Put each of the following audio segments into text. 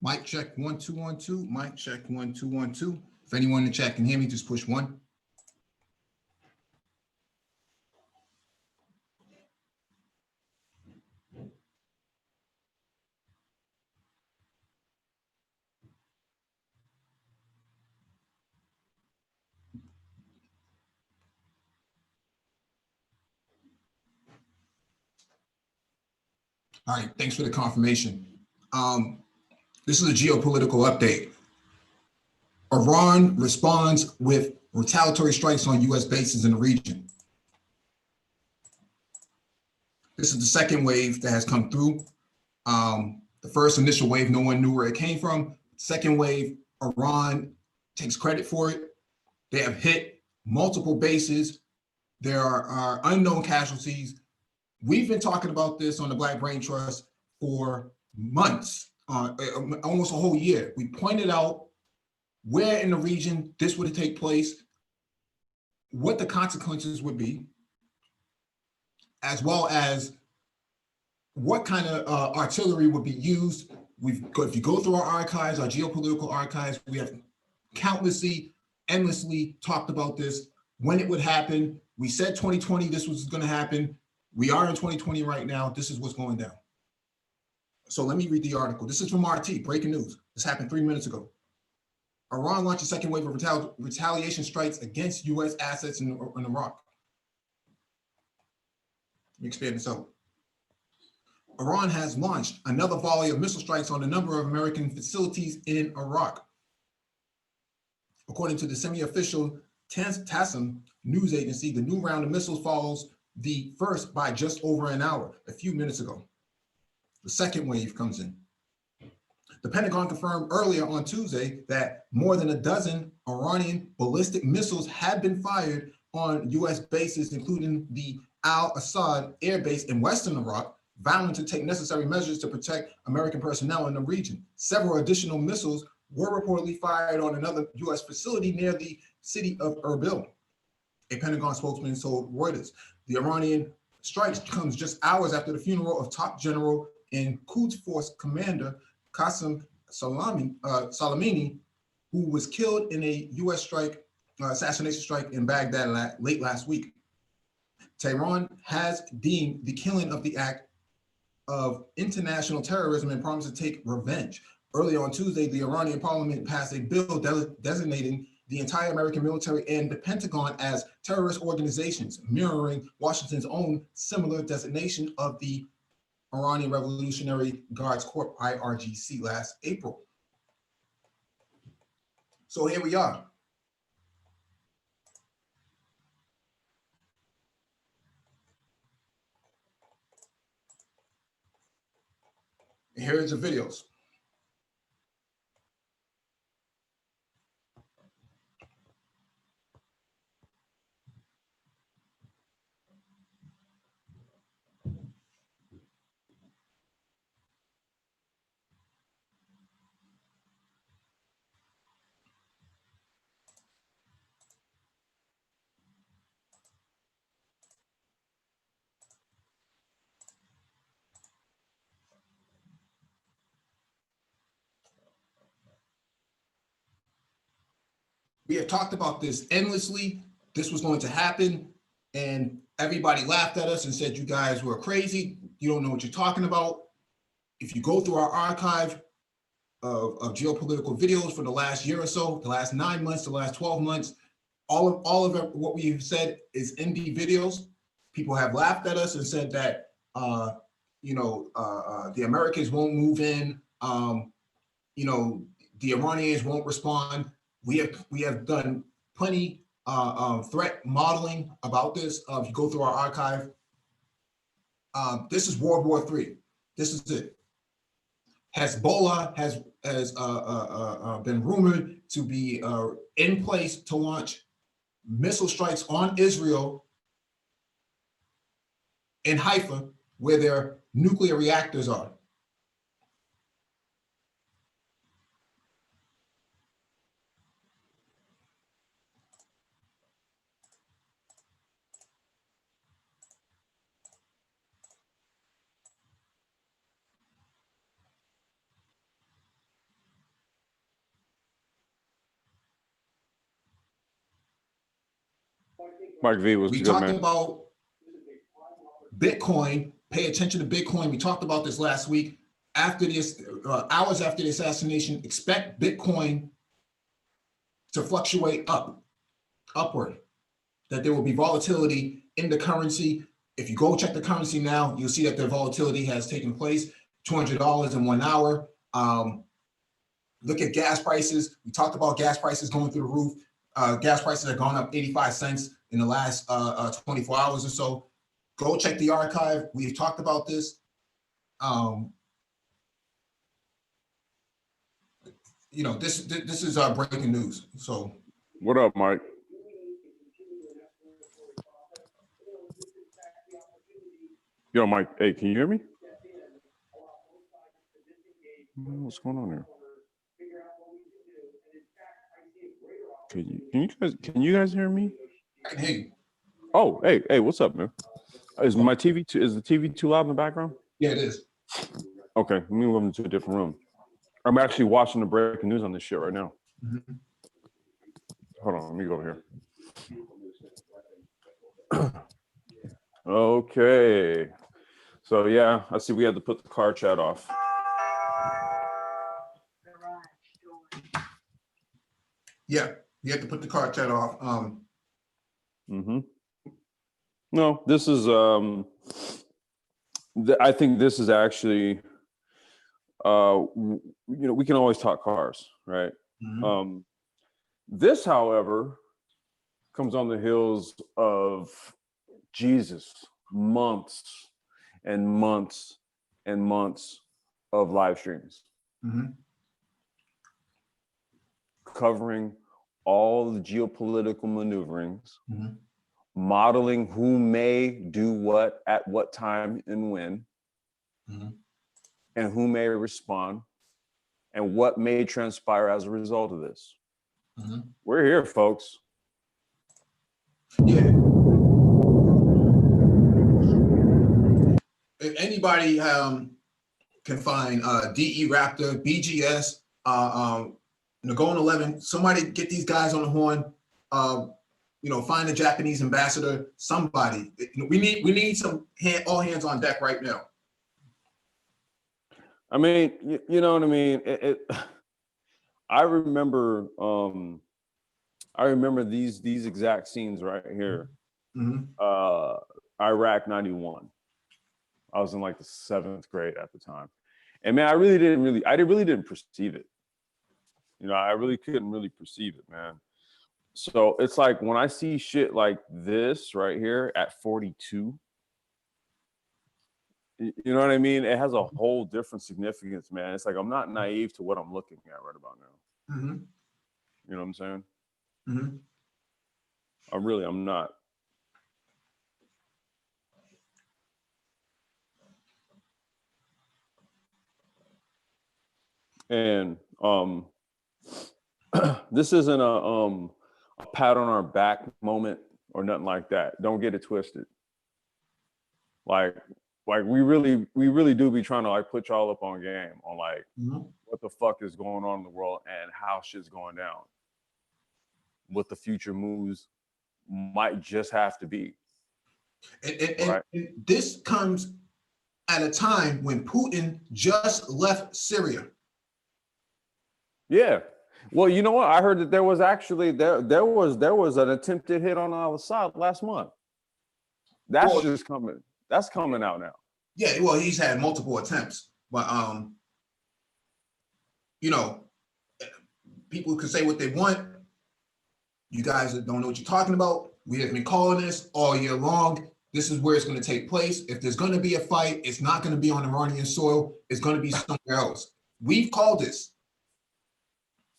Mic check 1 2 1 2. Mic check 1 2 1 2. If anyone in the chat can hear me, just push 1. All right, thanks for the confirmation. This is a geopolitical update. Iran responds with retaliatory strikes on U.S. bases in the region. This is the second wave that has come through. The first initial wave, no one knew where it came from. Second wave, Iran takes credit for it. They have hit multiple bases. There are unknown casualties. We've been talking about this on the Black Brain Trust for months, almost a whole year. We pointed out where in the region this would take place, what the consequences would be, as well as what kind of artillery would be used. If you go through our archives, our geopolitical archives, we have countlessly, endlessly talked about this, when it would happen. We said 2020, this was going to happen. We are in 2020 right now. This is what's going down. So let me read the article. This is from RT, breaking news. This happened 3 minutes ago. Iran launched a second wave of retaliation strikes against U.S. assets in Iraq. Let me expand this out. Iran has launched another volley of missile strikes on a number of American facilities in Iraq. According to the semi-official Tasnim news agency, the new round of missiles follows the first by just over an hour, a few minutes ago. The second wave comes in. The Pentagon confirmed earlier on Tuesday that more than a dozen Iranian ballistic missiles had been fired on U.S. bases, including the Al-Assad air base in western Iraq, vowing to take necessary measures to protect American personnel in the region. Several additional missiles were reportedly fired on another U.S. facility near the city of Erbil. A Pentagon spokesman told Reuters. The Iranian strikes comes just hours after the funeral of top general and Quds Force commander Qasem Soleimani, who was killed in a U.S. assassination strike in Baghdad late last week. Tehran has deemed the killing of the act of international terrorism and promised to take revenge. Earlier on Tuesday, the Iranian parliament passed a bill designating the entire American military and the Pentagon as terrorist organizations, mirroring Washington's own similar designation of the Iranian Revolutionary Guards Corps, IRGC, last April. So here we are. And here's the videos. We have talked about this endlessly. This was going to happen, and everybody laughed at us and said, you guys were crazy. You don't know what you're talking about. If you go through our archive of geopolitical videos for the last year or so, the last 9 months, the last 12 months, all of it, what we've said is in the videos. People have laughed at us and said that, the Americans won't move in, the Iranians won't respond. We have done plenty threat modeling about this. If you go through our archive, this is World War III. This is it. Hezbollah has been rumored to be in place to launch missile strikes on Israel in Haifa, where their nuclear reactors are. Mark V was We good, talked man. about Bitcoin. Pay attention to Bitcoin. We talked about this last week. After this, hours after the assassination, expect Bitcoin to fluctuate upward. That there will be volatility in the currency. If you go check the currency now, you'll see that the volatility has taken place. $200 in 1 hour. Look at gas prices. We talked about gas prices going through the roof. Gas prices have gone up 85 cents in the last 24 hours or so. Go check the archive. We've talked about this. This is breaking news. So, what up, Mike? Yo, Mike. Hey, can you hear me? What's going on here? Can you guys hear me? I can hear you. Oh, hey, what's up, man? Is the TV too loud in the background? Yeah, it is. Okay, let me move into a different room. I'm actually watching the breaking news on this shit right now. Mm-hmm. Hold on, let me go over here. Okay. So yeah, I see we had to put the car chat off. Yeah, you have to put the car chat off. No, this is I think this is actually we can always talk cars, right? Mm-hmm. This, however, comes on the heels of months and months and months of live streams. Mm-hmm. Covering all the geopolitical maneuverings, Mm-hmm. modeling who may do what at what time and when, Mm-hmm. and who may respond, and what may transpire as a result of this. Mm-hmm. We're here, folks. Yeah. If anybody can find DE Raptor, BGS, Nagone 11, somebody get these guys on the horn. Find the Japanese ambassador. Somebody. We need some all hands on deck right now. I mean, you know what I mean. I remember these exact scenes right here. Mm-hmm. Iraq 91. I was in like the 7th grade at the time, and man, I really didn't perceive it. I really couldn't really perceive it, man. So it's like when I see shit like this right here at 42, you know what I mean? It has a whole different significance, man. It's like I'm not naive to what I'm looking at right about now. Mm-hmm. You know what I'm saying? Mm-hmm. I'm not. And this isn't a pat on our back moment or nothing like that. Don't get it twisted. Like we really do be trying to like put y'all up on game on like what the fuck is going on in the world and how shit's going down. What the future moves might just have to be. And this comes at a time when Putin just left Syria. Yeah. Well, you know what? I heard that there was actually there was an attempted hit on Al-Assad last month. That's just coming. That's coming out now. Yeah, well, he's had multiple attempts, but people can say what they want. You guys don't know what you're talking about. We have been calling this all year long. This is where it's going to take place. If there's going to be a fight, it's not going to be on Iranian soil. It's going to be somewhere else. We've called this.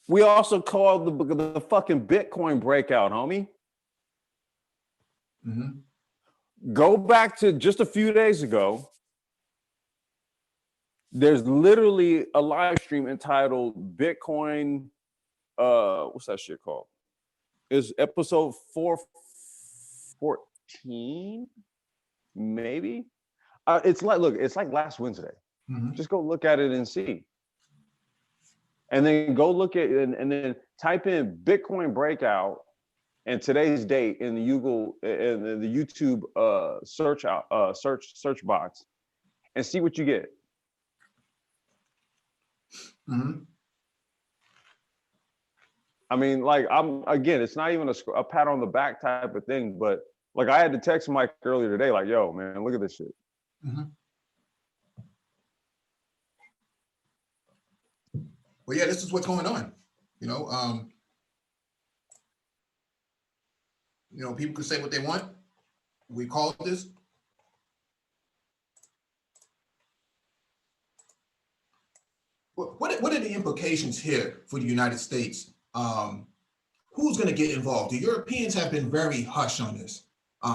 We also called the fucking Bitcoin breakout, homie. Mm-hmm. Go back to just a few days ago. There's literally a live stream entitled Bitcoin. What's that shit called? It's episode 414, maybe. It's like last Wednesday. Mm-hmm. Just go look at it and see. And then go look at it and then type in Bitcoin breakout and today's date in the Google in the YouTube search box and see what you get. Mm-hmm. I mean, like, it's not even a pat on the back type of thing, but like I had to text Mike earlier today, like, yo, man, look at this shit. Mm-hmm. Well, yeah, this is what's going on. People can say what they want. We call this. What are the implications here for the United States? Who's going to get involved? The Europeans have been very hush on this.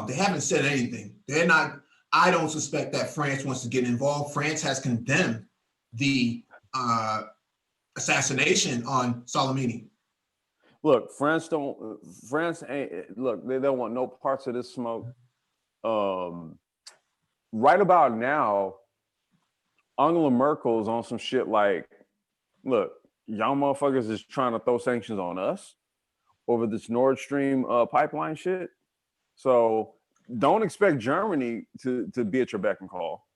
They haven't said anything. They're not. I don't suspect that France wants to get involved. France has condemned the assassination on Soleimani. Look, France ain't. Look, they don't want no parts of this smoke. Right about now, Angela Merkel's on some shit like, look, y'all motherfuckers is trying to throw sanctions on us over this Nord Stream pipeline shit. So don't expect Germany to be at your beck and call.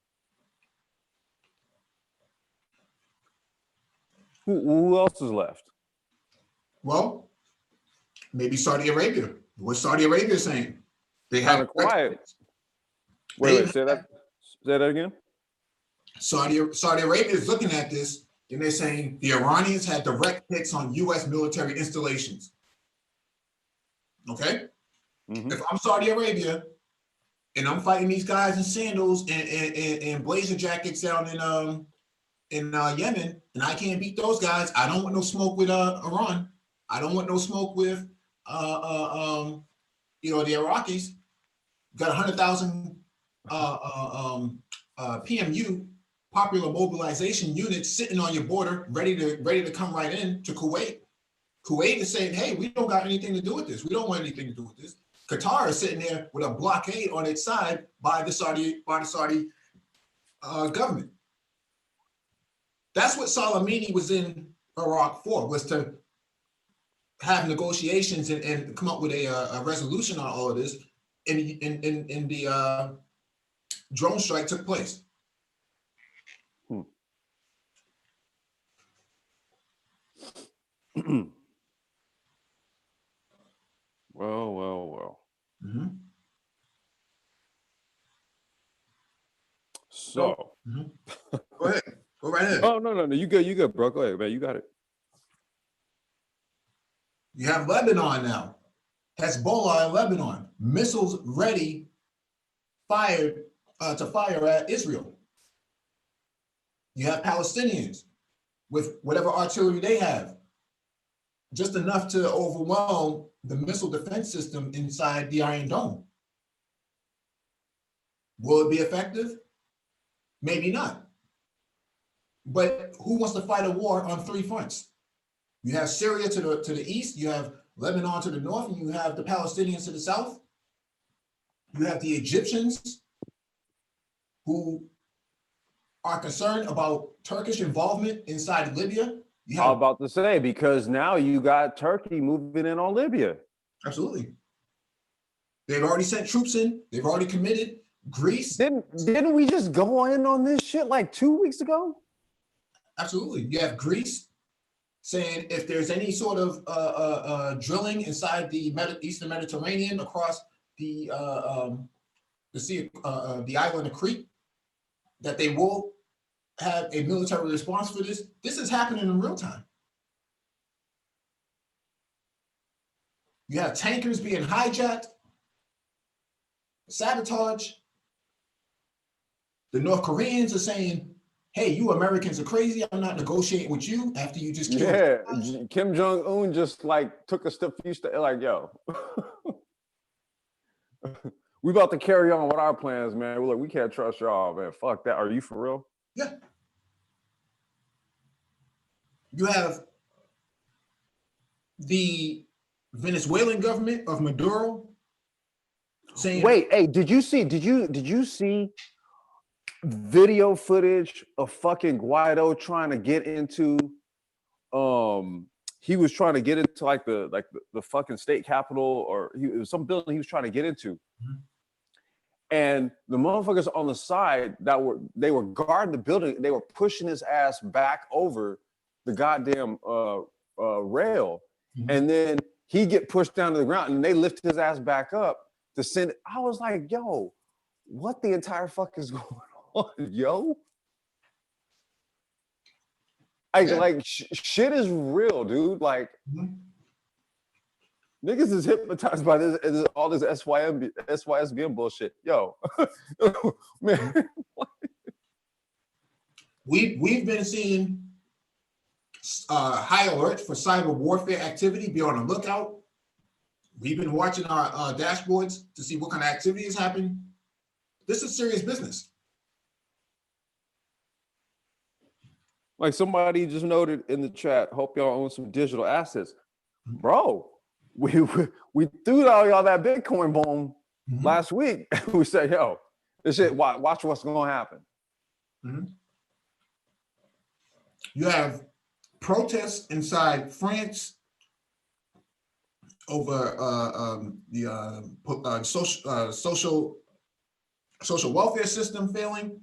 Who else is left? Well, maybe Saudi Arabia. What's Saudi Arabia saying? They Kind have of quiet. Wait, say that again. Saudi Arabia is looking at this and they're saying the Iranians had direct hits on U.S. military installations. Okay? Mm-hmm. If I'm Saudi Arabia and I'm fighting these guys in sandals and blazer jackets down in Yemen, and I can't beat those guys, I don't want no smoke with Iran. I don't want no smoke with the Iraqis. Got 100,000 PMU, popular mobilization units, sitting on your border, ready to come right in to Kuwait. Kuwait is saying, hey, we don't got anything to do with this. We don't want anything to do with this. Qatar is sitting there with a blockade on its side by the Saudi government. That's what Soleimani was in Iraq for, was to have negotiations and come up with a resolution on all of this. And the drone strike took place. Well. Mm-hmm. So, Go ahead. Go right ahead. Oh, no. You good, bro. Go ahead, man. You got it. You have Lebanon now. Hezbollah in Lebanon. Missiles ready, fired to fire at Israel. You have Palestinians with whatever artillery they have. Just enough to overwhelm the missile defense system inside the Iron Dome. Will it be effective? Maybe not. But who wants to fight a war on three fronts? You have Syria to the east, you have Lebanon to the north, and you have the Palestinians to the south. You have the Egyptians who are concerned about Turkish involvement inside Libya. I was about to say, because now you got Turkey moving in on Libya. Absolutely. They've already sent troops in. They've already committed. Greece. Didn't we just go in on this shit like 2 weeks ago? Absolutely. You have Greece saying if there's any sort of drilling inside the Eastern Mediterranean across the sea, the island of Crete, that they will have a military response for this. This is happening in real time. You have tankers being hijacked, sabotage. The North Koreans are saying, hey, you Americans are crazy. I'm not negotiating with you after you just killed. Yeah, Kim Jong-un just like took a few steps, like, yo, we about to carry on with our plans, man. Look, we can't trust y'all, man. Fuck that. Are you for real? Yeah. You have the Venezuelan government of Maduro saying, wait, hey, did you see video footage of fucking Guaido trying to get into he was trying to get into like the fucking state capitol, or it was some building he was trying to get into. Mm-hmm. And the motherfuckers on the side they were guarding the building, they were pushing his ass back over the goddamn rail. Mm-hmm. And then he get pushed down to the ground and they lift his ass back up to send it. I was like, yo, what the entire fuck is going on, yo? Shit is real, dude. Like, Mm-hmm. niggas is hypnotized by all this SYSBM bullshit. Yo, man. We've been seeing high alert for cyber warfare activity. Be on the lookout. We've been watching our dashboards to see what kind of activity is happening. This is serious business. Like somebody just noted in the chat, hope y'all own some digital assets. Bro, we threw all y'all that Bitcoin bomb last week. We said, yo, this shit, watch what's going to happen. Mm-hmm. You have protests inside France over the social welfare system failing.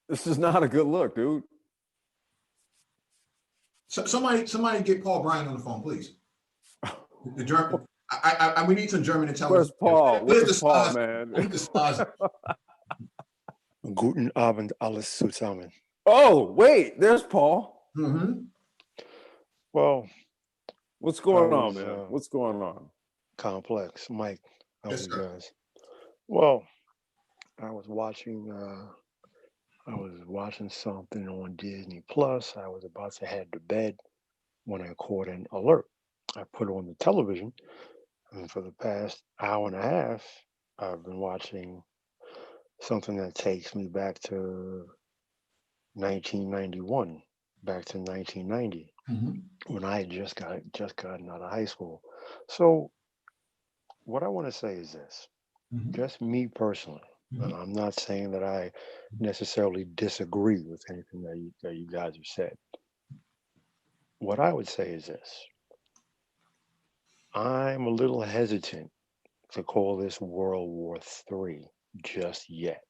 This is not a good look, dude. So somebody get Paul Bryan on the phone, please. The German. We need some German intelligence. Where's Paul? Where's Paul, man? Guten Abend, alles zusammen. Oh, wait, there's Paul. Mm-hmm. Well, what's going on, man? What's going on? Complex, Mike. How Yes, you sir. guys? Well, I was watching something on Disney Plus. I was about to head to bed when I caught an alert. I put on the television, and for the past hour and a half, I've been watching something that takes me back to 1991, back to 1990, when I had just gotten out of high school. So, what I want to say is this: just me personally. And I'm not saying that I necessarily disagree with anything that you guys have said. What I would say is this: I'm a little hesitant to call this World War III just yet.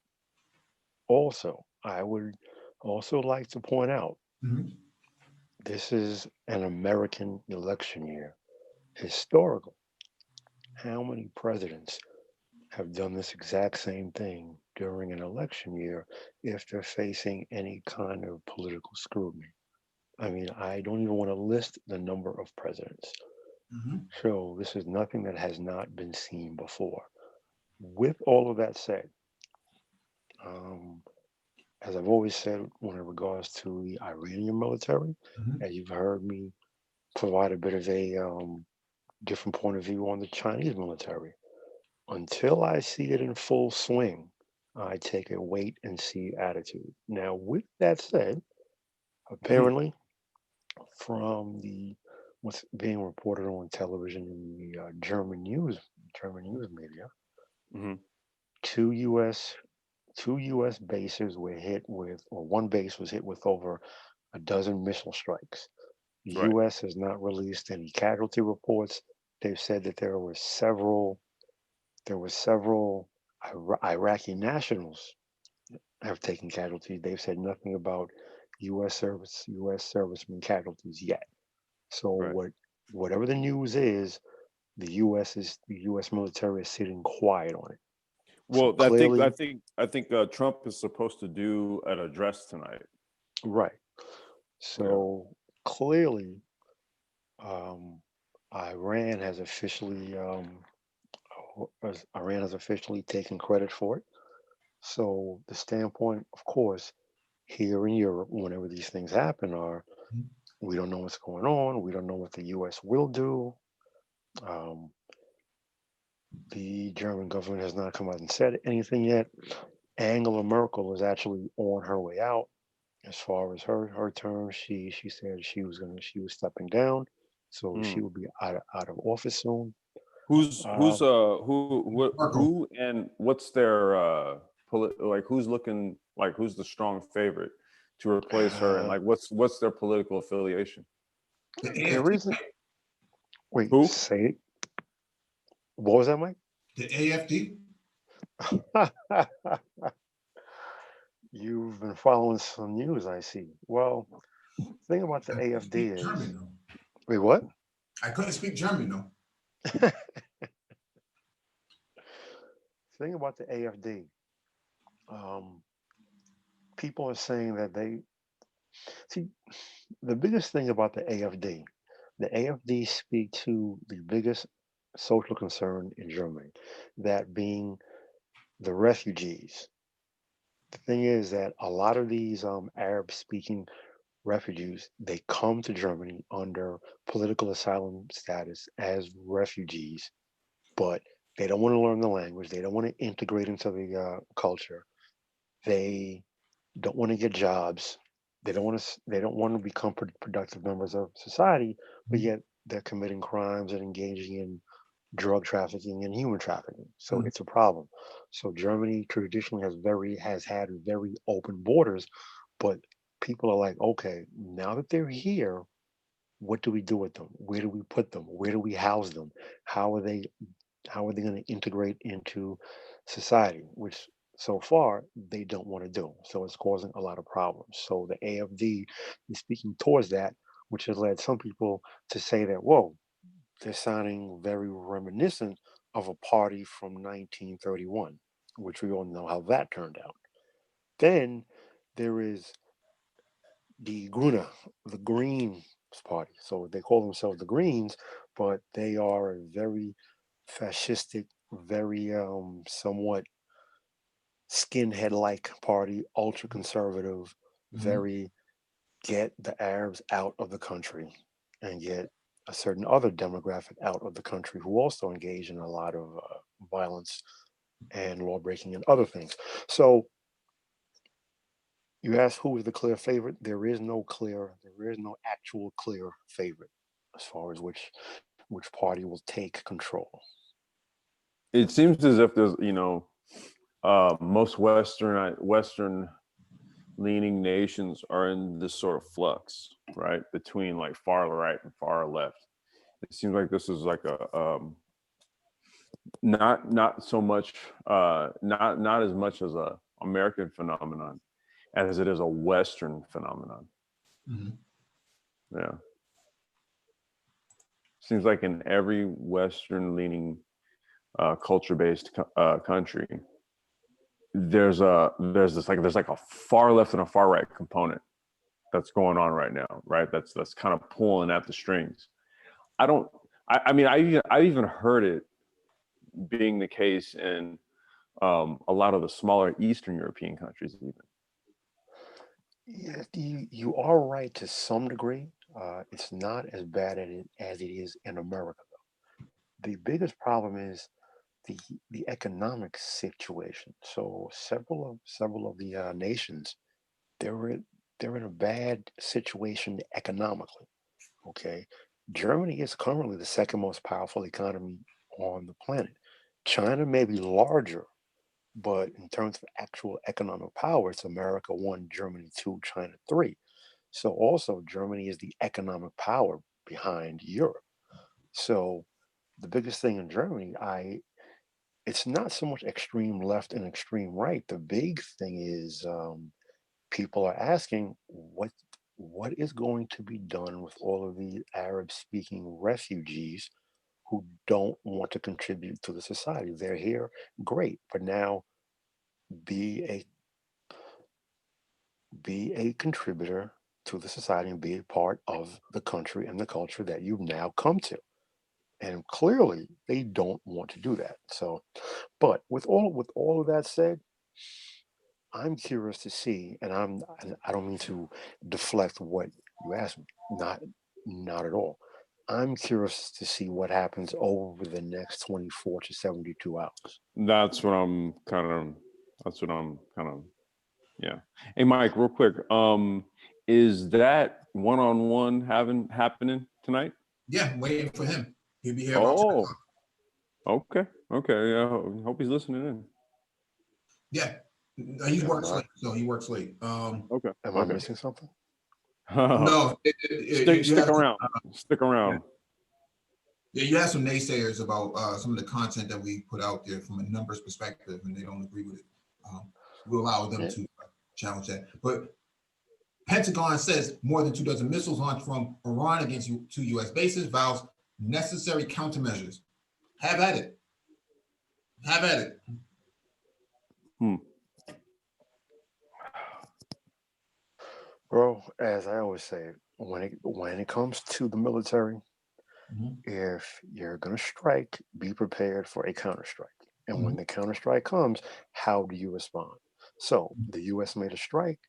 Also, I would also like to point out this is an American election year, historical. How many presidents have done this exact same thing during an election year if they're facing any kind of political scrutiny? I mean, I don't even want to list the number of presidents. So this is nothing that has not been seen before. With all of that said, as I've always said when in regards to the Iranian military, as you've heard me provide a bit of a different point of view on the Chinese military. Until I see it in full swing, I take a wait and see attitude. Now, with that said, apparently, from what's being reported on television in the German news media, two U.S. bases were hit with, or one base was hit with over a dozen missile strikes. The U.S. has not released any casualty reports. They've said that there were several Iraqi nationals have taken casualties. They've said nothing about U.S. servicemen casualties yet. So whatever the news is, the U.S. military is sitting quiet on it. Well, so clearly, I think Trump is supposed to do an address tonight. Right. So clearly, Iran has officially taken credit for it. So the standpoint, of course, here in Europe, whenever these things happen, are we don't know what's going on. We don't know what the U.S. will do. The German government has not come out and said anything yet. Angela Merkel is actually on her way out. As far as her term, she said she was stepping down, so she will be out of office soon. Who and what's their who's looking like, who's the strong favorite? to replace her, and like what's their political affiliation? The There AFD, isn't. Wait, Who? say it. What was that, Mike? the AFD. You've been following some news, I see. Well, the thing about the I couldn't AFD speak is, German though. wait, what? I couldn't speak German though. The thing about the AFD, people are saying that they see the biggest thing about the AFD speak to the biggest social concern in Germany, that being the refugees. The thing is that a lot of these Arab speaking refugees, they come to Germany under political asylum status as refugees, but they don't want to learn the language. They don't want to integrate into the culture. They don't want to get jobs. They don't want to. They don't want to become productive members of society, but yet they're committing crimes and engaging in drug trafficking and human trafficking. So Mhm. it's a problem. So Germany traditionally has had very open borders, but people are like, okay, now that they're here, what do we do with them? Where do we put them? Where do we house them? How are they going to integrate into society? Which so far they don't want to do. So it's causing a lot of problems. So the AFD is speaking towards that, which has led some people to say that, whoa, they're sounding very reminiscent of a party from 1931, which we all know how that turned out. Then there is the Grüne, the Greens Party. So they call themselves the Greens, but they are a very fascistic, very somewhat skinhead-like party, ultra conservative, Mhm. very get the Arabs out of the country and get a certain other demographic out of the country who also engage in a lot of violence and law breaking and other things. So you ask who is the clear favorite? There is no actual clear favorite as far as which party will take control. It seems as if there's, most Western leaning nations are in this sort of flux, right, between like far right and far left. It seems like this is like a not so much not as much as a American phenomenon as it is a Western phenomenon. Mhm. Yeah, seems like in every Western leaning culture based country, there's like a far left and a far right component that's going on right now, right? That's kind of pulling at the strings. I mean, I've even heard it being the case in a lot of the smaller Eastern European countries, even. Yeah, you are right to some degree. It's not as bad as it is in America, though. The biggest problem is the the economic situation. So several of the nations, they're in, they're in a bad situation economically. Okay, Germany is currently the second most powerful economy on the planet. China may be larger, but in terms of actual economic power, it's America one, Germany two, China three. So also Germany is the economic power behind Europe. So the biggest thing in Germany, I it's not so much extreme left and extreme right. The big thing is people are asking what is going to be done with all of the Arab speaking refugees who don't want to contribute to the society. They're here, great, but now be a be a contributor to the society and be a part of the country and the culture that you've now come to. And clearly they don't want to do that. So, but with all of that said, I'm curious to see, and I don't mean to deflect what you asked me. Not at all. I'm curious to see what happens over the next 24 to 72 hours. That's what I'm kind of. That's what I'm kind of. Yeah. Hey, Mike, real quick. Is that one-on-one happening tonight? Yeah, I'm waiting for him. He'll be here about 10 Oh, o'clock. okay. Okay. Yeah. Hope he's listening in. Yeah. He Am works I, late, so he works late. Okay. am I Okay. missing something? No, you Stick have around. Stick yeah, around. you have some naysayers about some of the content that we put out there from a numbers perspective, and they don't agree with it. We'll allow them Yeah. to challenge that. But Pentagon says more than 24 missiles launched from Iran against two U.S. bases, vows necessary countermeasures. Have at it. Have at it. Hmm. Bro, as I always say, when it comes to the military, Mhm. if you're gonna strike, be prepared for a counterstrike. And when Mhm. the counterstrike comes, how do you respond? So the US made a strike,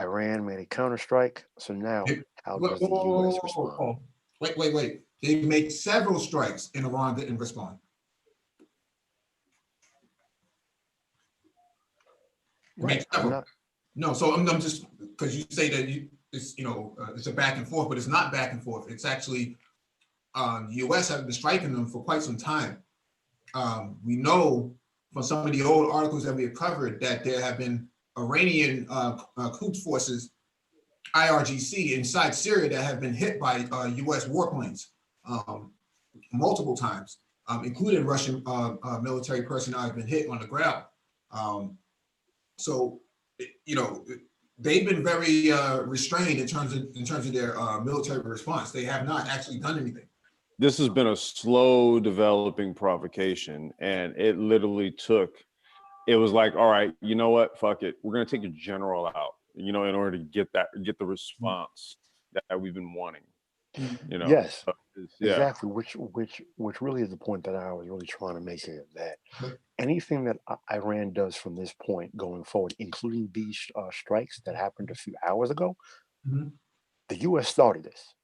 Iran made a counterstrike. So now They- how whoa, does whoa, the whoa, US whoa, whoa, respond? whoa. Wait. They made several strikes and Iran didn't respond. They Right. made I'm several. not No, so I'm just because you say that it's it's a back and forth, but it's not back and forth. It's actually U.S. have been striking them for quite some time. We know from some of the old articles that we have covered that there have been Iranian Quds forces, IRGC, inside Syria that have been hit by U.S. warplanes multiple times, including Russian military personnel have been hit on the ground. Um, so, you know, they've been very restrained in terms of their military response. They have not actually done anything. This has been a slow developing provocation, and it literally took. It was like, all right, you know what? Fuck it. We're gonna take a general out. In order to get the response that we've been wanting. yes, So yeah. exactly, which really is the point that I was really trying to make here, that anything that Iran does from this point going forward, including these strikes that happened a few hours ago, Mhm. the US started this.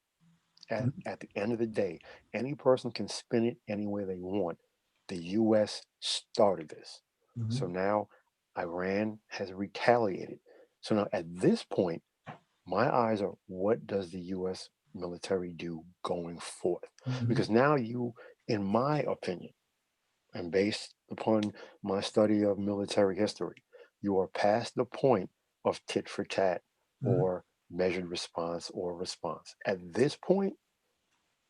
Mhm. At the end of the day, any person can spin it any way they want. The US started this. So Mhm. now Iran has retaliated. So now at this point, my eyes are, what does the US military do going forth? Mhm. Because now in my opinion, and based upon my study of military history, you are past the point of tit for tat Mhm. or measured response or response. At this point,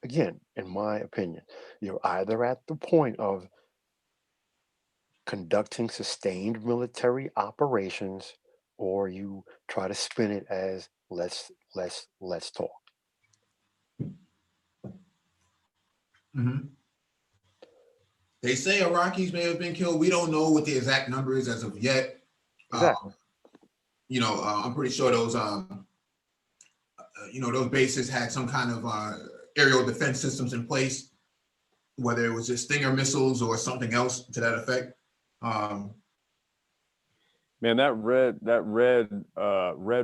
again, in my opinion, you're either at the point of conducting sustained military operations or you try to spin it as let's talk. Mhm. They say Iraqis may have been killed. We don't know what the exact number is as of yet. Exactly. I'm pretty sure those those bases had some kind of aerial defense systems in place, whether it was just Stinger missiles or something else to that effect. Um, Man, that red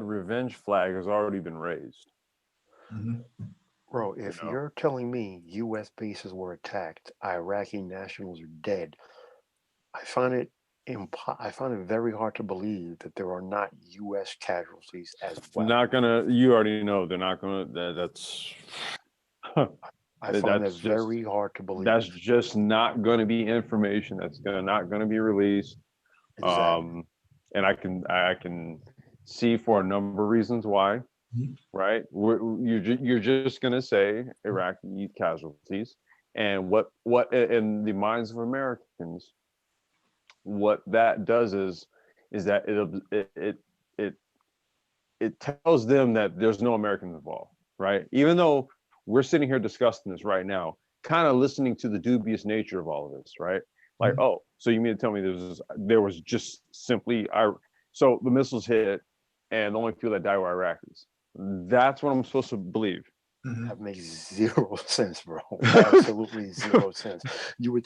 revenge flag has already been raised. mhm. Bro, You if know, you're telling me US bases were attacked, Iraqi nationals are dead, I find it I find it very hard to believe that there are not US casualties as well. not gonna. You already know they're not gonna. That's I find that that's just very hard to that's believe. just not going to be information that's not going to be released. Exactly. Um, and I can see for a number of reasons why. Mhm. Right? You're just going to say Iraqi casualties, and what in the minds of Americans, what that does is that it it tells them that there's no Americans involved, right? Even though we're sitting here discussing this right now, kind of listening to the dubious nature of all of this, right? Like, Mhm. oh, so you mean to tell me there was just simply so the missiles hit and the only people that died were Iraqis. That's what I'm supposed to believe. Mhm. That makes zero sense, bro. Absolutely zero sense. You would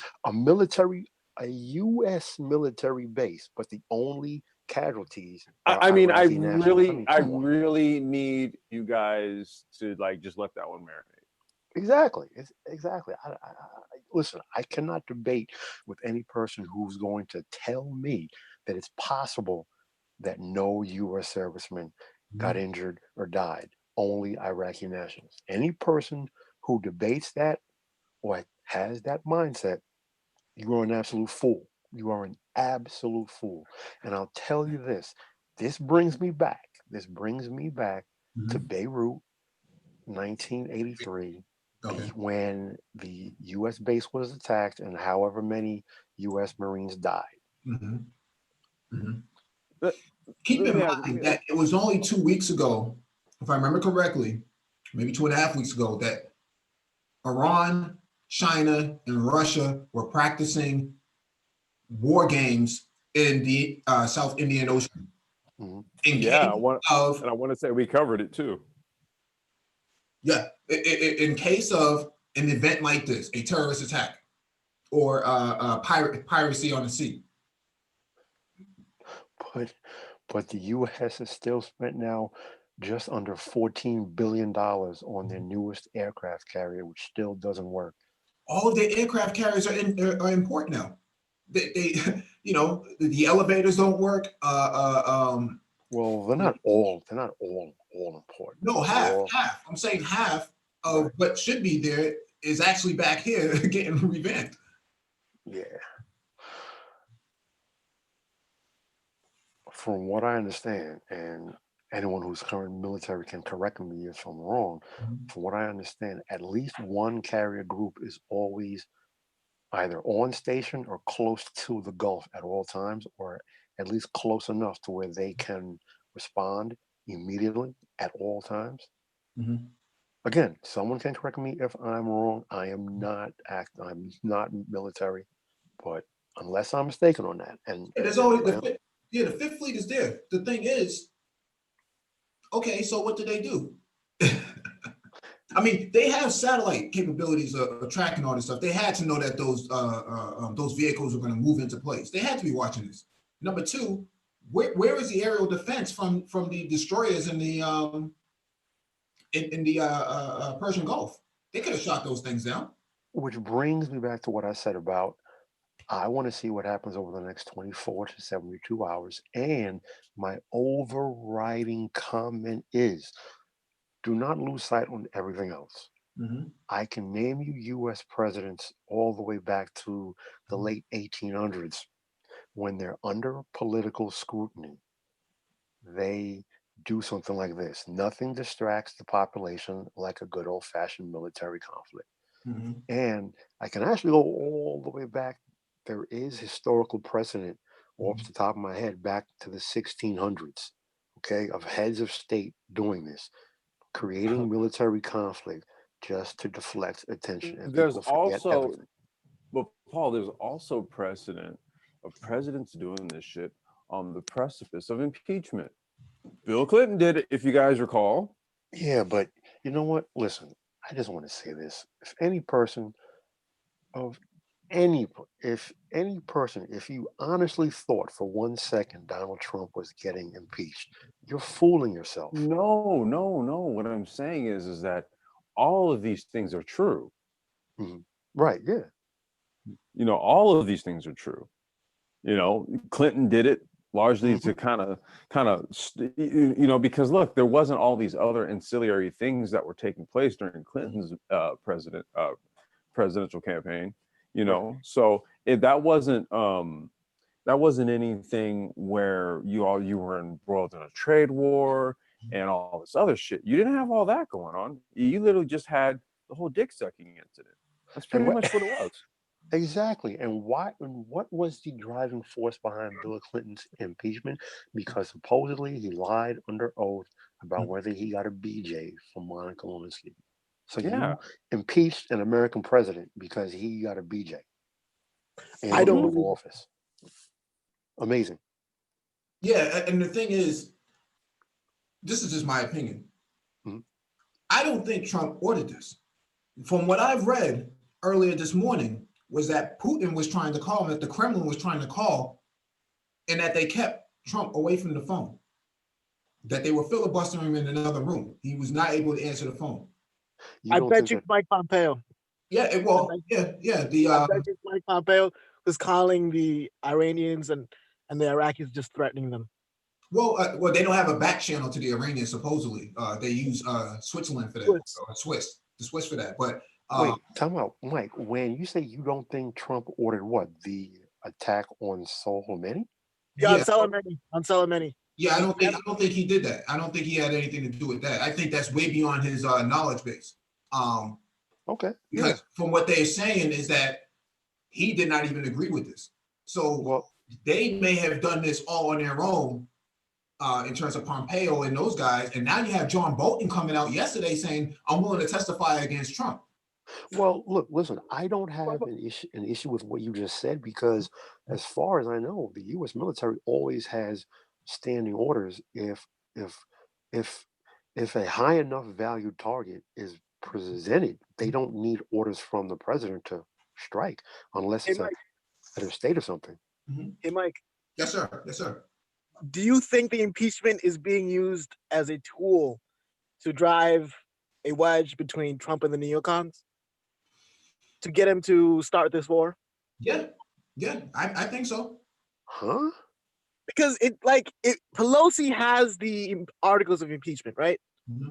a U.S. military base, but the only casualties are I mean, Iraqi nationals. I mean, I come on. really need you guys to like just let that one marinate. Exactly. Exactly. Listen, I cannot debate with any person who's going to tell me that it's possible that no U.S. servicemen got Mhm. injured or died. Only Iraqi nationals. Any person who debates that or has that mindset, you're an absolute fool You are an absolute fool. And I'll tell you this. This brings me back. To Beirut, 1983, Okay. when the U.S. base was attacked and however many U.S. Marines died. Mm-hmm. Mm-hmm. Let, Keep let in me ask, mind that it was only 2 weeks ago, if I remember correctly, maybe 2.5 weeks ago, that Iran, China, and Russia were practicing war games in the South Indian Ocean. Mm-hmm. In yeah, case of, and I want to say we covered it too. yeah, in case of an event like this, a terrorist attack or piracy on the sea. But the U.S. has still spent now just under $14 billion on their newest aircraft carrier, which still doesn't work. All of the aircraft carriers are in port now. They the elevators don't work. Well, they're not all important. No, half. I'm saying half of what should be there is actually back here getting revamped. Yeah. From what I understand, and anyone who's current military can correct me if I'm wrong, from what I understand, at least one carrier group is always either on station or close to the Gulf at all times, or at least close enough to where they can respond immediately at all times. Mm-hmm. Again, someone can correct me if I'm wrong. I'm not military, but unless I'm mistaken on that, and There's always the fifth fleet is there. The thing is, okay, so what do they do? I mean, they have satellite capabilities of tracking all this stuff. They had to know that those vehicles were going to move into place. They had to be watching this. Number two, where is the aerial defense from the destroyers in the Persian Gulf? They could have shot those things down. which brings me back to what I said about I want to see what happens over the next 24 to 72 hours. And my overriding comment is do not lose sight on everything else. Mm-hmm. I can name you US presidents all the way back to the late 1800s when they're under political scrutiny. They do something like this. Nothing distracts the population like a good old fashioned military conflict. Mm-hmm. And I can actually go all the way back. There is historical precedent off the top of my head back to the 1600s, okay, of heads of state doing this, creating military conflict just to deflect attention. And There's people forget also, everything. but Paul, there's also precedent of presidents doing this shit on the precipice of impeachment. Bill Clinton did it, if you guys recall. Yeah, but you know what? Listen, I just want to say this. If any person of if any person, if you honestly thought for 1 second Donald Trump was getting impeached, you're fooling yourself. No. What I'm saying is that all of these things are true. Mhm. Right? Yeah. All of these things are true. Clinton did it largely to kind of, because look, there wasn't all these other ancillary things that were taking place during Clinton's presidential campaign. Right. So that wasn't anything where you were embroiled in a trade war and all this other shit. You didn't have all that going on. You literally just had the whole dick sucking incident. That's And pretty much what it was. Exactly. And what was the driving force behind Bill Clinton's impeachment? Because supposedly he lied under oath about whether he got a BJ from Monica Lewinsky. So Yeah. you impeached an American president because he got a BJ and I don't out of believe office. Amazing. Yeah, and the thing is, this is just my opinion. Mhm. I don't think Trump ordered this. From what I've read earlier this morning, was that Putin was trying to call him, that the Kremlin was trying to call, and that they kept Trump away from the phone. That they were filibustering him in another room. He was not able to answer the phone. You I don't bet think you that Mike Pompeo. Yeah, I bet you Mike Pompeo was calling the Iranians and the Iraqis, just threatening them. well, they don't have a back channel to the Iranians. Supposedly, they use Switzerland for that, the Swiss for that. But wait, time out, Mike. When you say you don't think Trump ordered what, the attack on Soleimani? Yeah, on Yeah. Soleimani. On Soleimani. Yeah, I don't think he did that. I don't think he had anything to do with that. I think that's way beyond his knowledge base. Okay. Because from what they're saying is that he did not even agree with this. So Well, they may have done this all on their own in terms of Pompeo and those guys. And now you have John Bolton coming out yesterday saying, I'm willing to testify against Trump. well, look, listen, I don't have an issue with what you just said because, as far as I know, the U.S. military always has standing orders if if if a high enough valued target is presented, they don't need orders from the president to strike unless Hey, it's Mike. at a state or something. Hey, Mike. Yes, sir. Yes, sir. Do you think the impeachment is being used as a tool to drive a wedge between Trump and the neocons to get him to start this war? Yeah. Yeah, I think so. Huh? Because Pelosi has the articles of impeachment, right?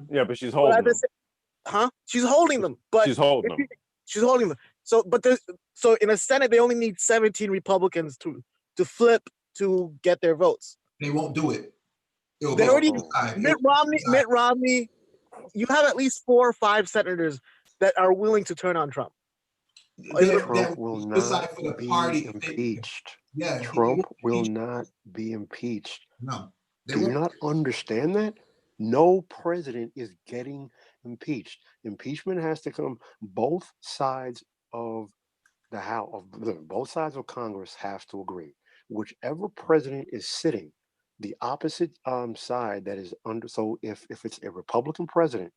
Yeah, but she's But holding at the them. she's holding them, but She's holding them. she's holding them. So in a Senate, they only need 17 Republicans to flip to get their votes. They won't do it. They already Mitt Romney. You have at least 4 or 5 senators that are willing to turn on Trump. Trump will not be impeached. Yeah, Trump will not be impeached. No. Do you not understand that? No president is getting impeached. Impeachment has to come. Both sides of the House, both sides of Congress have to agree. Whichever president is sitting, the opposite side that is under. So if it's a Republican president,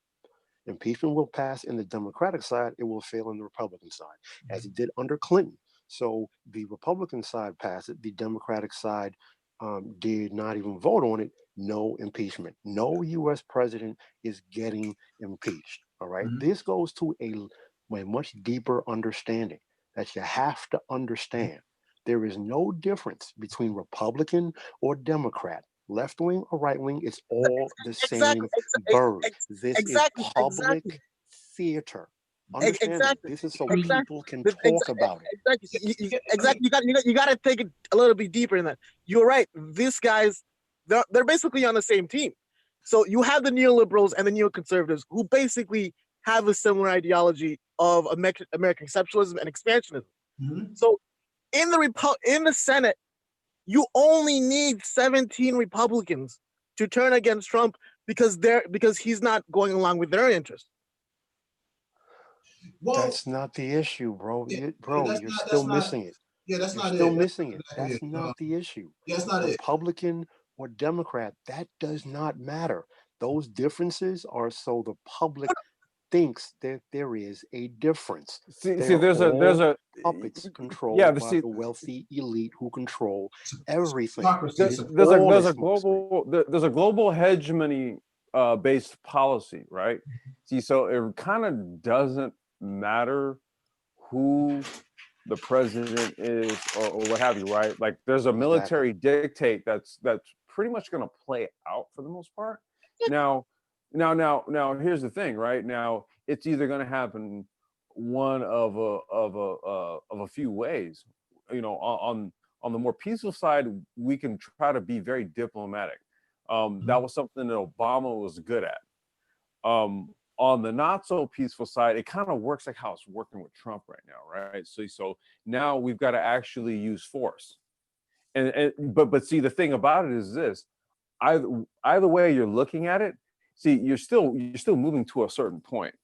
impeachment will pass in the Democratic side, it will fail in the Republican side, as it did under Clinton. So the Republican side passed it, the Democratic side did not even vote on it. No impeachment. No U.S. president is getting impeached. All right. This goes to a much deeper understanding that you have to understand. There is no difference between Republican or Democrat, left wing or right wing. It's all the same bird. This is public theater. Understand that. This is so people can talk about it. Exactly. You got to take it a little bit deeper in that. You're right. These guys, they're basically on the same team. So you have the neoliberals and the neoconservatives who basically have a similar ideology of American exceptionalism and expansionism. So in the Senate, you only need 17 Republicans to turn against Trump because he's not going along with their interests. Well, that's not the issue, bro. You're still missing it. Yeah, that's not it. Still missing it. That's not the issue. Yeah, that's not it. Republican or Democrat, that does not matter. Those differences are so the public thinks that there is a difference. See, there's a puppets controlled by the wealthy elite who control everything. There's a global hegemony based policy, right? See, so it kind of doesn't matter who the president is or what have you, right? Like there's a military dictate that's pretty much going to play out for the most part. Now, here's the thing, right? Now, it's either going to happen one of a few ways. You know, on the more peaceful side, we can try to be very diplomatic. That was something that Obama was good at. On the not so peaceful side, it kind of works like how it's working with Trump right now, right? So now we've got to actually use force. But see, the thing about it is this: either way you're looking at it, see, you're still moving to a certain point.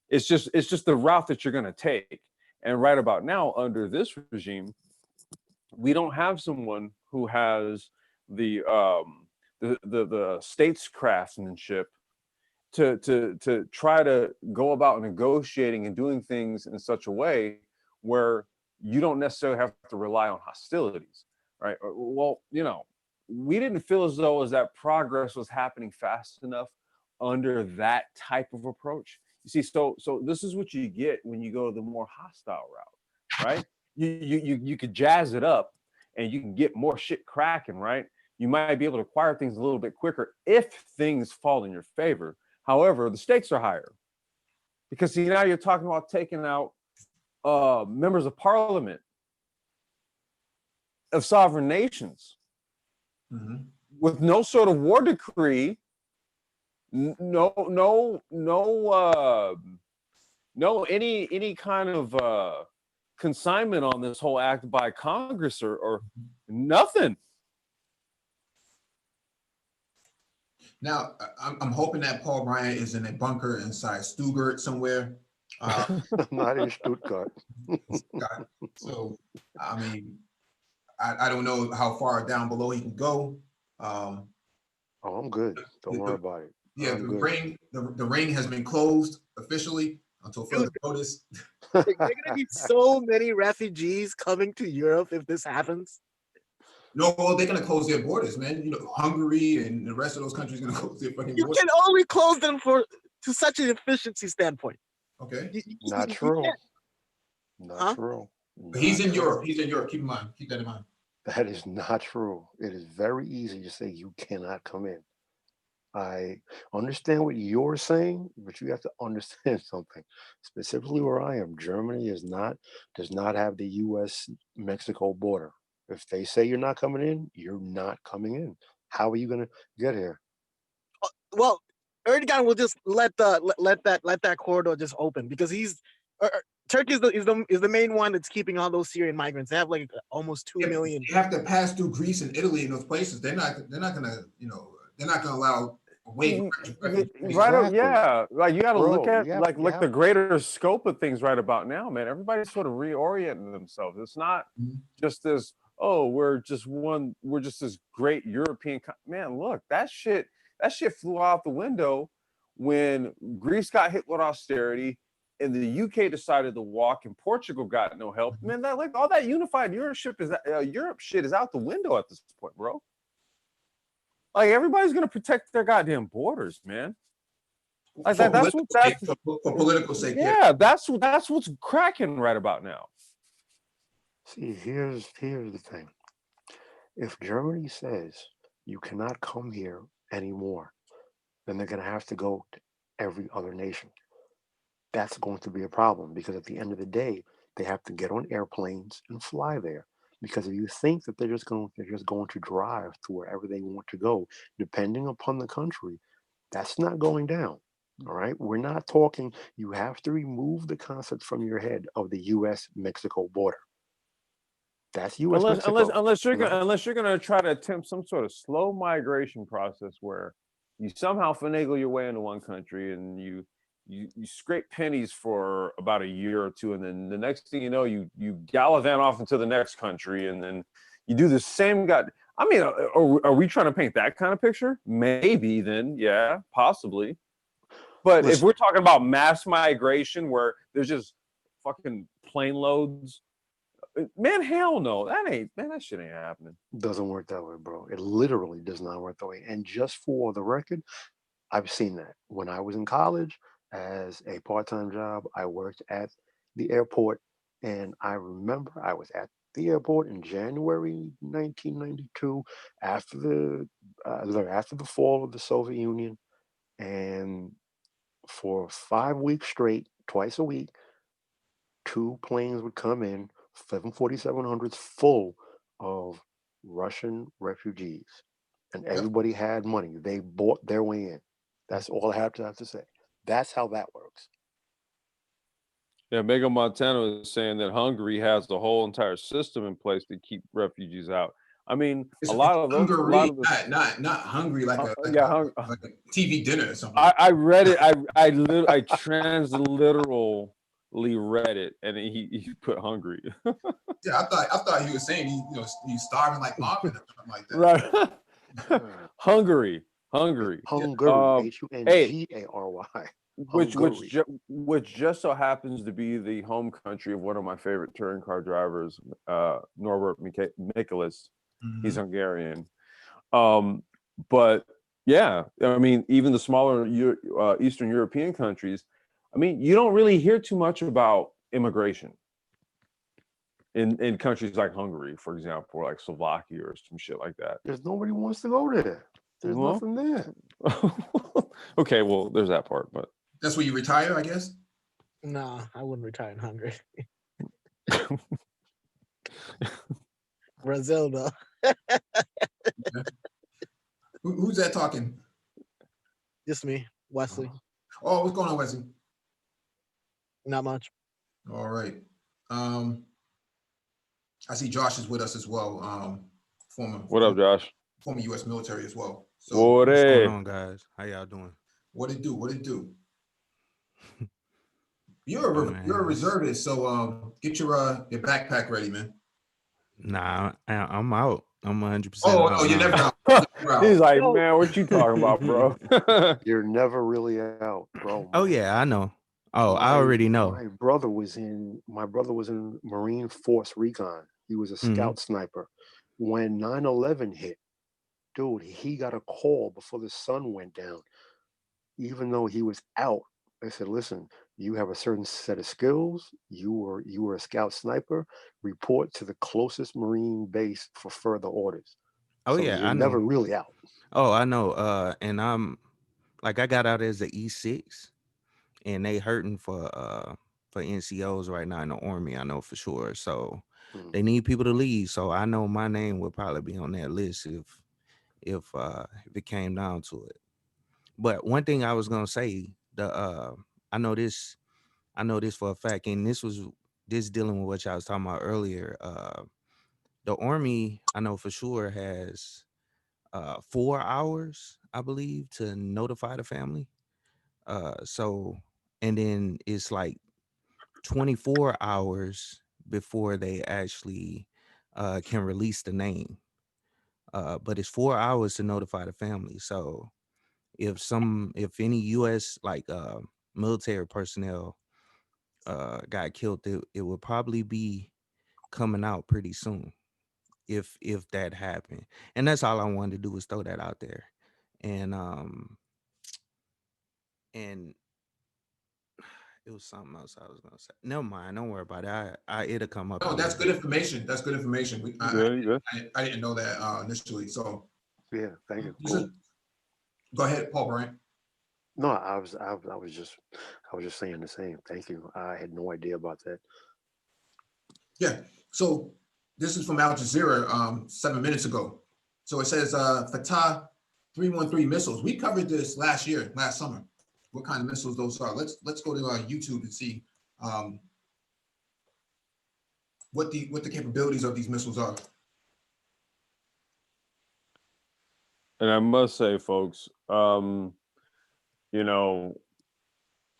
It's just the route that you're going to take. And right about now, under this regime, we don't have someone who has the statescraftsmanship to try to go about negotiating and doing things in such a way where you don't necessarily have to rely on hostilities, right? Well, you know, we didn't feel as though that progress was happening fast enough under that type of approach. You see, so this is what you get when you go the more hostile route, right? You could jazz it up and you can get more shit cracking, right? You might be able to acquire things a little bit quicker if things fall in your favor. However, the stakes are higher because see, now you're talking about taking out members of parliament. of sovereign nations with no sort of war decree, no any kind of consignment on this whole act by Congress or nothing. Now, I'm hoping that Paul Bryant is in a bunker inside Stuttgart somewhere. Not in Stuttgart. So, I mean, I don't know how far down below he can go. Oh, I'm good. Don't worry about it. Yeah, the ring has been closed officially until further notice. There are gonna be so many refugees coming to Europe if this happens. No, well, they're gonna close their borders, man. You know, Hungary and the rest of those countries are gonna close their fucking You borders. can only close them to such an efficiency standpoint. Okay. Not true. Huh? True. But he's in Europe. He's in Europe. Keep that in mind. That is not true. It is very easy to say you cannot come in. I understand what you're saying, but you have to understand something. Specifically where I am, Germany does not have the US-Mexico border. If they say you're not coming in, you're not coming in. How are you going to get here? Well, Erdogan will just let that corridor just open because Turkey is the main one that's keeping all those Syrian migrants. They have like almost 2 million. They have to pass through Greece and Italy and those places. They're not gonna, they're not gonna allow Right, yeah. Like you got to look at like the greater scope of things right about now, man. Everybody's sort of reorienting themselves. It's not just this, oh, we're just this great European man. Look, that shit flew out the window when Greece got hit with austerity and the UK decided to walk and Portugal got no help. Man, that like all that unified Europe shit is out the window at this point, bro. Like everybody's gonna protect their goddamn borders, man. Like that's for political sake. Yeah, that's what's cracking right about now. See, here's the thing. If Germany says you cannot come here anymore, then they're gonna have to go to every other nation. That's going to be a problem because at the end of the day, they have to get on airplanes and fly there. Because if you think that they're just going to drive to wherever they want to go, depending upon the country, that's not going down. All right, we're not talking. You have to remove the concept from your head of the U.S.-Mexico border. That's U.S. unless you're gonna try to attempt some sort of slow migration process where you somehow finagle your way into one country and you scrape pennies for about a year or two, and then the next thing you know, you gallivant off into the next country, and then you do the same. I mean, are we trying to paint that kind of picture? Maybe then, yeah, possibly. But if we're talking about mass migration where there's just fucking plane loads, man, hell no, that shit ain't happening. Doesn't work that way, bro. It literally does not work that way. And just for the record, I've seen that when I was in college. As a part-time job, I worked at the airport, and I remember I was at the airport in January 1992 after the fall of the Soviet Union, and for 5 weeks straight, twice a week, 2 planes would come in, 747-800s full of Russian refugees, and everybody had money. They bought their way in. That's all I have to say. That's how that works. Yeah, Mega Montana is saying that Hungary has the whole entire system in place to keep refugees out. I mean, It's not hungry like a TV dinner or something. I read it. I transliterally read it, and he put hungry. Yeah, I thought he was saying he's starving like Marvin or something like that. Right. Hungary. Hungary. Hungary. Which just so happens to be the home country of one of my favorite touring car drivers, Norbert Mikulis. He's Hungarian. But yeah, I mean, even the smaller Eastern European countries, I mean, you don't really hear too much about immigration in countries like Hungary, for example, or like Slovakia or some shit like that. There's nobody wants to go there. There's nothing there. Okay, well, there's that part, but that's where you retire, I guess. No, I wouldn't retire in Hungary. Brazil, though. Who's that talking? Just me, Wesley. Oh, what's going on, Wesley? Not much. All right. I see Josh is with us as well. What up, Josh? Former U.S. military as well. So What What's going up? on, guys? How y'all doing? what it do? What it do? Oh, You're a man, reservist, so get your backpack ready, man. Nah, I'm out. I'm 100% Oh, out. no, you're now. never out. Never out. He's like, man, what you talking about, bro? You're never really out, bro. Oh yeah, I know. Oh, I My- already know. My brother was in Marine Force Recon. He was a Mhm. scout sniper. When 9/11 hit, dude, he got a call before the sun went down. Even though he was out, they said, "Listen, you have a certain set of skills. You were a scout sniper. Report to the closest Marine base for further orders." Oh So yeah, you're I never know. really out. Oh, I know. And I'm like, I got out as an E6, and they hurting for NCOs right now in the Army. I know for sure. So Mm. they need people to lead. So I know my name would probably be on that list if it came down to it. But one thing I was gonna say, I know this for a fact, and this dealing with what y'all was talking about earlier. The Army, I know for sure, has 4 hours, I believe, to notify the family. So and then it's like 24 hours before they actually can release the name. But it's 4 hours to notify the family. So if any US military personnel got killed, it would probably be coming out pretty soon if that happened. And that's all I wanted to do was throw that out there. And it was something else I was gonna say. Never mind, don't worry about it. It'll come up. No, that's good information. That's good information. Good. I didn't know that initially. So Yeah, thank you. this is- go ahead, Paul Bryant. No, I was just saying the same. Thank you. I had no idea about that. Yeah. So this is from Al Jazeera 7 minutes ago. So it says Fatah 313 missiles. We covered this last summer. What kind of missiles those are? Let's go to YouTube and see what the capabilities of these missiles are. And I must say, folks, you know,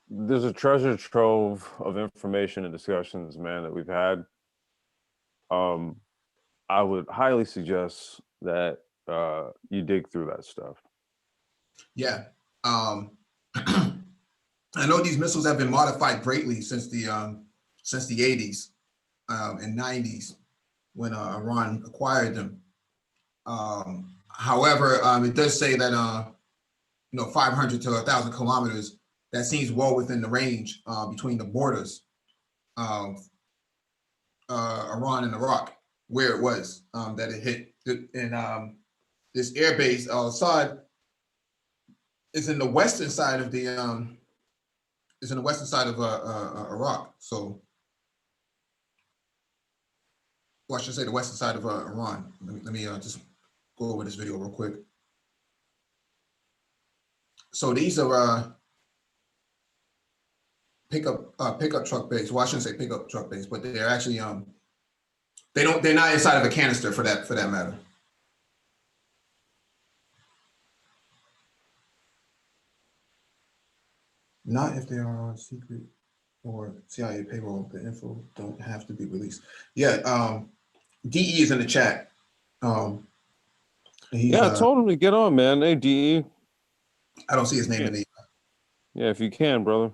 there's a treasure trove of information and discussions, man, that we've had. I would highly suggest that you dig through that stuff. Yeah. I know these missiles have been modified greatly since the 80s and 90s when Iran acquired them. However, it does say that 500 to 1,000 kilometers, that seems well within the range between the borders of Iran and Iraq, where it was that it hit. And this air base, Assad, is in the western side of Iraq. So, well, I should say the western side of Iran. Let me just go over this video real quick. So these are pickup truck base. Well, I shouldn't say pickup truck base, but they're actually they're not inside of a canister for that matter. Not if they are on secret or CIA payroll. The info don't have to be released. Yeah, DE is in the chat. I told him to get on, man. Hey, DE. I don't see his name in the. Yeah, if you can, brother.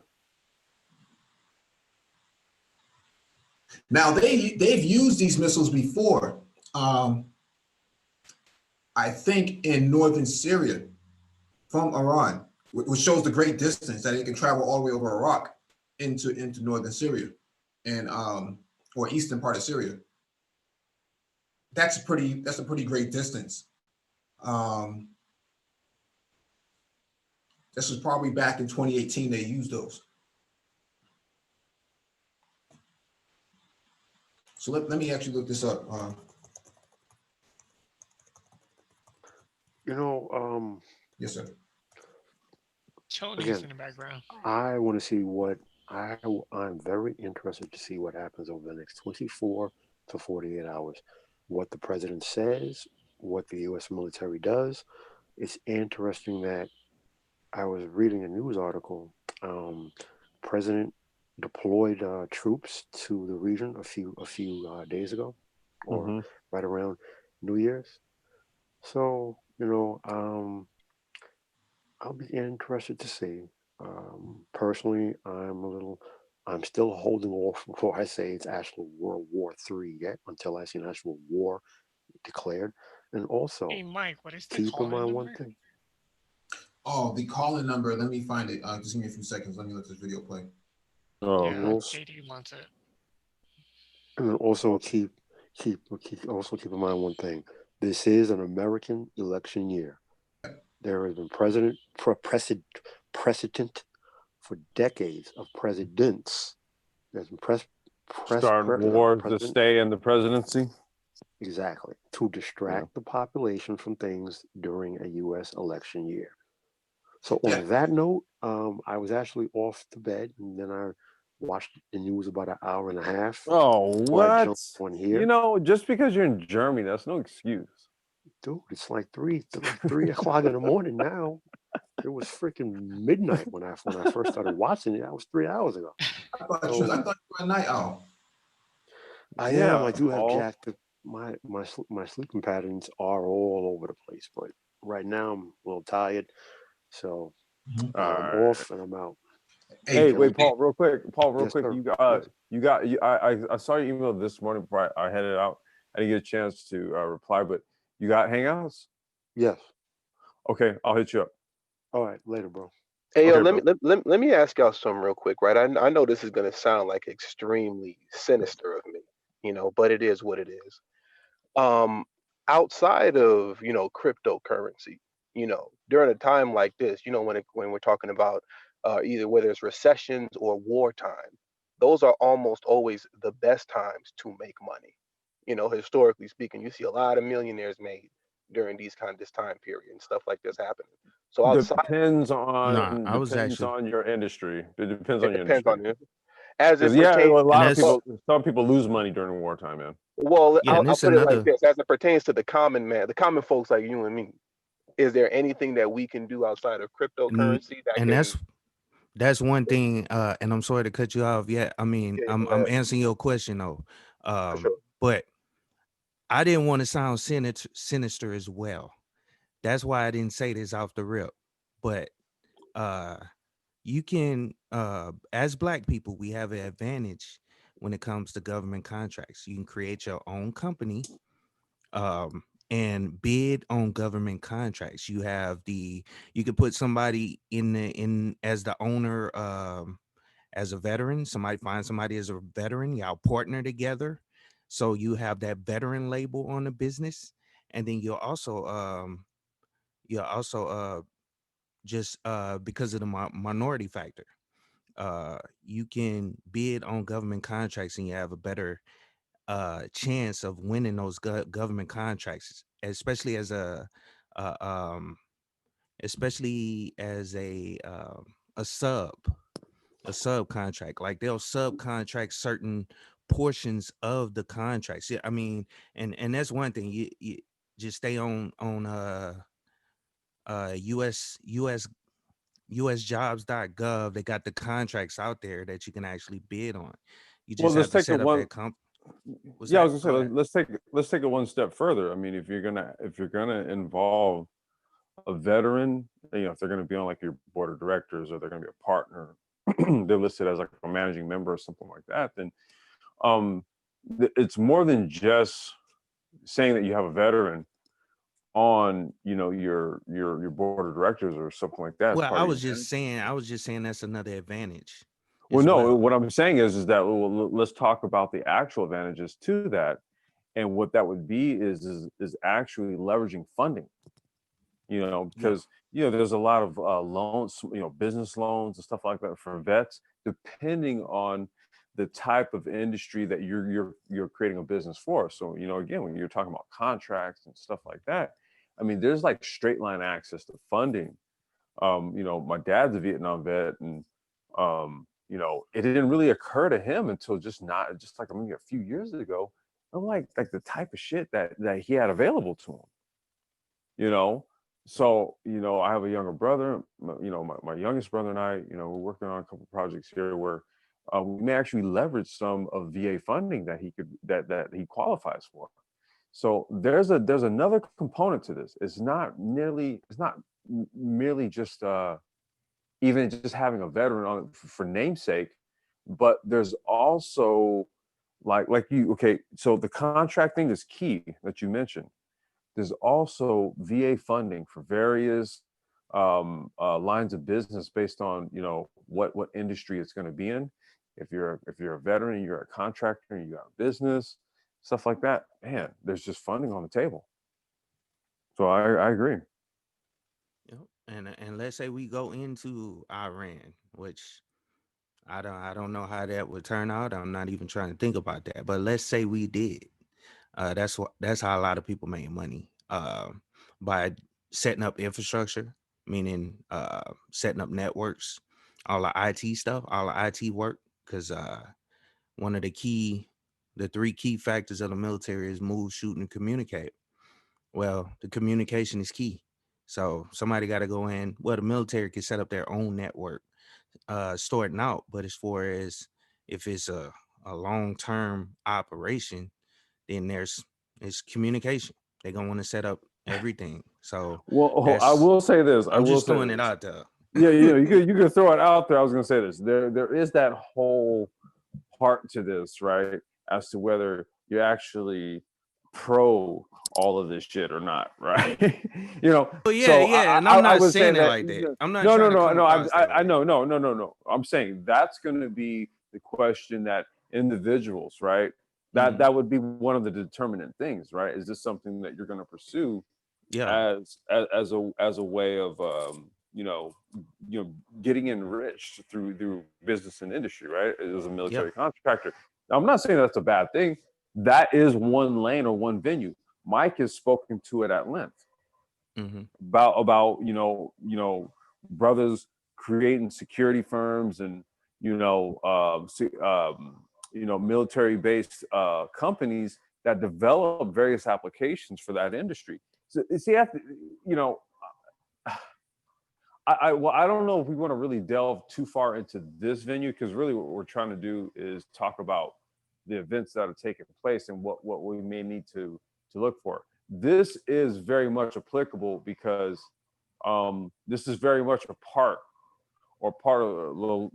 Now they've used these missiles before. I think in northern Syria from Iran, which shows the great distance that it can travel all the way over Iraq into northern Syria and or eastern part of Syria. That's a pretty great distance. This was probably back in 2018 they used those. So let me actually look this up. Yes, sir. Tony's Again, in the background. I want to see what I'm very interested to see what happens over the next 24 to 48 hours. What the president says, what the U.S. military does. It's interesting that I was reading a news article. President deployed troops to the region a few days ago, or Mm-hmm. right around New Year's. So I'll be interested to see. Personally, I'm still holding off before I say it's actual World War III yet, until I see an actual war declared. And also, Hey, Mike, what is the keep in call-in mind one number? thing. Oh, the call-in number. Let me find it. Just give me a few seconds. Let me let this video play. Oh, Yeah, And okay. also, JD wants it. and also keep in mind one thing. This is an American election year. There has been precedent for decades of presidents. There's been Starting wars to president. stay in the presidency. Exactly, to distract the population from things during a U.S. election year. So Yeah. on that note, I was actually off to bed, and then I watched the news about an hour and a half. Oh, before I what? jumped on here. You know, just because you're in Germany, that's no excuse. Dude, it's like 3 o'clock in the morning now. It was freaking midnight when I first started watching it. That was 3 hours ago. I thought you were a night owl. I Yeah, am. I do have Paul. jacked. My sleeping patterns are all over the place, but right now I'm a little tired, so I'm Alright. off and I'm out. Hey, wait, Gentlemen. Paul, real quick. Paul, real Yes, quick. sir. Yes. I saw your email this morning before I headed out. I didn't get a chance to reply, but you got Hangouts? Yes. Okay, I'll hit you up. All right, later, bro. Hey, yo, Okay, let me ask y'all something real quick, right? I know this is gonna sound like extremely sinister of me, but it is what it is. Um, Outside of cryptocurrency, during a time like this, when we're talking about either whether it's recessions or wartime, those are almost always the best times to make money. Historically speaking, you see a lot of millionaires made during this time period and stuff like this happening. So outside, Depends I was actually, on your industry. It depends it on your depends industry. on you as it Because yeah, pertains. a and lot of that's, people, some people lose money during wartime, man. Well, yeah, and I'll it's put it like another, this: as it pertains to the common man, the common folks like you and me, is there anything that we can do outside of and, cryptocurrency that and can? that's one thing. And I'm sorry to cut you off. Yeah, I mean, Yeah, go I'm ahead, answering your question though. for sure. But I didn't want to sound sinister as well. That's why I didn't say this off the rip. But you can, as Black people, we have an advantage when it comes to government contracts. You can create your own company and bid on government contracts. You can put somebody in as the owner, as a veteran. Find somebody as a veteran. Y'all partner together, so you have that veteran label on the business, and then you'll also just because of the minority factor, you can bid on government contracts, and you have a better chance of winning those government contracts, uh, um, especially as a subcontract. Like they'll subcontract certain portions of the contracts. Yeah, I mean, and that's one thing. You just stay on usjobs.gov. They got the contracts out there that you can actually bid on. You Well, just let's have to take it set up one. that comp. What's Yeah, I that? was Go gonna say ahead. let's take it one step further. I mean, if you're gonna involve a veteran, if they're gonna be on like your board of directors or they're gonna be a partner, they're listed as like a managing member or something like that, then it's more than just saying that you have a veteran on your board of directors or something like that as Well, part I of your was just saying that's another advantage well, as no, well. what I'm saying is that let's talk about the actual advantages to that, and what that would be is actually leveraging funding. Yeah. Because there's a lot of loans, business loans and stuff like that for vets, depending on the type of industry that you're creating a business for. So again, when you're talking about contracts and stuff like that, I mean, there's like straight line access to funding. You know, my dad's a Vietnam vet, and you know, it didn't really occur to him until just like maybe a few years ago. I'm like the type of shit that he had available to him. You know, so you know, I have a younger brother. You know, my youngest brother and I, you know, we're working on a couple projects here where we may actually leverage some of VA funding that he qualifies for. So there's another component to this. It's not merely just even just having a veteran on it for namesake, but there's also like you, okay, so the contracting is key that you mentioned. There's also VA funding for various lines of business based on, you know, what industry it's going to be in. If you're a veteran and you're a contractor and you got a business, stuff like that, man, there's just funding on the table. So I agree. Yep. And let's say we go into Iran, which I don't know how that would turn out. I'm not even trying to think about that. But let's say we did. That's how a lot of people make money. By setting up infrastructure, meaning setting up networks, all the IT stuff, all the IT work, because one of the three key factors of the military is move, shoot, and communicate. Well, the communication is key. So somebody got to go in. Well, the military can set up their own network, starting out. But as far as if it's a long-term operation, then it's communication. They're gonna want to set up everything. So Well, I will say this. I'm just throwing it out there. Yeah, you know, you could throw it out there. I was gonna say this. There is that whole part to this, right? As to whether you're actually pro all of this shit or not, right? You know. Oh yeah, so yeah. And I I'm not would say saying it that, like that. I'm not no, trying to come no. across that I way. know, no. I'm saying that's going to be the question that individuals, right? That would be one of the determinant things, right? Is this something that you're going to pursue Yeah. as a way of you know getting enriched through business and industry, right? As a military contractor. Now, I'm not saying that's a bad thing. That is one lane or one venue. Mike has spoken to it at length about brothers creating security firms and military based companies that develop various applications for that industry. So see, I don't know if we want to really delve too far into this venue, because really what we're trying to do is talk about the events that are taking place and what we may need to look for. This is very much applicable because this is very much a part of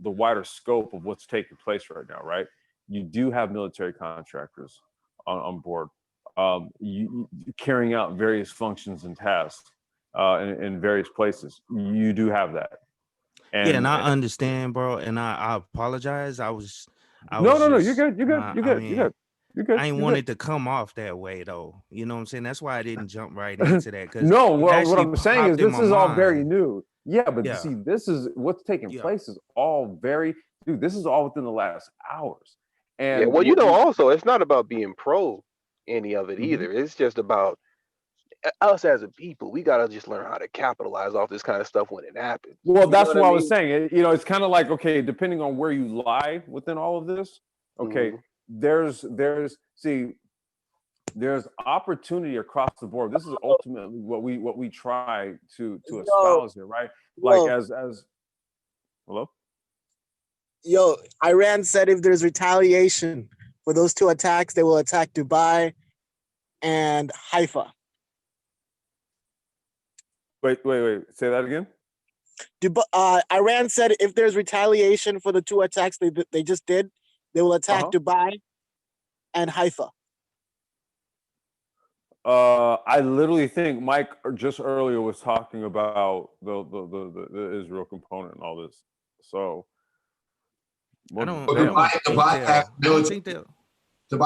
the wider scope of what's taking place right now, right? You do have military contractors on board, you carrying out various functions and tasks in various places. You do have that. And I understand, bro. And I apologize. I was No, just, you're good. You're good. I ain't wanted to come off that way though. You know what I'm saying? That's why I didn't jump right into that. Because no, what I'm saying is this is all very new. Yeah, but Yeah. see, this is what's taking place is all very, dude, this is all within the last hours. And yeah, well, you know, also it's not about being pro any of it either. It's just about us as a people. We gotta just learn how to capitalize off this kind of stuff when it happens. Well, You that's know what I mean? was saying. You know, it's kind of like, okay, depending on where you lie within all of this, okay, there's opportunity across the board. This is ultimately what we try to espouse here, right? Like as hello? Yo, Iran said if there's retaliation for those two attacks, they will attack Dubai and Haifa. Wait. Say that again. Iran said if there's retaliation for the two attacks they just did, they will attack Dubai and Haifa. I literally think Mike just earlier was talking about the Israel component and all this. So Dubai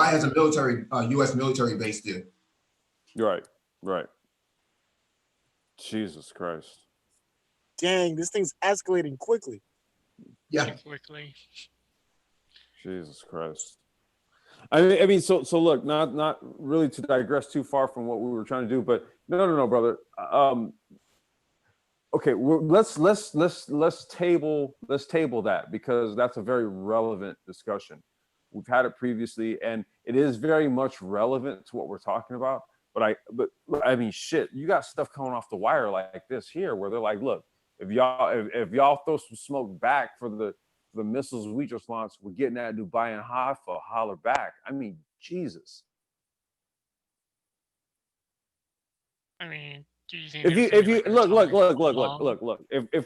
has a military, U.S. military base there. Right. Jesus Christ. Dang, this thing's escalating quickly. Yeah. Quickly. Jesus Christ. I mean, so look, not really to digress too far from what we were trying to do, but no, brother. Okay, let's table that, because that's a very relevant discussion. We've had it previously, and it is very much relevant to what we're talking about. But I mean, shit, you got stuff coming off the wire like this here, where they're like, look, if y'all throw some smoke back for the missiles we just launched, we're getting at Dubai and Haifa, holler back. I mean, Jesus. I mean, do you think If you look, if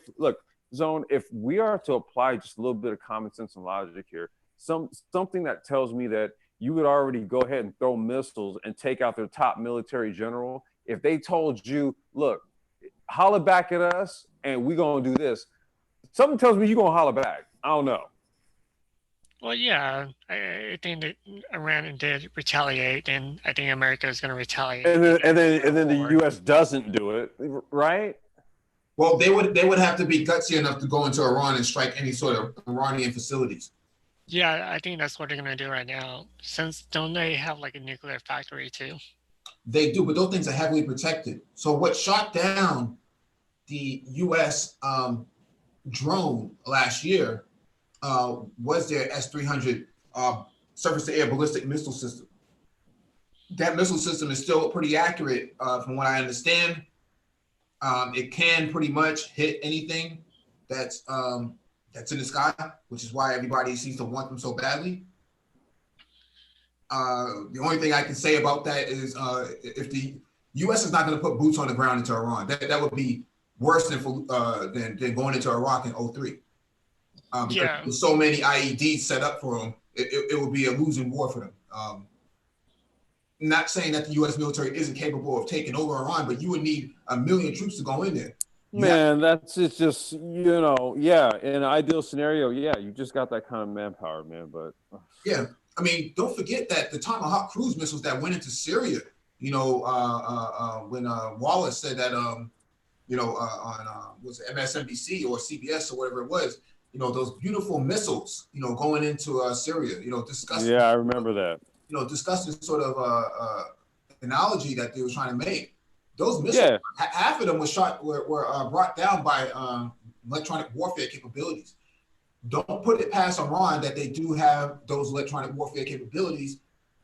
Zone, if we are to apply just a little bit of common sense and logic here, something that tells me that you would already go ahead and throw missiles and take out their top military general. If they told you, look, holler back at us and we're gonna do this, something tells me you're gonna holler back. I don't know. Well, yeah, I think that Iran did retaliate, and I think America is going to retaliate. And then the U.S. doesn't do it, right? Well, they would have to be gutsy enough to go into Iran and strike any sort of Iranian facilities. Yeah, I think that's what they're going to do right now. Since don't they have like a nuclear factory too? They do, but those things are heavily protected. So what shot down the U.S. Drone last year was their S-300 surface-to-air ballistic missile system. That missile system is still pretty accurate, from what I understand. It can pretty much hit anything that's in the sky, which is why everybody seems to want them so badly. The only thing I can say about that is if the U.S. is not going to put boots on the ground into Iran, that would be worse than going into Iraq in 2003. Because with so many IEDs set up for them, it would be a losing war for them. Not saying that the U.S. military isn't capable of taking over Iran, but you would need 1 million troops to go in there. Man, it's just, yeah, in an ideal scenario, yeah, you just got that kind of manpower, man. But yeah, I mean, don't forget that the Tomahawk cruise missiles that went into Syria, when Wallace said that, on was it MSNBC or CBS or whatever it was, those beautiful missiles, going into Syria, disgusting. Yeah, I remember that. Discussing sort of analogy that they were trying to make. Those missiles, half of them were brought down by electronic warfare capabilities. Don't put it past Iran that they do have those electronic warfare capabilities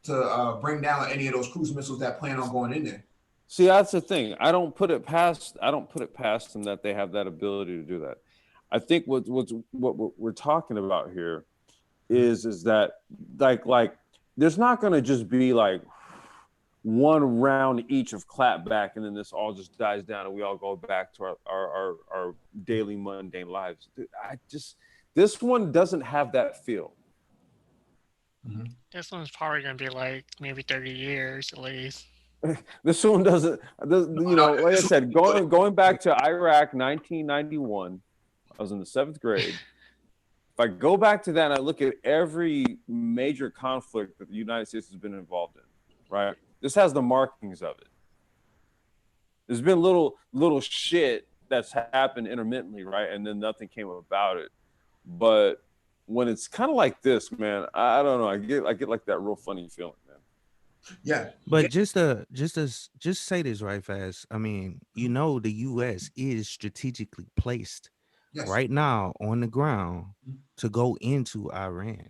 to bring down any of those cruise missiles that plan on going in there. See, that's the thing. I don't put it past them that they have that ability to do that. I think what we're talking about here is that like there's not going to just be like one round each of clapback and then this all just dies down and we all go back to our daily mundane lives. Dude, this one doesn't have that feel. Mm-hmm. This one's probably going to be like maybe 30 years at least. This one doesn't, like I said, going back to Iraq 1991, I was in the 7th grade. If I go back to that and I look at every major conflict that the United States has been involved in, right? This has the markings of it. There's been little shit that's happened intermittently, right? And then nothing came about it. But when it's kind of like this, man, I don't know. I get like that real funny feeling, man. Yeah. But just say this right fast. I mean, the U.S. is strategically placed right now on the ground to go into Iran.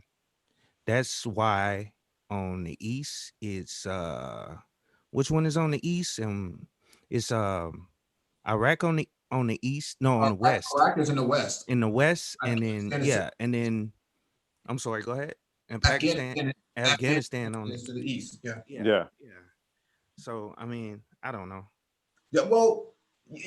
That's why on the east, it's which one is on the east? It's Iraq on the east. No, on the west. Iraq is in the west. In the west, and then I'm sorry. Go ahead. And Afghanistan on to the east. Yeah. So I mean, I don't know. Yeah. Well,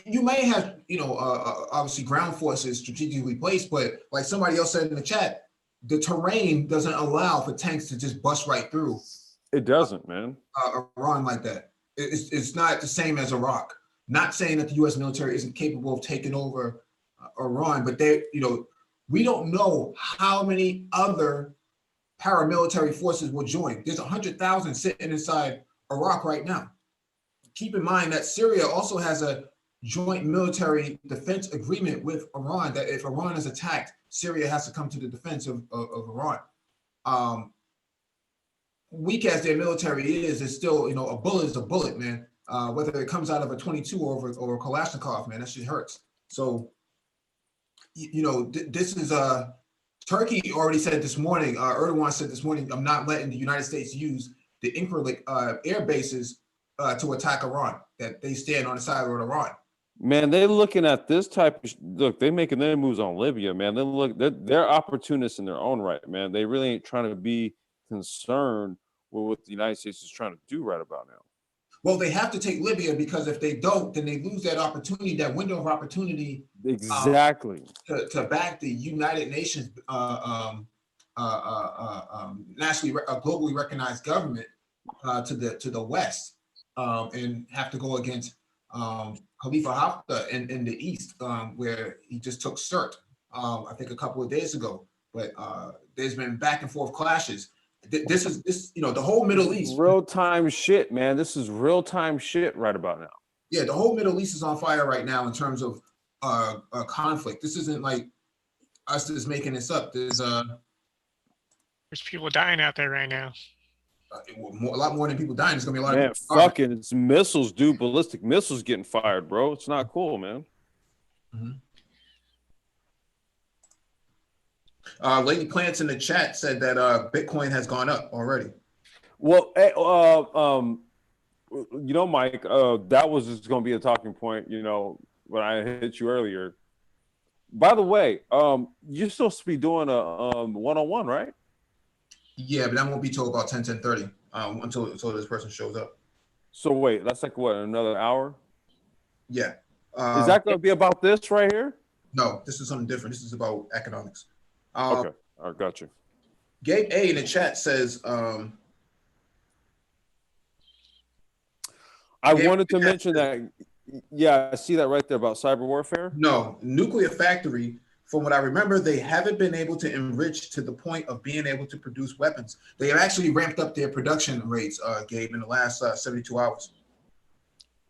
you may have obviously ground forces strategically placed, but like somebody else said in the chat, the terrain doesn't allow for tanks to just bust right through. It doesn't, man. Iran like that. It's not the same as Iraq. Not saying that the U.S. military isn't capable of taking over Iran, but we don't know how many other paramilitary forces will join. There's 100,000 sitting inside Iraq right now. Keep in mind that Syria also has a joint military defense agreement with Iran that if Iran is attacked, Syria has to come to the defense of Iran. weak as their military is, it's still, a bullet is a bullet, man. Whether it comes out of a 22 or a Kalashnikov, man, that shit hurts. So, this is Turkey already said this morning. Erdogan said this morning, "I'm not letting the United States use the Incirlik air bases to attack Iran. That they stand on the side of Iran." Man, they're looking at this type of look. They're making their moves on Libya, man. They're opportunists in their own right, man. They really ain't trying to be concerned with what the United States is trying to do right about now. Well, they have to take Libya because if they don't, then they lose that opportunity, that window of opportunity. Exactly. To back the United Nations nationally, globally recognized government to the West, and have to go against Khalifa Haftar in the East, where he just took Sirte, I think a couple of days ago. But there's been back and forth clashes. This the whole Middle East. Real time shit, man. This is real time shit right about now. Yeah, the whole Middle East is on fire right now in terms of conflict. This isn't like us just making this up. There's people dying out there right now. A lot more than people dying. There's gonna be a lot Man, of people fucking it's missiles, dude. Ballistic missiles getting fired, bro. It's not cool, man. Lady Plants in the chat said that Bitcoin has gone up already. Well, Mike, that was just going to be a talking point, when I hit you earlier. By the way, you're supposed to be doing a one-on-one, right? Yeah, but that won't be till about 10:30 until this person shows up. So wait, that's like what, another hour? Yeah. Is that going to be about this right here? No, this is something different. This is about economics. Okay, all right, got you. Gabe A in the chat says, I wanted to mention that. Yeah, I see that right there about cyber warfare. No, Nuclear Factory, from what I remember, they haven't been able to enrich to the point of being able to produce weapons. They have actually ramped up their production rates, Gabe, in the last 72 hours.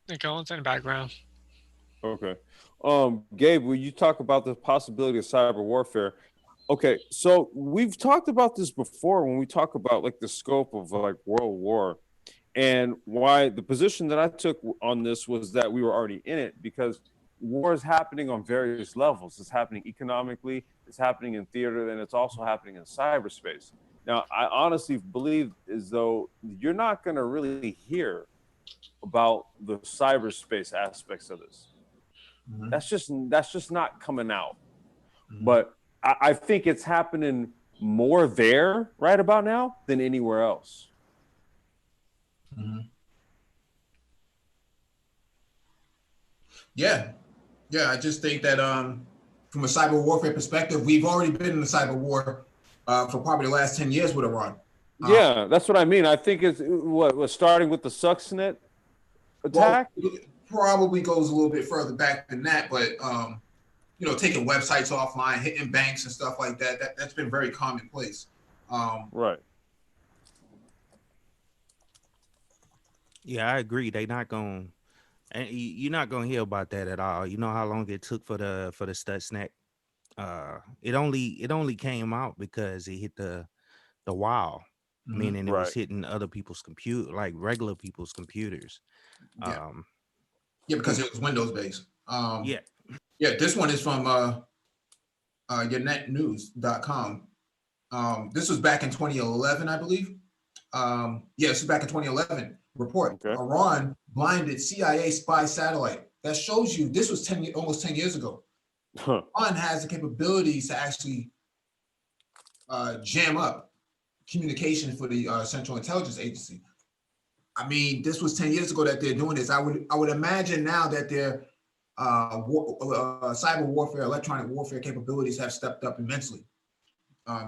Nicole's in the background. Okay. Gabe, when you talk about the possibility of cyber warfare, okay, so we've talked about this before when we talk about like the scope of like World War, and why the position that I took on this was that we were already in it, because war is happening on various levels. It's happening economically, it's happening in theater, and it's also happening in cyberspace. Now, I honestly believe as though you're not going to really hear about the cyberspace aspects of this. That's just not coming out. But I think it's happening more there right about now than anywhere else. Yeah, I just think that from a cyber warfare perspective, we've already been in the cyber war for probably the last 10 years with Iran. Yeah, that's what I mean. I think it's what starting with the Stuxnet attack. Well, it probably goes a little bit further back than that, but taking websites offline, hitting banks and stuff like that, that's been very commonplace. Right. Yeah, I agree. They not going, and you're not gonna hear about that at all. You know how long it took for the Stuxnet? It only came out because it hit the wall, meaning it was hitting other people's computer, like regular people's computers. Yeah, because it was Windows based. Yeah, this one is from yournetnews.com. This was back in 2011, I believe. This is back in 2011 report. Okay. Iran blinded CIA spy satellite. That shows you this was almost 10 years ago. Iran has the capabilities to actually jam up communication for the Central Intelligence Agency. I mean, this was 10 years ago that they're doing this. I would imagine now that their cyber warfare, electronic warfare capabilities have stepped up immensely.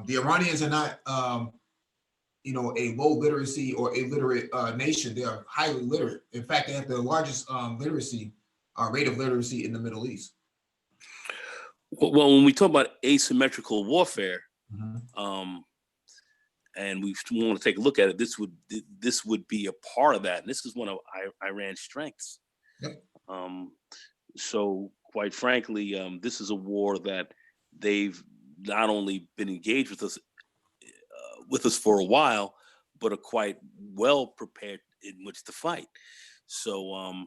The Iranians are not, a low literacy or illiterate nation. They are highly literate. In fact, they have the largest rate of literacy in the Middle East. Well, when we talk about asymmetrical warfare, and we want to take a look at it, this would be a part of that. And this is one of Iran's strengths. Yep. So quite frankly, this is a war that they've not only been engaged with us for a while, but are quite well prepared in which to fight. So,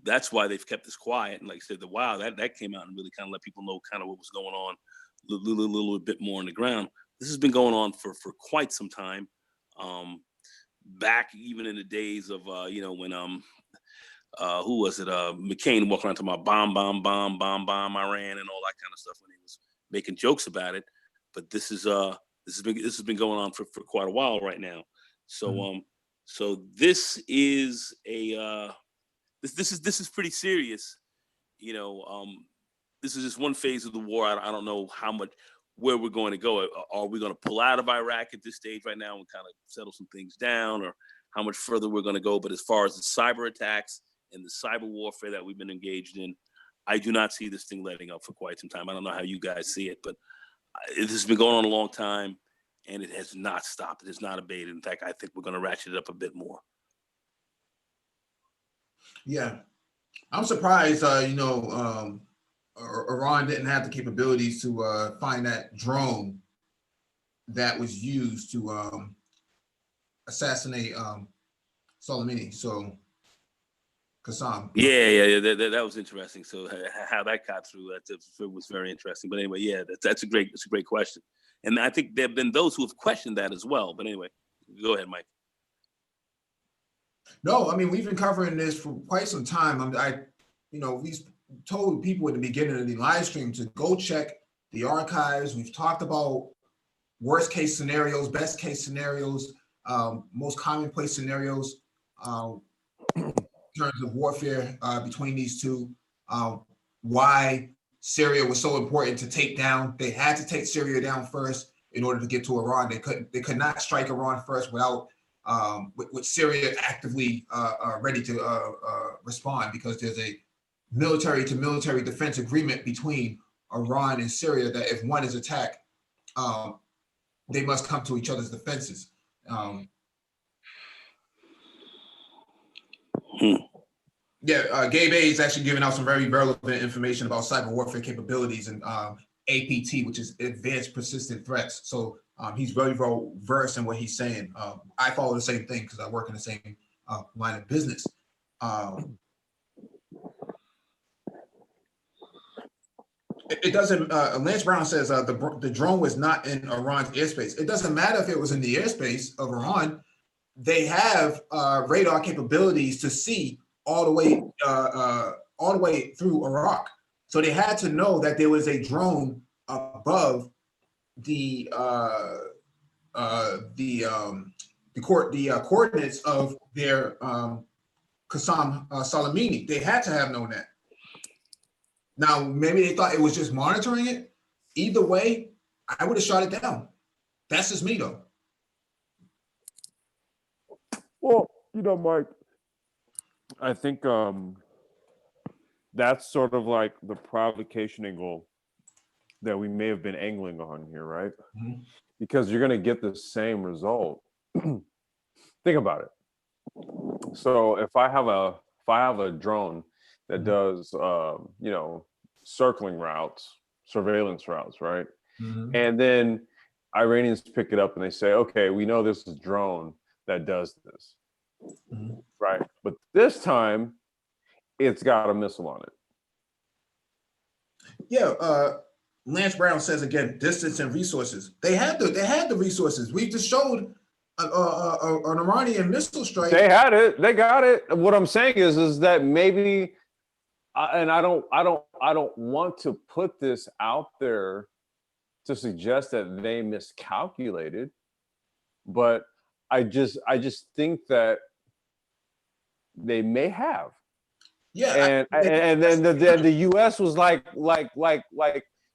that's why they've kept this quiet. And like I said, that came out and really kind of let people know kind of what was going on a little bit more on the ground. This has been going on for quite some time. Back even in the days of, when who was it? McCain walking around talking about bomb Iran and all that kind of stuff when he was making jokes about it. But this has been going on for quite a while right now. So so this is a this is pretty serious. This is just one phase of the war. I don't know where we're going to go. Are we going to pull out of Iraq at this stage right now and kind of settle some things down, or how much further we're going to go? But as far as the cyber attacks and the cyber warfare that we've been engaged in, I do not see this thing letting up for quite some time. I don't know how you guys see it, but this has been going on a long time, and it has not stopped. It has not abated. In fact, I think we're going to ratchet it up a bit more. Yeah, I'm surprised. Iran didn't have the capabilities to find that drone that was used to assassinate Soleimani. So, Qassam. Yeah. That was interesting. So how that got through that was very interesting. But anyway, yeah, that's a great question. And I think there have been those who have questioned that as well. But anyway, go ahead, Mike. No, I mean, we've been covering this for quite some time. We told people at the beginning of the live stream to go check the archives. We've talked about worst case scenarios, best case scenarios, most commonplace scenarios in terms of warfare between these two. Why Syria was so important to take down. They had to take Syria down first in order to get to Iran. They could not strike Iran first without with Syria actively ready to respond, because there's a military to military defense agreement between Iran and Syria that if one is attacked, they must come to each other's defenses. Gabe A is actually giving out some very relevant information about cyber warfare capabilities and APT, which is advanced persistent threats. So he's very well versed in what he's saying. I follow the same thing because I work in the same line of business. It doesn't. Lance Brown says the drone was not in Iran's airspace. It doesn't matter if it was in the airspace of Iran. They have radar capabilities to see all the way through Iraq. So they had to know that there was a drone above the coordinates of their Qassam Soleimani. They had to have known that. Now, maybe they thought it was just monitoring it. Either way, I would have shot it down. That's just me, though. Well, Mike, I think that's sort of like the provocation angle that we may have been angling on here, right? Mm-hmm. Because you're going to get the same result. Think about it. So if I have a drone that does, circling routes, surveillance routes, right? Mm-hmm. And then Iranians pick it up and they say, okay, we know this is a drone that does this, mm-hmm. right? But this time, it's got a missile on it. Yeah, Lance Brown says again, distance and resources. They had the resources. We just showed an Iranian missile strike. They had it. They got it. What I'm saying is that maybe. And I don't want to put this out there to suggest that they miscalculated, but I just think that they may have. Yeah. And then the U.S. was like,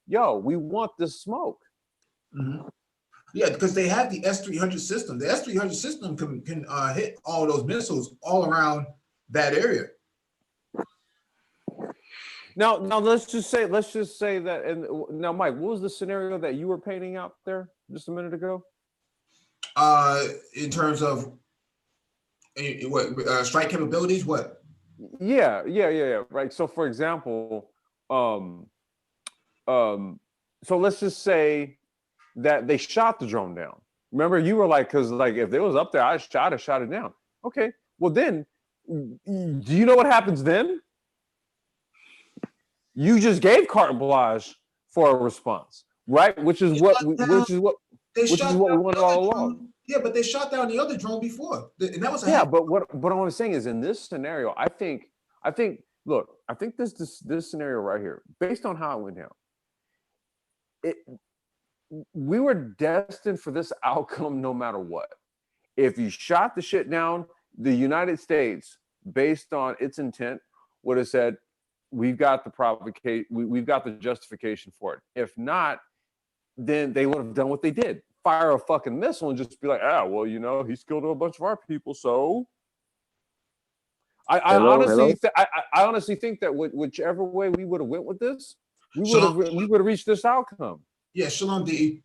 yo, we want this smoke. Mm-hmm. Yeah, because they have the S-300 system. The S-300 system can hit all those missiles all around that area. Now let's just say that. And now, Mike, what was the scenario that you were painting out there just a minute ago? In terms of what strike capabilities? What? Yeah. Right. So, for example, so let's just say that they shot the drone down. Remember, you were like, because like if it was up there, I'd have shot it down. Okay, well then, do you know what happens then? You just gave carte blanche for a response, right? Which is what we wanted all along. Yeah, but they shot down the other drone before, and that was but what I'm saying is, in this scenario, I think this scenario right here, based on how it went down, we were destined for this outcome no matter what. If you shot the shit down, the United States, based on its intent, would have said, we've got the provocation, we've got the justification for it. If not, then they would have done what they did. Fire a fucking missile and just be like, well, he's killed a bunch of our people, so. I honestly think that whichever way we would have went with this, we would have reached this outcome. Yeah, shalom, DE.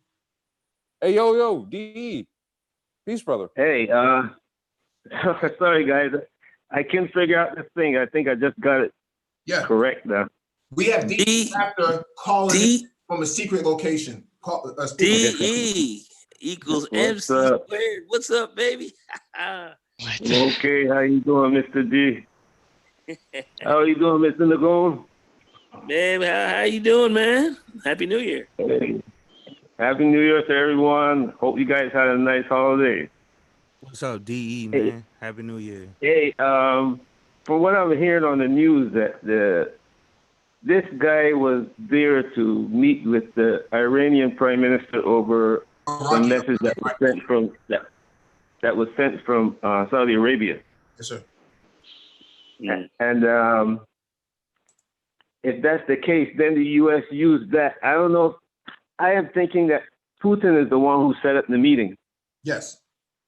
Hey, yo, DE. Peace, brother. Hey, sorry, guys. I can't figure out this thing. I think I just got it correct now. We have DE after calling from a secret location. DE equals MC squared. What's up, baby? Okay, how you doing, Mr. D? How you doing, Mr. Nagone? Man, how you doing, man? Happy New Year. Hey. Happy New Year to everyone. Hope you guys had a nice holiday. What's up, DE, man? Hey. Happy New Year. Hey, from what I'm hearing on the news, that this guy was there to meet with the Iranian Prime Minister over a message that was sent from Saudi Arabia. Yes, sir. And if that's the case, then the U.S. used that. I don't know. I am thinking that Putin is the one who set up the meeting. Yes.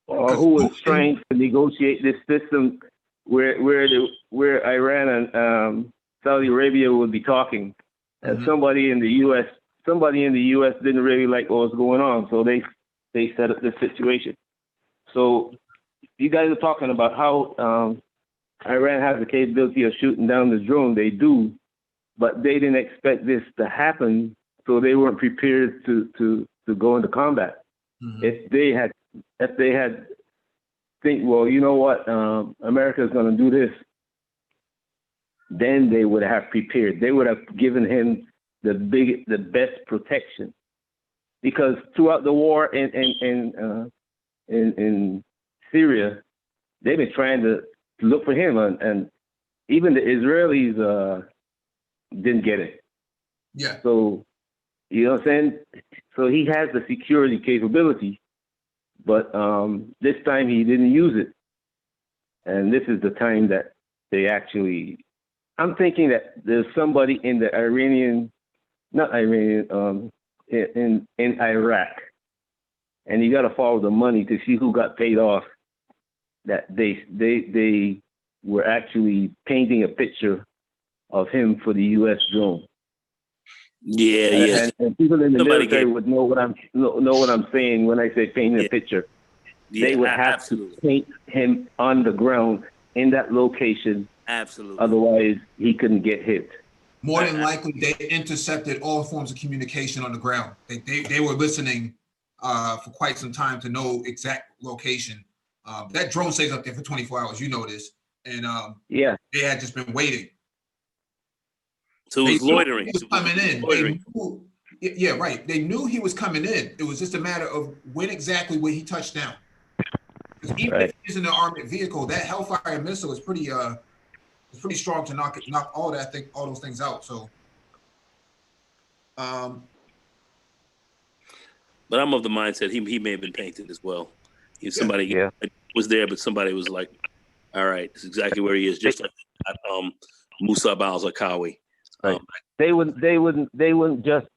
Or who was trying to negotiate this system where Iran and Saudi Arabia would be talking. And somebody in the U.S. didn't really like what was going on, so they set up this situation. So you guys are talking about how Iran has the capability of shooting down the drone. They do, but they didn't expect this to happen, so they weren't prepared to go into combat. If they had think, well, you know what, America is going to do this, then they would have prepared. They would have given him the best protection, because throughout the war in Syria, they've been trying to look for him, and even the Israelis didn't get it. Yeah. So, you know what I'm saying? So he has the security capability, but this time he didn't use it. And this is the time that they actually, I'm thinking that there's somebody in the in Iraq, and you got to follow the money to see who got paid off, that they were actually painting a picture of him for the U.S. drone. Yeah. And people in the military would know what I'm saying when I say painting a picture. They would have to paint him on the ground in that location. Absolutely. Otherwise, he couldn't get hit. More than likely, they intercepted all forms of communication on the ground. They were listening for quite some time to know exact location. That drone stays up there for 24 hours. You know this, and they had just been waiting. So it was loitering. He was coming in. Yeah, right. They knew he was coming in. It was just a matter of when he touched down. Because even if he's in an armored vehicle, that Hellfire missile is pretty strong to knock all those things out. So, but I'm of the mindset he may have been painted as well. Somebody was there, but somebody was like, "All right, this is exactly where he is." Just like Musa al-Zarqawi. They wouldn't just.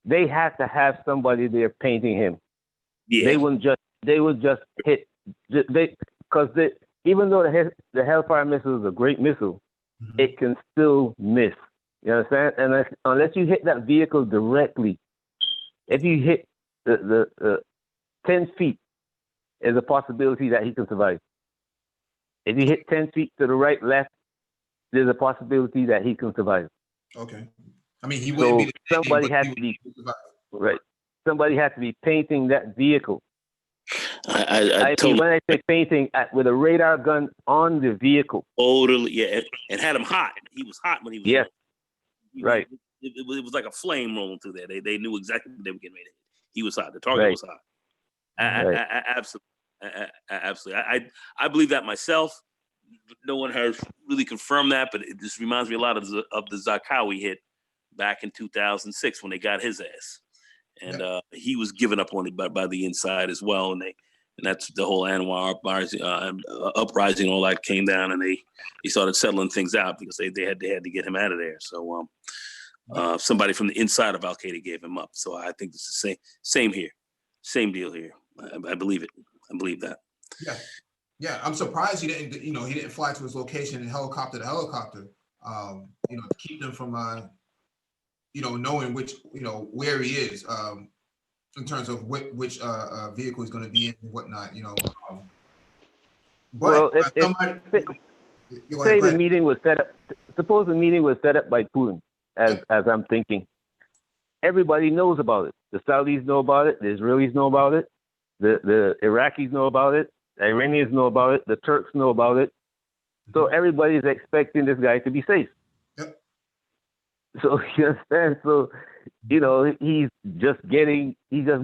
They had to have somebody there painting him. Yeah. They would just hit. Even though the Hellfire missile is a great missile, it can still miss. You understand? And unless you hit that vehicle directly, if you hit the 10 feet, there's a possibility that he can survive. If you hit 10 feet to the right, left, there's a possibility that he can survive. Okay. I mean, he wouldn't be. Somebody had to be right. Somebody had to be painting that vehicle I mean, totally, when I say fainting, with a radar gun on the vehicle. totally, yeah, and had him hot. He was hot when he was Yes, right, It was like a flame rolling through there. They knew exactly what they were getting ready to hit. He was hot. The target right, was hot. right. Absolutely, absolutely. I believe that myself. No one has really confirmed that, but it just reminds me a lot of the Zarqawi hit back in 2006 when they got his ass, and he was given up on it by the inside as well, and that's the whole Anwar uprising, all that came down, and they started settling things out because they had to get him out of there. So somebody from the inside of Al Qaeda gave him up. So I think it's the same here, same deal here. I believe it. I believe that. Yeah. Yeah, I'm surprised he didn't fly to his location in helicopter to helicopter, to keep them from, knowing where he is, in terms of which vehicle he's going to be in and whatnot, Well, But if somebody, say the meeting was set up, suppose the meeting was set up by Putin, as I'm thinking. Everybody knows about it. The Saudis know about it. The Israelis know about it. The Iraqis know about it. The Iranians know about it. The Turks know about it. So everybody's expecting this guy to be safe. Yep. So you understand? So, he's just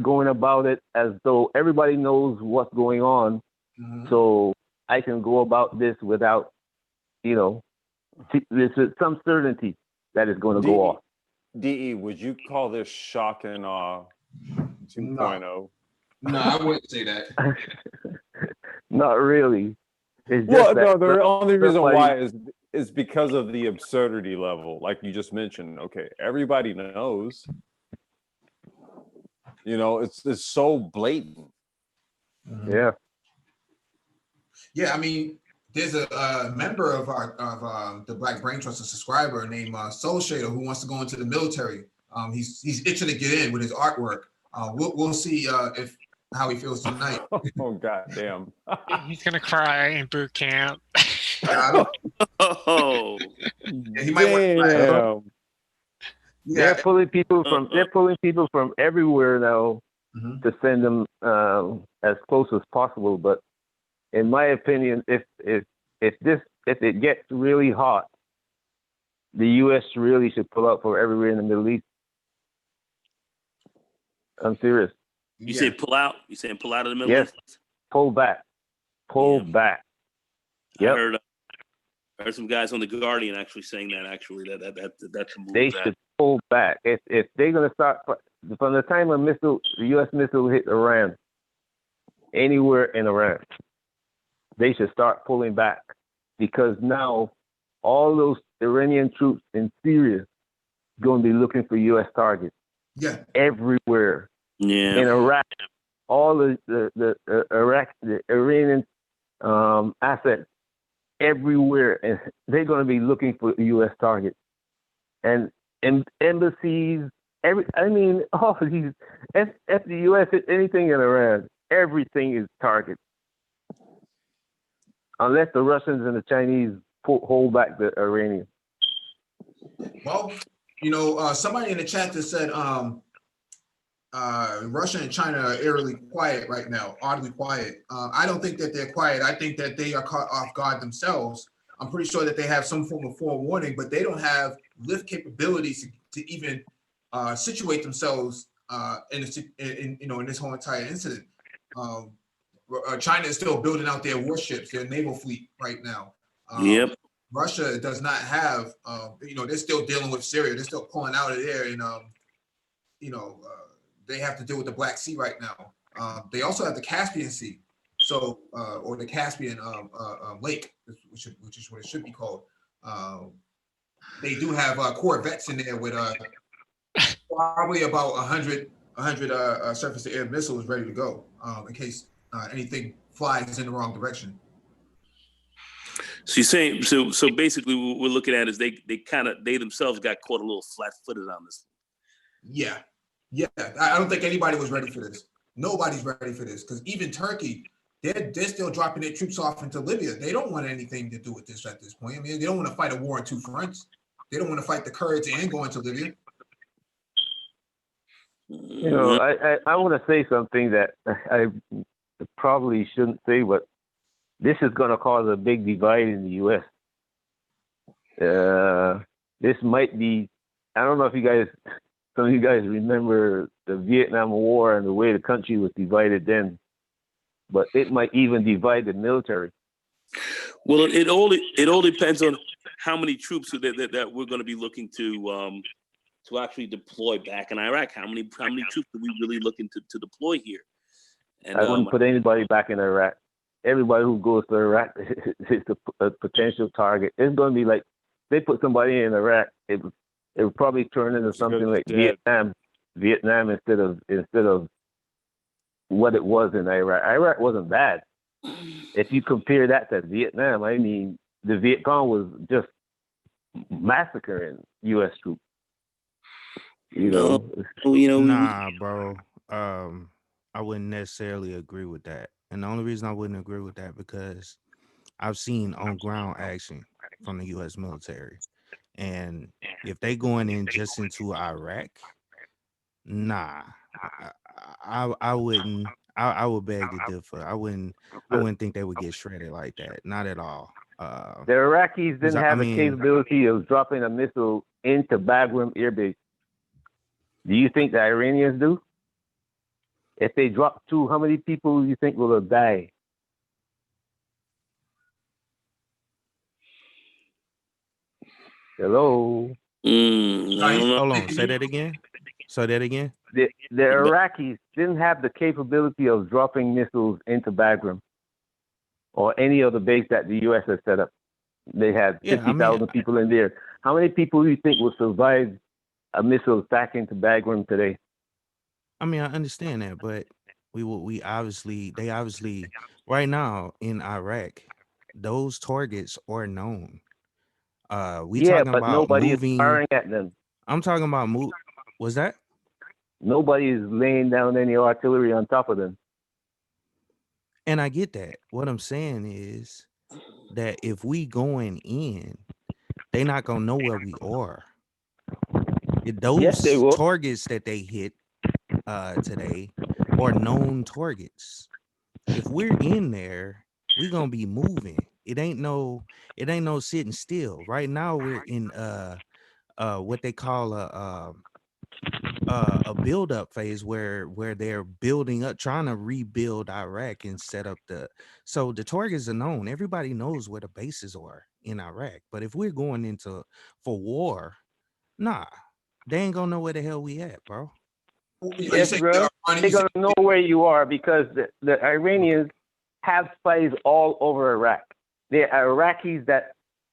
going about it as though everybody knows what's going on. Mm-hmm. So I can go about this without, there's some certainty that it's going to go off. DE, would you call this shock and awe 2.0? No, I wouldn't say that. Not really. It's Well, just no, that the only reason somebody- why is because of the absurdity level, like you just mentioned. Okay, everybody knows. It's so blatant. Yeah. Yeah, I mean, there's a member of the Black Brain Trust, a subscriber named Soul Shader, who wants to go into the military. He's itching to get in with his artwork. We'll see how he feels tonight. Oh goddamn! He's gonna cry in boot camp. Oh, yeah, he might want to. They're pulling people from everywhere now to send them as close as possible. But in my opinion, if it gets really hot, the U.S. really should pull out from everywhere in the Middle East. I'm serious. You say pull out? You saying pull out of the Middle Yes. East? Pull back. Pull back. Yep. I heard some guys on the Guardian actually saying that. That's a move. They should pull back. If they're going to start from the time the U.S. missile hit Iran, anywhere in Iran, they should start pulling back, because now all those Iranian troops in Syria going to be looking for U.S. targets. Yeah. Everywhere. Yeah. In Iraq, all the Iranian assets everywhere, and they're going to be looking for U.S. targets and embassies. All of these. If the U.S. hit anything in Iran, everything is target. Unless the Russians and the Chinese hold back the Iranians. Well, somebody in the chat just said Russia and China are eerily quiet right now, oddly quiet. I don't think that they're quiet. I think that they are caught off guard themselves. I'm pretty sure that they have some form of forewarning, but they don't have lift capabilities to even situate themselves in this whole entire incident. China is still building out their warships, their naval fleet right now. Yep. Russia does not have, they're still dealing with Syria. They're still pulling out of there, and they have to deal with the Black Sea right now. They also have the Caspian Sea, or the Caspian Lake, which is what it should be called. They do have corvettes in there with probably about 100 surface-to-air missiles ready to go in case anything flies in the wrong direction. So you're saying so basically what we're looking at is they themselves got caught a little flat-footed on this. Yeah. I don't think anybody was ready for this. Nobody's ready for this, because even Turkey, they're still dropping their troops off into Libya. They don't want anything to do with this at this point. I mean, they don't want to fight a war on two fronts. They don't want to fight the Kurds and go into Libya. I want to say something that probably shouldn't say, but this is going to cause a big divide in the U.S. This might be, I don't know if some of you guys remember the Vietnam War and the way the country was divided then, but it might even divide the military. Well, it all depends on how many troops that we're going to be looking to actually deploy back in Iraq. How many troops are we really looking to deploy here? And I wouldn't put anybody back in Iraq. Everybody who goes to Iraq is a potential target. It's going to be like, they put somebody in Iraq, it would probably turn into something like Vietnam instead of what it was in Iraq. Iraq wasn't bad. If you compare that to Vietnam, I mean, the Viet Cong was just massacring U.S. troops. Nah, bro. I wouldn't necessarily agree with that. And the only reason I wouldn't agree with that because I've seen on ground action from the U.S. military. And if they going in just into Iraq, nah, I wouldn't. I would beg to differ. I wouldn't think they would get shredded like that. Not at all. The Iraqis didn't have the capability of dropping a missile into Bagram Air Base. Do you think the Iranians do? If they drop two, how many people do you think will have died? Hello? Hold on. Say that again. The Iraqis didn't have the capability of dropping missiles into Bagram or any other base that the U.S. has set up. They had 50,000 people in there. How many people do you think will survive a missile back into Bagram today? I mean, I understand that, but they obviously right now in Iraq, those targets are known. Talking about nobody moving, is firing at them. I'm talking about move. Was that? Nobody is laying down any artillery on top of them. And I get that. What I'm saying is that if we going in, they're not gonna know where we are. Those targets that they hit today are known targets. If we're in there, we're gonna be moving. It ain't no sitting still. Right now we're in what they call a build up phase where they're building up, trying to rebuild Iraq and set up so the targets are known. Everybody knows where the bases are in Iraq. But if we're going for war, nah, they ain't gonna know where the hell we at, bro. Yes, bro. They're gonna know where you are because the Iranians have spies all over Iraq. They're Iraqis that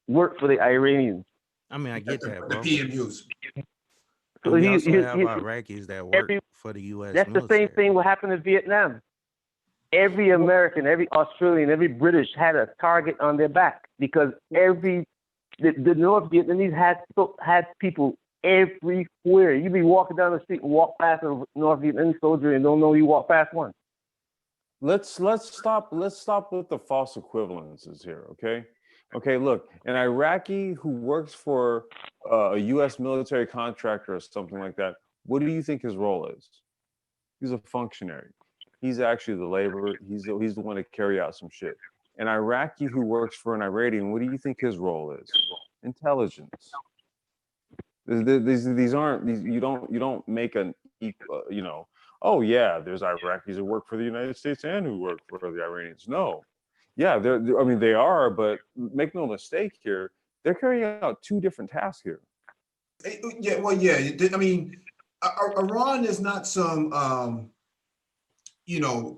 work for the Iranians. I mean, I get that, bro. The PMUs. So we also have Iraqis that work for the U.S. That's military. the same thing what happened in Vietnam. Every American, every Australian, every British had a target on their back because the North Vietnamese had people everywhere. You be walking down the street and walk past a North Vietnamese soldier and don't know you walk past one. Let's stop with the false equivalences here, okay? Okay, look, an Iraqi who works for a U.S. military contractor or something like that, what do you think his role is? He's a functionary. He's actually the laborer. He's the one to carry out some shit. An Iraqi who works for an Iranian, what do you think his role is? Intelligence. These aren't you don't make an equal, oh yeah, there's Iraqis who work for the United States and who work for the Iranians. No. Yeah, they are, but make no mistake here, they're carrying out two different tasks here. Yeah, well, yeah. I mean, Iran is not some,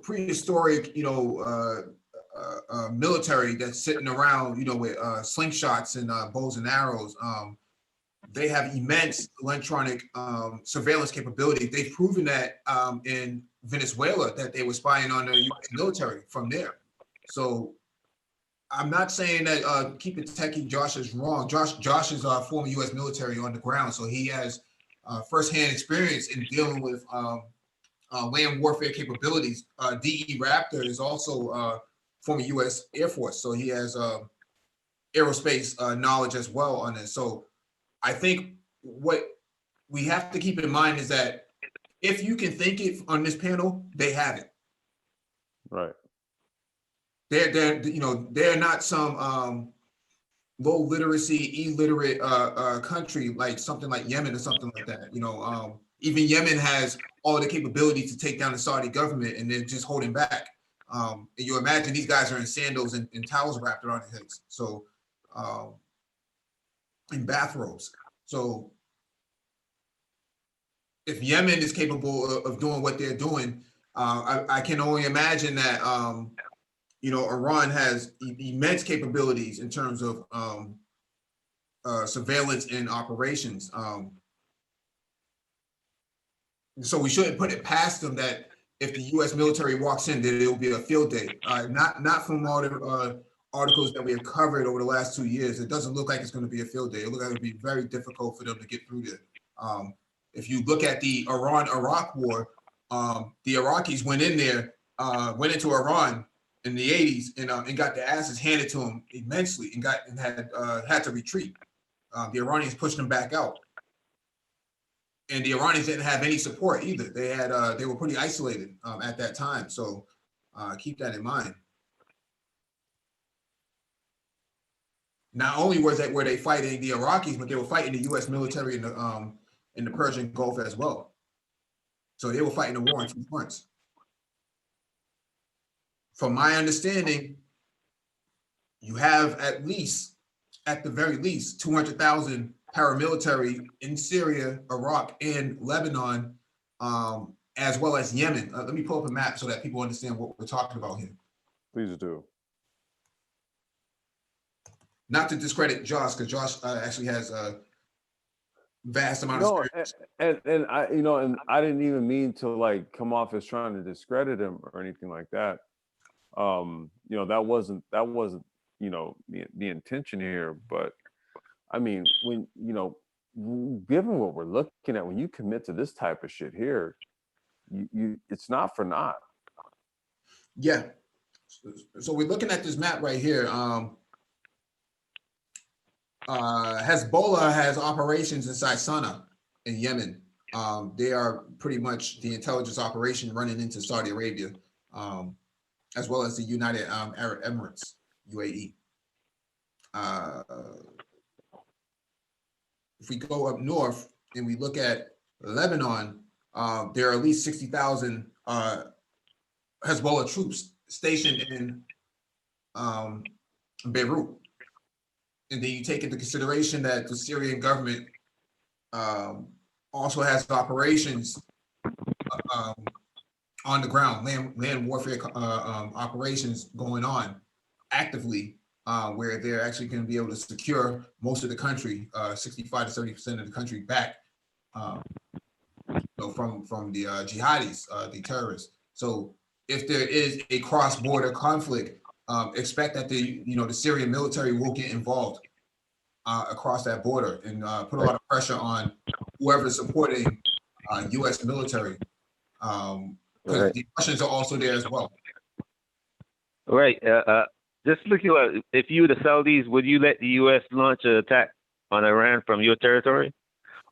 prehistoric, military that's sitting around, with slingshots and bows and arrows. They have immense electronic surveillance capability. They've proven that in Venezuela that they were spying on the U.S. military from there. So I'm not saying that keep it techie Josh is wrong. Josh is a former U.S. military on the ground, so he has firsthand experience in dealing with land warfare capabilities. D.E. Raptor is also former U.S. Air Force, so he has aerospace knowledge as well on this. So I think what we have to keep in mind is that if you can think it on this panel, they have it. Right. they're not some low literacy, illiterate country like something like Yemen or something like that. Even Yemen has all the capability to take down the Saudi government, and they're just holding back. And you imagine these guys are in sandals and towels wrapped around their heads, so in bathrobes. So if Yemen is capable of doing what they're doing, I can only imagine that Iran has immense capabilities in terms of surveillance and operations. So we shouldn't put it past them that if the U.S. military walks in, that it will be a field day. Not from all the articles that we have covered over the last 2 years. It doesn't look like it's going to be a field day. It looks like it'll be very difficult for them to get through there. If you look at the Iran-Iraq war, the Iraqis went into Iran in the 80s and got their asses handed to them immensely and had to retreat. The Iranians pushed them back out. And the Iranians didn't have any support either. They were pretty isolated at that time. So keep that in mind. Not only were they fighting the Iraqis, but they were fighting the U.S. military in the Persian Gulf as well. So they were fighting the war on 2 fronts. From my understanding, you have at the very least, 200,000 paramilitary in Syria, Iraq, and Lebanon, as well as Yemen. Let me pull up a map so that people understand what we're talking about here. Please do. Not to discredit Josh, because Josh actually has a vast amount of experience. And I didn't even mean to come off as trying to discredit him or anything like that. That wasn't the intention here. But I mean, when given what we're looking at, when you commit to this type of shit here, it's not for naught. Yeah. So we're looking at this map right here. Hezbollah has operations inside Sana'a in Yemen. They are pretty much the intelligence operation running into Saudi Arabia, as well as the United Arab Emirates, UAE. If we go up north and we look at Lebanon, there are at least 60,000 Hezbollah troops stationed in Beirut. And then you take into consideration that the Syrian government also has operations on the ground, land warfare operations going on actively, where they're actually going to be able to secure most of the country, 65 to 70% of the country back from the jihadis, the terrorists. So if there is a cross-border conflict, expect that the Syrian military will get involved across that border and put a lot of pressure on whoever's supporting U.S. military, because the Russians are also there as well. Right. Just looking at, if you were the Saudis, would you let the U.S. launch an attack on Iran from your territory?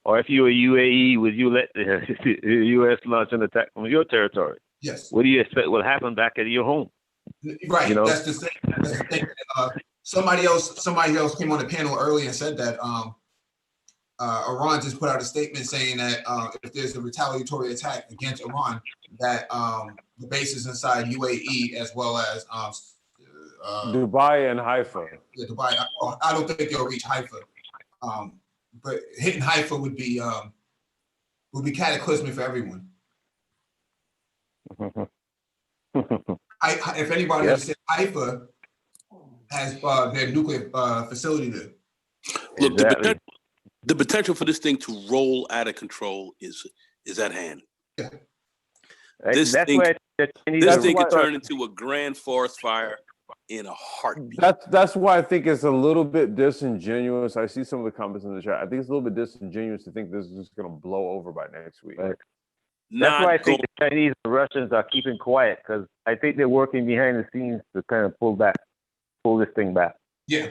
Or if you were UAE, would you let the U.S. launch an attack from your territory? Yes. What do you expect will happen back at your home? Right. That's the thing. Somebody else came on the panel earlier and said that Iran just put out a statement saying that if there's a retaliatory attack against Iran, that the bases inside UAE as well as Dubai and Haifa. Yeah, Dubai. I don't think they'll reach Haifa, but hitting Haifa would be cataclysmic for everyone. If anybody understands, Haifa has their nuclear facility there. Look, Exactly. the potential for this thing to roll out of control is at hand. Yeah. This That's thing- why This thing could turn into a grand forest fire in a heartbeat. That's why I think it's a little bit disingenuous. I see some of the comments in the chat. I think it's a little bit disingenuous to think this is just going to blow over by next week. Right. That's why I think the Chinese and Russians are keeping quiet, because I think they're working behind the scenes to kind of pull this thing back. Yeah.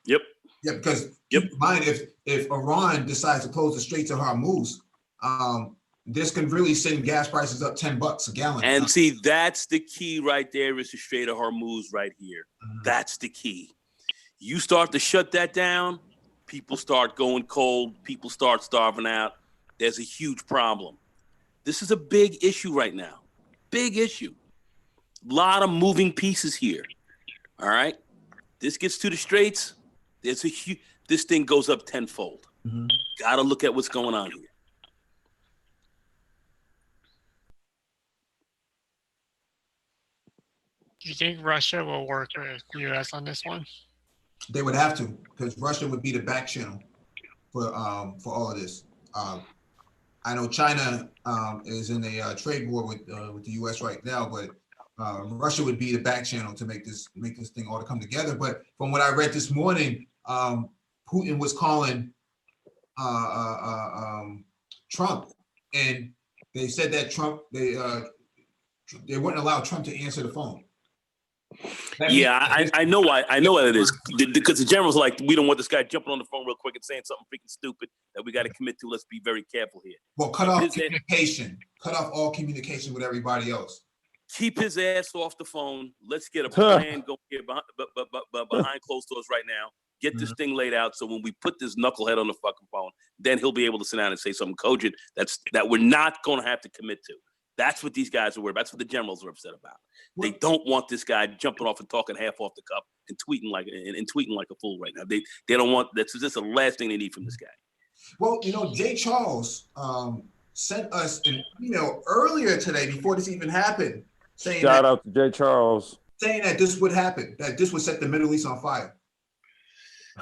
Yep. Yeah, because keep in mind, if Iran decides to close the Straits of Hormuz, this can really send gas prices up $10 a gallon. And see, that's the key right there is the Strait of Hormuz right here. That's the key. You start to shut that down, people start going cold, people start starving out. There's a huge problem. This is a big issue right now. Big issue. A lot of moving pieces here. All right. This gets to the straits. There's a this thing goes up tenfold. Got to look at what's going on here. Do you think Russia will work with the U.S. on this one? They would have to, because Russia would be the back channel for all of this. I know China is in a trade war with the U.S. right now, but Russia would be the back channel to make this thing all to come together. But from what I read this morning, Putin was calling Trump, and they said that Trump they wouldn't allow Trump to answer the phone. Yeah, I know why. I know what it is, because the general's like, we don't want this guy jumping on the phone real quick and saying something freaking stupid that we got to commit to. Let's be very careful here. Well, cut off communication. Cut off all communication with everybody else. Keep his ass off the phone. Let's get a plan going here behind closed doors right now. Get this thing laid out so when we put this knucklehead on the fucking phone, then he'll be able to sit down and say something cogent that we're not going to have to commit to. That's what these guys are worried about. That's what the generals are upset about. They don't want this guy jumping off and talking half off the cuff and tweeting like a fool right now. They don't want that's just the last thing they need from this guy. Well, Jay Charles sent us an email earlier today before this even happened, saying shout out to Jay Charles, saying that this would happen, that this would set the Middle East on fire.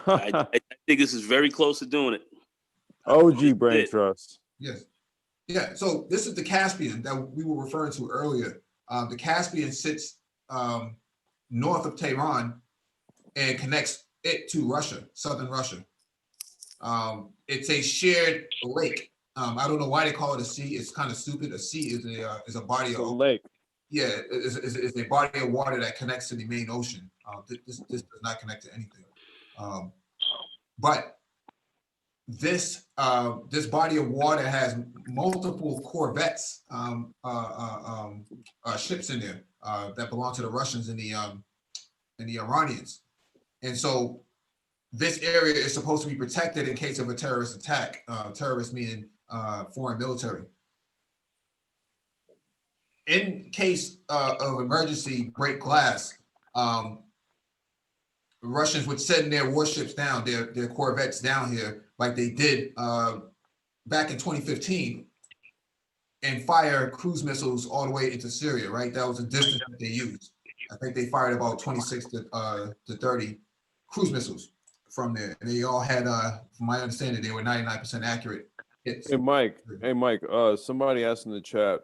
I think this is very close to doing it. OG brain trust. Yes. Yeah, so this is the Caspian that we were referring to earlier. The Caspian sits north of Tehran and connects it to Russia, southern Russia. It's a shared lake. I don't know why they call it a sea. It's kind of stupid. A sea is a body of a lake. Yeah, it's a body of water that connects to the main ocean. This does not connect to anything. But this body of water has multiple corvettes, ships in there that belong to the Russians and the Iranians, and so this area is supposed to be protected in case of a terrorist attack. Terrorist meaning foreign military. In case of emergency, break glass. Russians would send their warships down, their corvettes down here, like they did back in 2015, and fire cruise missiles all the way into Syria, right? That was the distance that they used. I think they fired about 26 to 30 cruise missiles from there. And they all had, from my understanding, they were 99% accurate hits. Hey, Mike, somebody asked in the chat,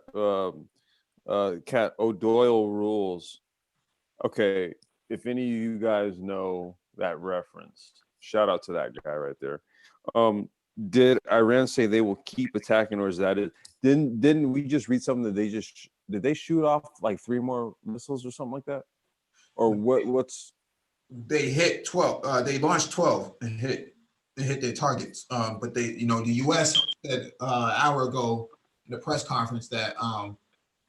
Cat O'Doyle rules. Okay. If any of you guys know that reference, shout out to that guy right there. Did Iran say they will keep attacking, or is that it? Didn't we just read something that did they shoot off like 3 more missiles or something like that? Or what's they hit 12, they launched 12 and hit their targets. But they, the US said an hour ago in the press conference that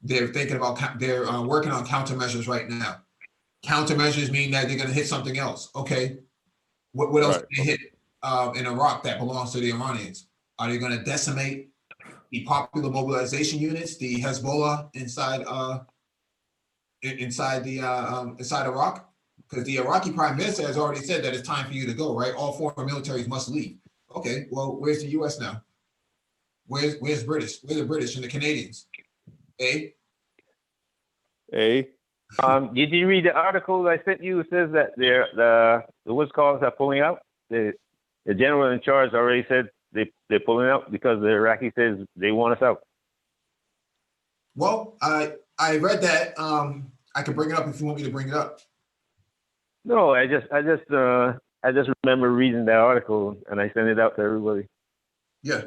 they're thinking about they're working on countermeasures right now. Countermeasures mean that they're going to hit something else. Okay, what else did they hit in Iraq that belongs to the Iranians? Are they going to decimate the popular mobilization units, the Hezbollah inside Iraq? Because the Iraqi prime minister has already said that it's time for you to go. Right, all foreign militaries must leave. Okay, well, where's the U.S. now? Where's British? Where's the British and the Canadians? Did you read the article I sent you? It says that the what's called are pulling out. The general in charge already said they're pulling out because the Iraqi says they want us out. Well, I read that. I can bring it up if you want me to bring it up. No, I just remember reading that article and I sent it out to everybody. Yeah.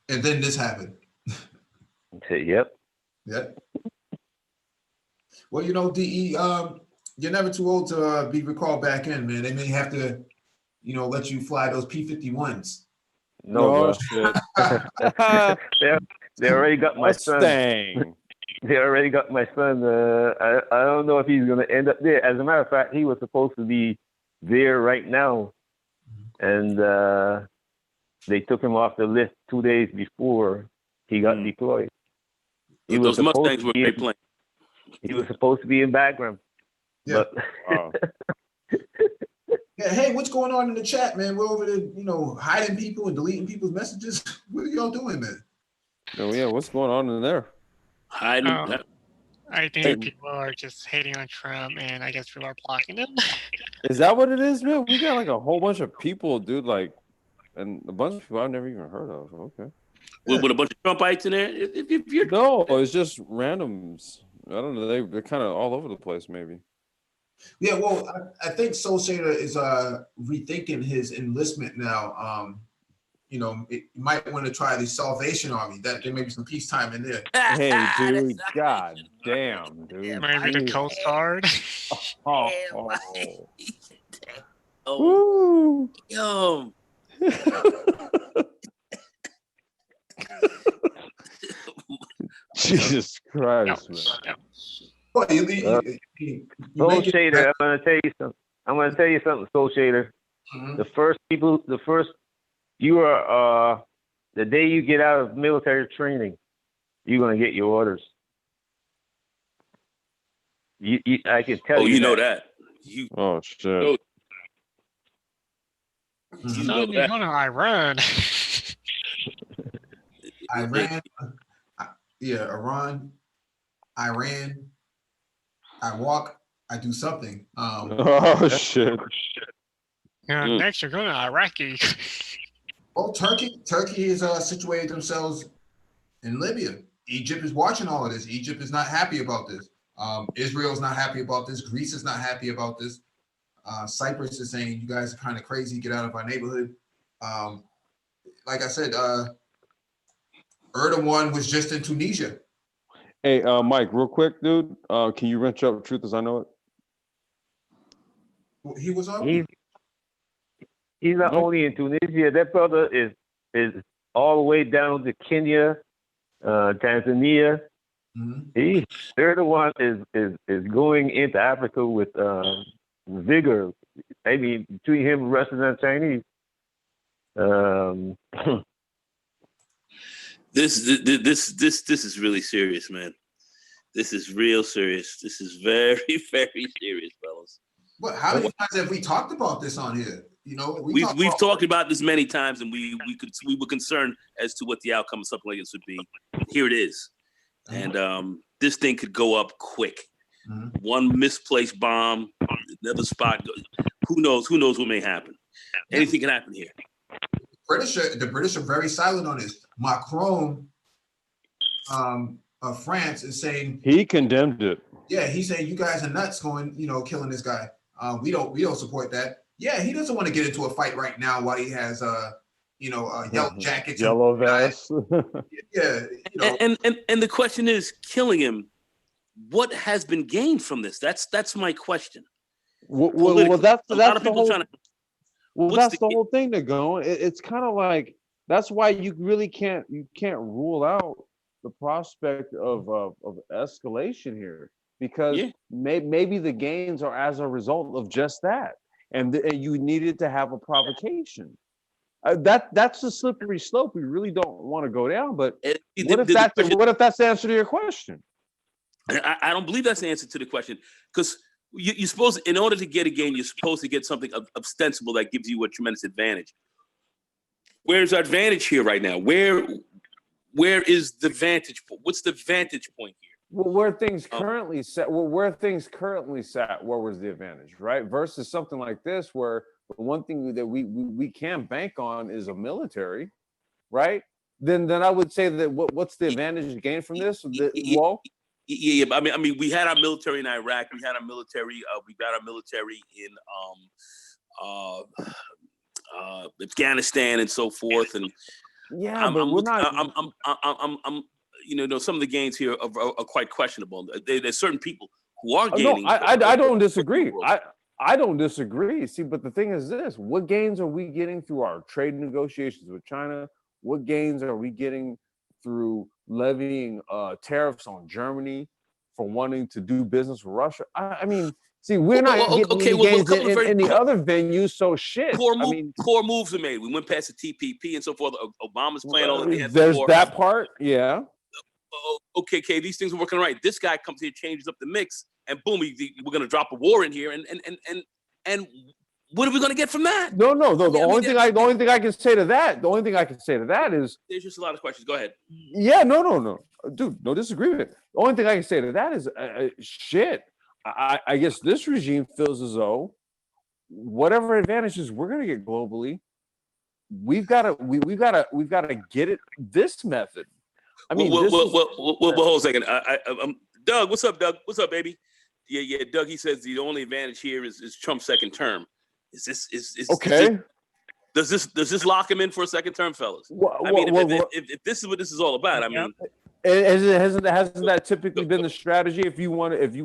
And then this happened. Yep. Yep. Well, DE, you're never too old to be recalled back in, man. They may have to, let you fly those P-51s. No, bro. shit. They already got my son. Mustang. They already got my son. I don't know if he's going to end up there. As a matter of fact, he was supposed to be there right now, and they took him off the list 2 days before he got deployed. He was Those Mustangs supposed were to be great planes. He was supposed to be in background. Yeah. But Yeah, hey, what's going on in the chat, man? We're over there, hiding people and deleting people's messages. What are y'all doing, man? Oh yeah, what's going on in there? I think Hey. people are just hating on Trump, and I guess people are blocking him. Is that what it is, man? We got like a whole bunch of people, dude, and a bunch of people I've never even heard of. Okay. With a bunch of Trumpites in there. If you're No, it's just randoms. I don't know. They're kind of all over the place, maybe. Yeah, well, I think Soul Shader is rethinking his enlistment now. You might want to try the Salvation Army. That there may be some peacetime in there. Hey, dude. God damn, dude. Maybe the Coast Guard. Woo. Yo. Jesus Christ, man. Well, Soul Shader, I'm gonna tell you something. Soul Shader. Mhm. The first you are the day you get out of military training, you're gonna get your orders. I can tell you. Oh, you know that. Oh shit. You know you're going to Iran. Iran. I walk. I do something. Oh shit. Yeah, next you're going to Iraqi. Well, Turkey has situated themselves in Libya. Egypt is watching all of this. Egypt is not happy about this. Israel is not happy about this. Greece is not happy about this. Cyprus is saying, you guys are kind of crazy. Get out of our neighborhood. Like I said, Erdogan was just in Tunisia. Hey, Mike, real quick, dude. Can you wrench up Truth as I Know It? He was on. He's not only in Tunisia. That brother is all the way down to Kenya, Tanzania. Mm-hmm. Erdogan is going into Africa with vigor. I mean, between him and the rest of the Chinese. This is really serious, man. This is real serious. This is very, very serious, fellas. But how many times have we talked about this on here? We've talked about this many times, and we were concerned as to what the outcome of something like this would be. Here it is, and this thing could go up quick. Mm-hmm. One misplaced bomb, another spot. Who knows? Who knows what may happen? Anything can happen here. The British are very silent on this. Macron of France is saying he condemned it. Yeah, he's saying you guys are nuts going, killing this guy. We don't support that. Yeah, he doesn't want to get into a fight right now while he has yellow jackets, yellow vest. Yeah, and the question is, killing him, what has been gained from this? That's my question. Well, that's a lot of people trying to. Well, that's the whole thing to go. It's kind of like that's why you really can't rule out the prospect of escalation here, because maybe the gains are as a result of just that, and you needed to have a provocation. That's a slippery slope we really don't want to go down. But what if that's the answer to your question? I don't believe that's the answer to the question, because you're supposed, in order to get a gain, you're supposed to get something ostensible that gives you a tremendous advantage. Where's our advantage here right now? Where is the vantage point? What's the vantage point here? Well, where things currently sat, where was the advantage, right? Versus something like this, where the one thing that we can bank on is a military, right? Then I would say that what's the advantage gained from this? Yeah, but I mean, we had our military in Iraq. We had our military. We got our military in Afghanistan and so forth. And some of the gains here are quite questionable. There's certain people who are gaining. No, I don't disagree. I don't disagree. See, but the thing is this: what gains are we getting through our trade negotiations with China? What gains are we getting through levying tariffs on Germany for wanting to do business with Russia? I mean, see, we're not getting any gains in the other venues. So shit. Core moves are made. We went past the TPP and so forth. Obama's playing all the hands. There's that part, yeah. Okay, these things are working right. This guy comes here, changes up the mix, and boom, we're going to drop a war in here, and what are we going to get from that? No. The only thing I can say to that is there's just a lot of questions. Go ahead. Yeah, no, dude, no disagreement. The only thing I can say to that is shit. I guess this regime feels as though whatever advantages we're going to get globally, we've got to get it this method. I mean, well, hold on a second. Doug, what's up, Doug? What's up, baby? Yeah, Doug. He says the only advantage here is Trump's second term. Is okay? Does this lock him in for a second term, fellas? If this is what this is all about, I mean, hasn't that typically been the strategy? If you wanted to,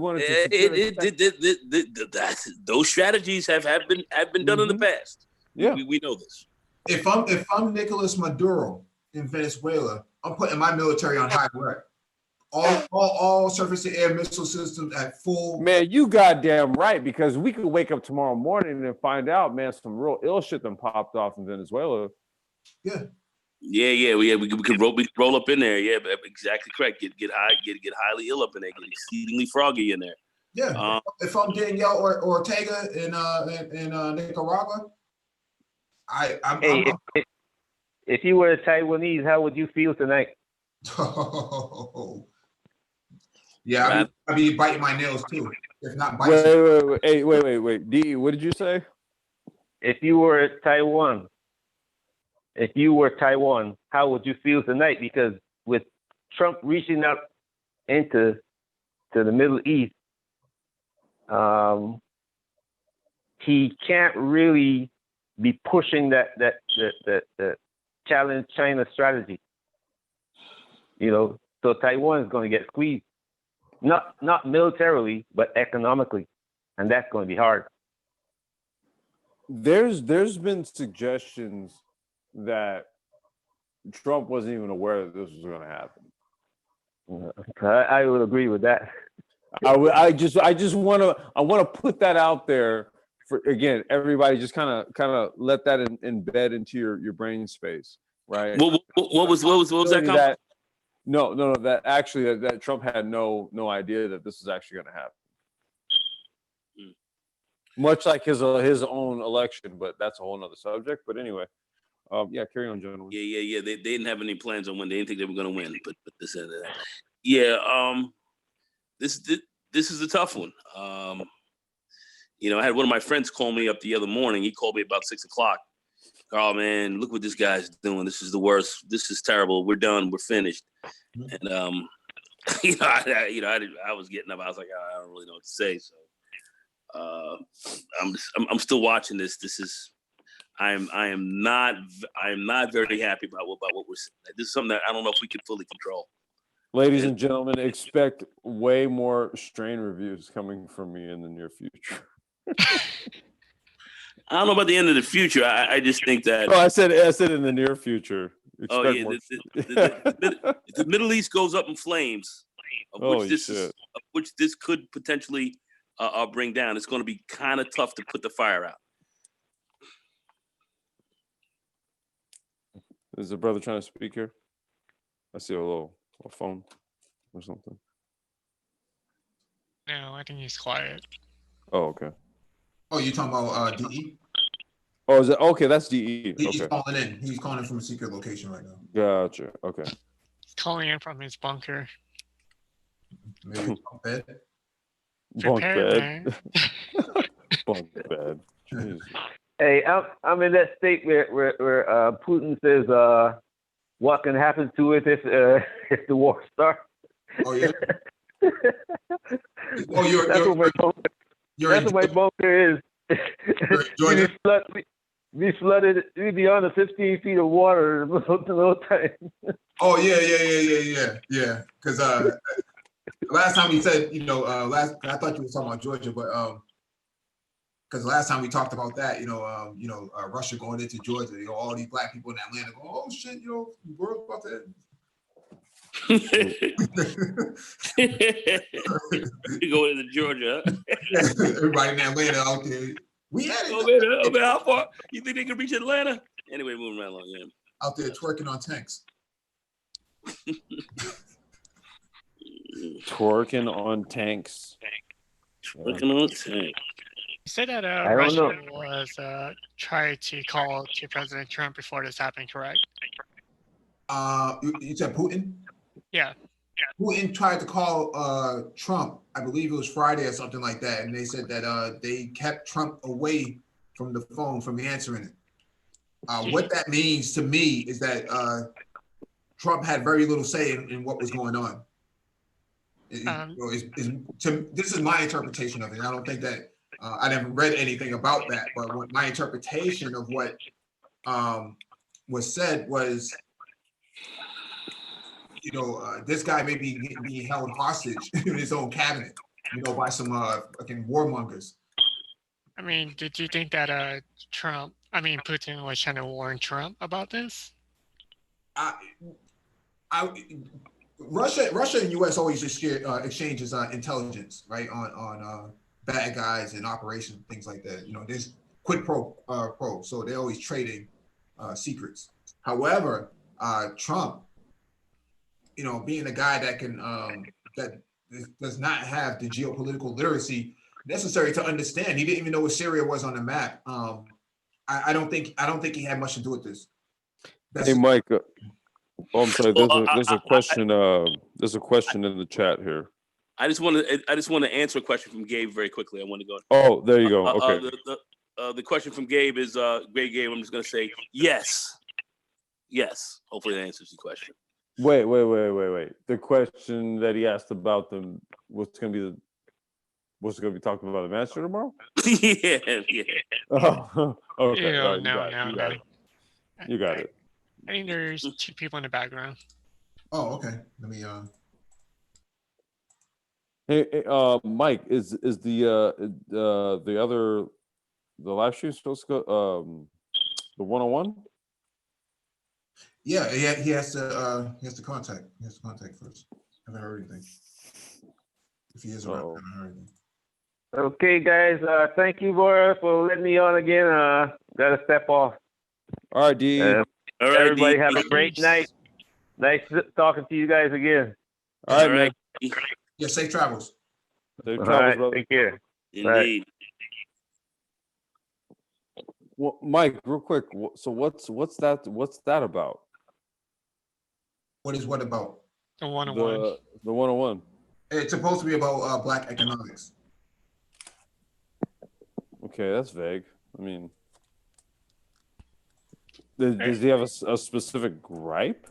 those strategies have been done in the past. Yeah, we know this. If I'm Nicolas Maduro in Venezuela, I'm putting my military on high alert. All surface to air missile systems at full. Man, you goddamn right, because we could wake up tomorrow morning and find out, man, some real ill shit done popped off in Venezuela. Yeah. We could roll up in there. Yeah, exactly correct. Get highly ill up in there. Get exceedingly froggy in there. Yeah. If I'm Danielle or Ortega in Nicaragua, if you were a Taiwanese, how would you feel tonight? Yeah, I'd be biting my nails too. If not biting. Wait. DE, what did you say? If you were Taiwan, how would you feel tonight? Because with Trump reaching up into the Middle East, he can't really be pushing that challenge China strategy. So Taiwan is going to get squeezed, not militarily, but economically, and that's going to be hard. There's been suggestions that Trump wasn't even aware that this was going to happen. I would agree with that. I just want to put that out there for, again, everybody, just kind of let that embed into your brain space, right? What was that comment? No. That Trump had no idea that this was actually going to happen. Much like his own election, but that's a whole nother subject. But anyway, carry on, gentlemen. Yeah. They didn't have any plans on when. They didn't think they were going to win, but this and that. Yeah. This is a tough one. I had one of my friends call me up the other morning. He called me about 6:00. Oh man, look what this guy's doing. This is the worst. This is terrible. We're done. We're finished. And I was getting up. I was like, I don't really know what to say. So I'm still watching this. I am not very happy about what we're seeing. This is something that I don't know if we can fully control. Ladies and gentlemen, expect way more strain reviews coming from me in the near future. I don't know about the end of the future. I just think that. Oh, I said in the near future. The Middle East goes up in flames, of which this could potentially bring down. It's going to be kind of tough to put the fire out. Is the brother trying to speak here? I see a little phone or something. No, I think he's quiet. Oh, okay. Oh, you're talking about DE? Oh, is it okay? That's DE. He's Okay. calling in. He's calling in from a secret location right now. Gotcha. Okay. He's calling in from his bunker. Maybe bunk bed. Bunk Prepare, bed. man. Bunk bed. Jeez. Hey, I'm in that state where Putin says what can happen to it if the war starts. Oh yeah. Oh, that's what my bunker is. We'd be under 15 feet of water in no time. Oh yeah. Because last time he said, I thought you were talking about Georgia, but because last time we talked about that, Russia going into Georgia, all these black people in Atlanta go, oh shit, the world's about to end. Going into Georgia. Everybody in Atlanta out there. We had it. Oh man, how far? You think they can reach Atlanta? Anyway, moving right along. Yeah. Out there twerking on tanks. Twerking on tanks. Twerking on tanks. You said that don't Russia know. was trying to call to President Trump before this happened, correct? You said Putin? Yeah. Putin tried to call Trump, I believe it was Friday or something like that, and they said that they kept Trump away from the phone, from answering it. What that means to me is that Trump had very little say in what was going on. This is my interpretation of it. I don't think that I never read anything about that, but my interpretation of what was said was, this guy may be being held hostage in his own cabinet, by some fucking warmongers. I mean, did you think that Putin was trying to warn Trump about this? Russia and U.S. always exchanges intelligence, right, on bad guys and operations, things like that. There's quid pro quo, so they're always trading secrets. However, Trump, being a guy that can that does not have the geopolitical literacy necessary to understand, he didn't even know what Syria was on the map. I don't think he had much to do with this. Hey, Mike. I'm sorry. There's a question. There's a question in the chat here. I just want to answer a question from Gabe very quickly. I want to go. Oh, there you go. Okay. The question from Gabe is great, Gabe. I'm just going to say yes. Hopefully that answers the question. Wait. The question that he asked about what's going to be talking about the master tomorrow? yeah. Oh, okay. Ew, Right, no. You got it. I think there's two people in the background. Oh, okay. Let me. Hey, Mike, is the live stream supposed to go the 101? Yeah, he has to contact. He has to contact first. Haven't heard anything. If he is around, haven't heard anything. Okay, guys. Thank you, Laura, for letting me on again. Gotta step off. All right, D. All right, Everybody D. have a great night. Nice talking to you guys again. All right, man. Yeah, safe travels. Safe All travels, right, brother. take care. Indeed. Well, Mike, real quick. So what's that about? What is what about? The 101. The 101. It's supposed to be about Black economics. Okay, that's vague. I mean, does he have a specific gripe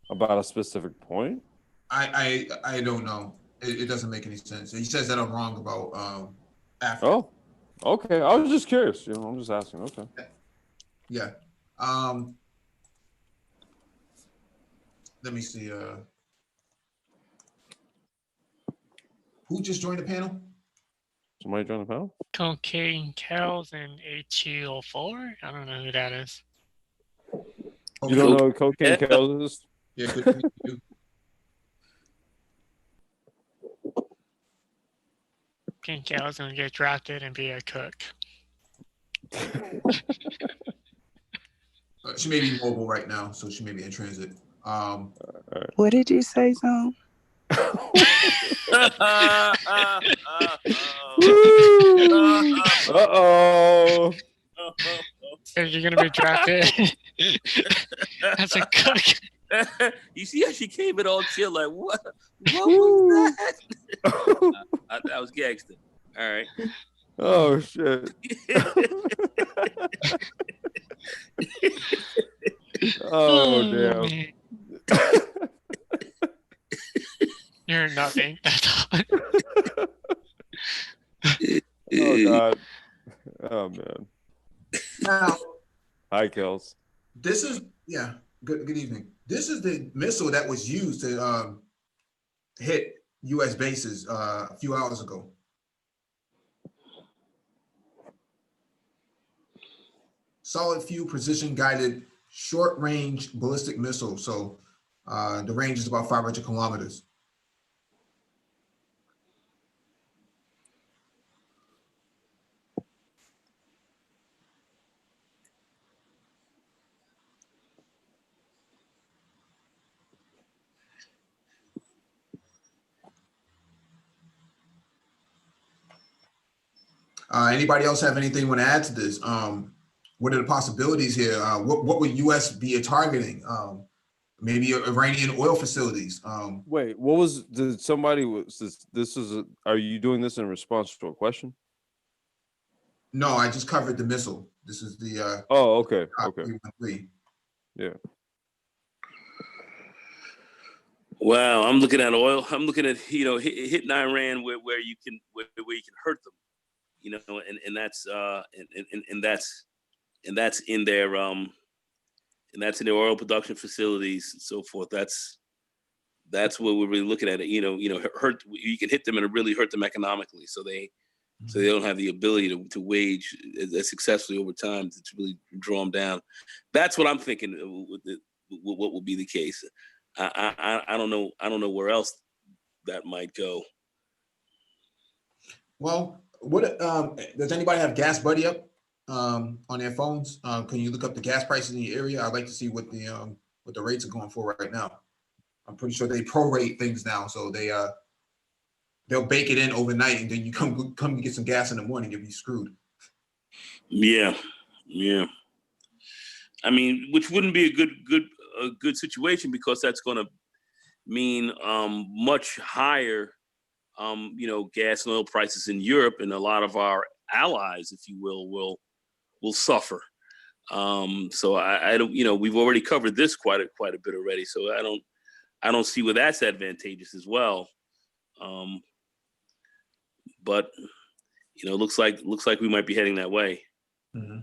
about a specific point? I don't know. It doesn't make any sense. He says that I'm wrong about Africa. Oh, okay. I was just curious. I'm just asking. Okay. Yeah. Let me see. Who just joined the panel? Somebody join the panel? Cocaine Cows and A204? I don't know who that is. You don't know who Cocaine Cows is? Yeah, good to meet you. Cocaine Cows gonna get drafted and be a cook. She may be mobile right now, so she may be in transit. What did you say, Zone? Uh-oh. You're gonna be drafted as a cook. You see how she came in all chill, like what was that? That was gangster. All right. Oh shit. Oh damn. Man. You're nothing. Oh god. Oh man. Now, Hi, Kels. this is Good evening. This is the missile that was used to hit U.S. bases a few hours ago. solid fuel precision guided short range ballistic missile. So the range is about 500 kilometers. Anybody else have anything you want to add to this? What are the possibilities here? What would U.S. be targeting? Maybe Iranian oil facilities. Wait, what was? Did somebody was this is? Are you doing this in response to a question? No, I just covered the missile. This is the. Oh, okay, okay. Yeah. Wow, I'm looking at oil. I'm looking at hitting Iran where you can hurt them, and that's in their oil production facilities and so forth. That's what we're really looking at. Hurt. You can hit them and really hurt them economically, so they don't have the ability to wage as successfully over time to really draw them down. That's what I'm thinking. What will be the case? I don't know. I don't know where else that might go. Well, what does anybody have Gas Buddy up on their phones? Can you look up the gas prices in your area? I'd like to see what the rates are going for right now. I'm pretty sure they prorate things now, so they'll bake it in overnight, and then you come get some gas in the morning, you'll be screwed. Yeah. I mean, which wouldn't be a good situation, because that's going to mean much higher, gas and oil prices in Europe, and a lot of our allies, if you will suffer. So I don't, we've already covered this quite a bit already. So I don't see where that's advantageous as well. But looks like we might be heading that way. Mm-hmm.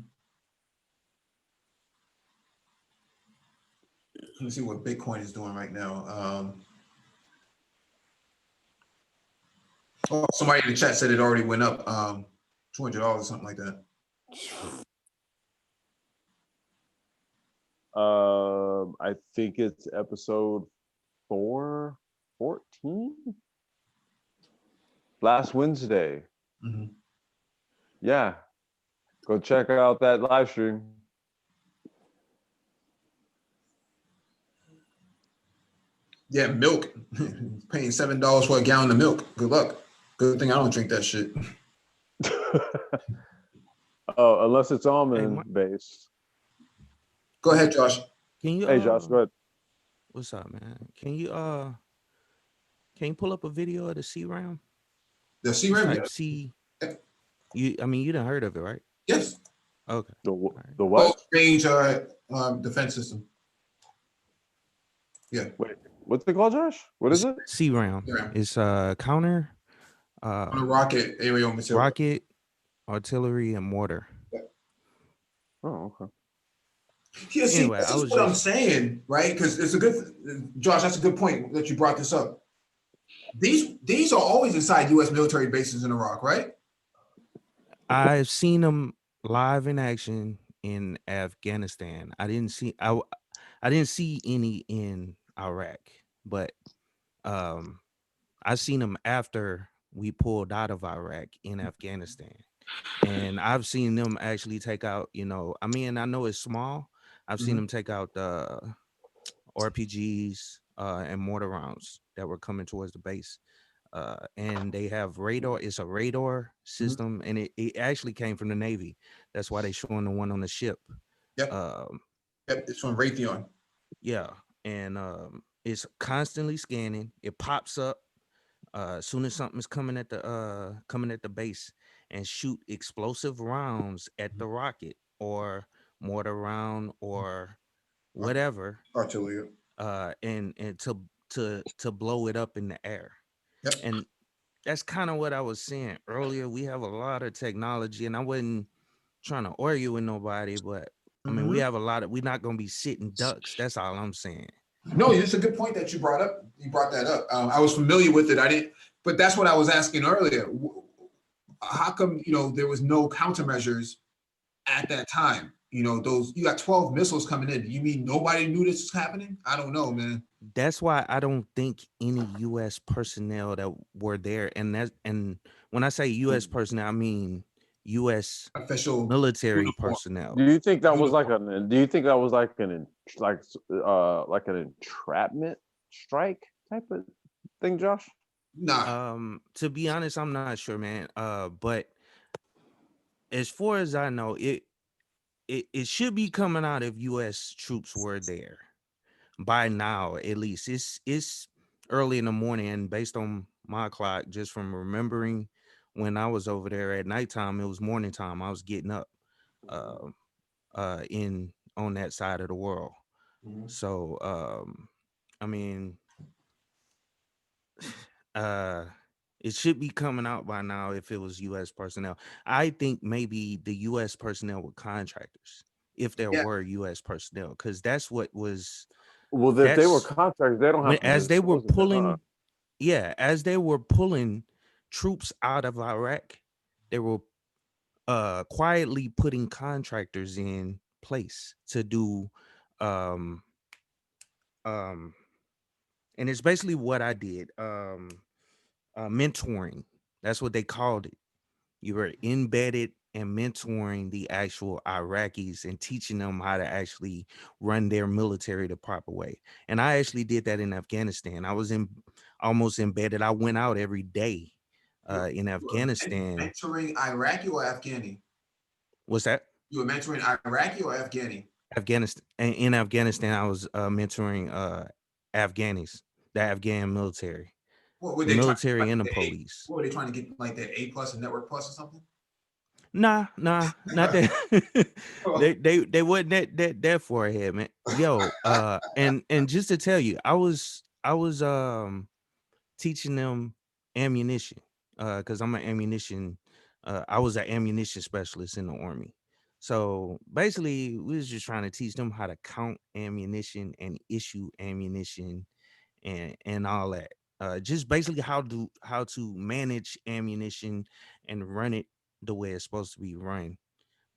Let me see what Bitcoin is doing right now. Somebody in the chat said it already went up $200 or something like that. I think it's episode 414. Last Wednesday. Mm-hmm. Yeah. Go check out that live stream. Yeah, milk. Paying $7 for a gallon of milk. Good luck. Good thing I don't drink that shit. Oh, unless it's almond based. Go ahead, Josh. Can you? Hey, Josh, go ahead. What's up, man? Can you pull up a video of the C-Ram? The C-Ram. Type C. You done heard of it, right? Yes. Okay. The what? Range defense system. Yeah. Wait, what's it called, Josh? What is it? C-Ram. It's counter. On a rocket aerial material. Rocket, artillery, and mortar. Yeah. Oh, okay. Yeah, see, Anyway, this is what I'm saying, right? Because it's Josh, that's a good point that you brought this up. These are always inside U.S. military bases in Iraq, right? I've seen them live in action in Afghanistan. I didn't see any in Iraq, but I seen them after we pulled out of Iraq in Afghanistan, and I've seen them actually take out. I know it's small. I've seen them take out the RPGs and mortar rounds that were coming towards the base. And they have radar. It's a radar system, and it actually came from the Navy. That's why they're showing the one on the ship. Yep. Yep, it's from Raytheon. Yeah, and it's constantly scanning. It pops up as soon as something's coming at the base, and shoot explosive rounds at the rocket or mortar round or whatever. Artillery. And to blow it up in the air. Yep. And that's kind of what I was saying earlier. We have a lot of technology, and I wasn't trying to argue with nobody, but I mean, we have a lot of. We're not going to be sitting ducks. That's all I'm saying. No, it's a good point that you brought up. You brought that up. I was familiar with it. I didn't, but that's what I was asking earlier. How come there was no countermeasures at that time? You know, you got 12 missiles coming in. You mean nobody knew this was happening? I don't know, man. That's why I don't think any U.S. personnel that were there, and when I say U.S. personnel, I mean U.S. official military uniform. personnel. Do you think that was like an? Do you think that was like an an entrapment strike type of thing, Josh? Nah. To be honest, I'm not sure, man. But as far as I know, it should be coming out if U.S. troops were there by now. At least it's early in the morning, and based on my clock, just from remembering when I was over there at nighttime, it was morning time. I was getting up, in on that side of the world. Mm-hmm. So, I mean, it should be coming out by now if it was U.S. personnel. I think maybe the U.S. personnel were contractors, if there were U.S. personnel, because that's what was. Well, if they were contractors, they don't have to as they were disclose it, pulling, huh? as they were pulling troops out of Iraq, they were quietly putting contractors in place to do, and it's basically what I did. Mentoring. That's what they called it. You were embedded and mentoring the actual Iraqis and teaching them how to actually run their military the proper way. And I actually did that in Afghanistan. I was almost embedded. I went out every day in Afghanistan. Mentoring Iraqi or Afghani? What's that? You were mentoring Iraqi or Afghani? Afghanistan. In Afghanistan, I was mentoring Afghanis, the Afghan military. What were the they military like and the police. What were they trying to get, like that A+ and Network Plus or something? Nah, not that. they wasn't that far ahead, man. Yo, and just to tell you, I was teaching them ammunition, because I'm an ammunition. I was an ammunition specialist in the Army. So basically, we was just trying to teach them how to count ammunition and issue ammunition and all that. Just basically how to manage ammunition and run it the way it's supposed to be run,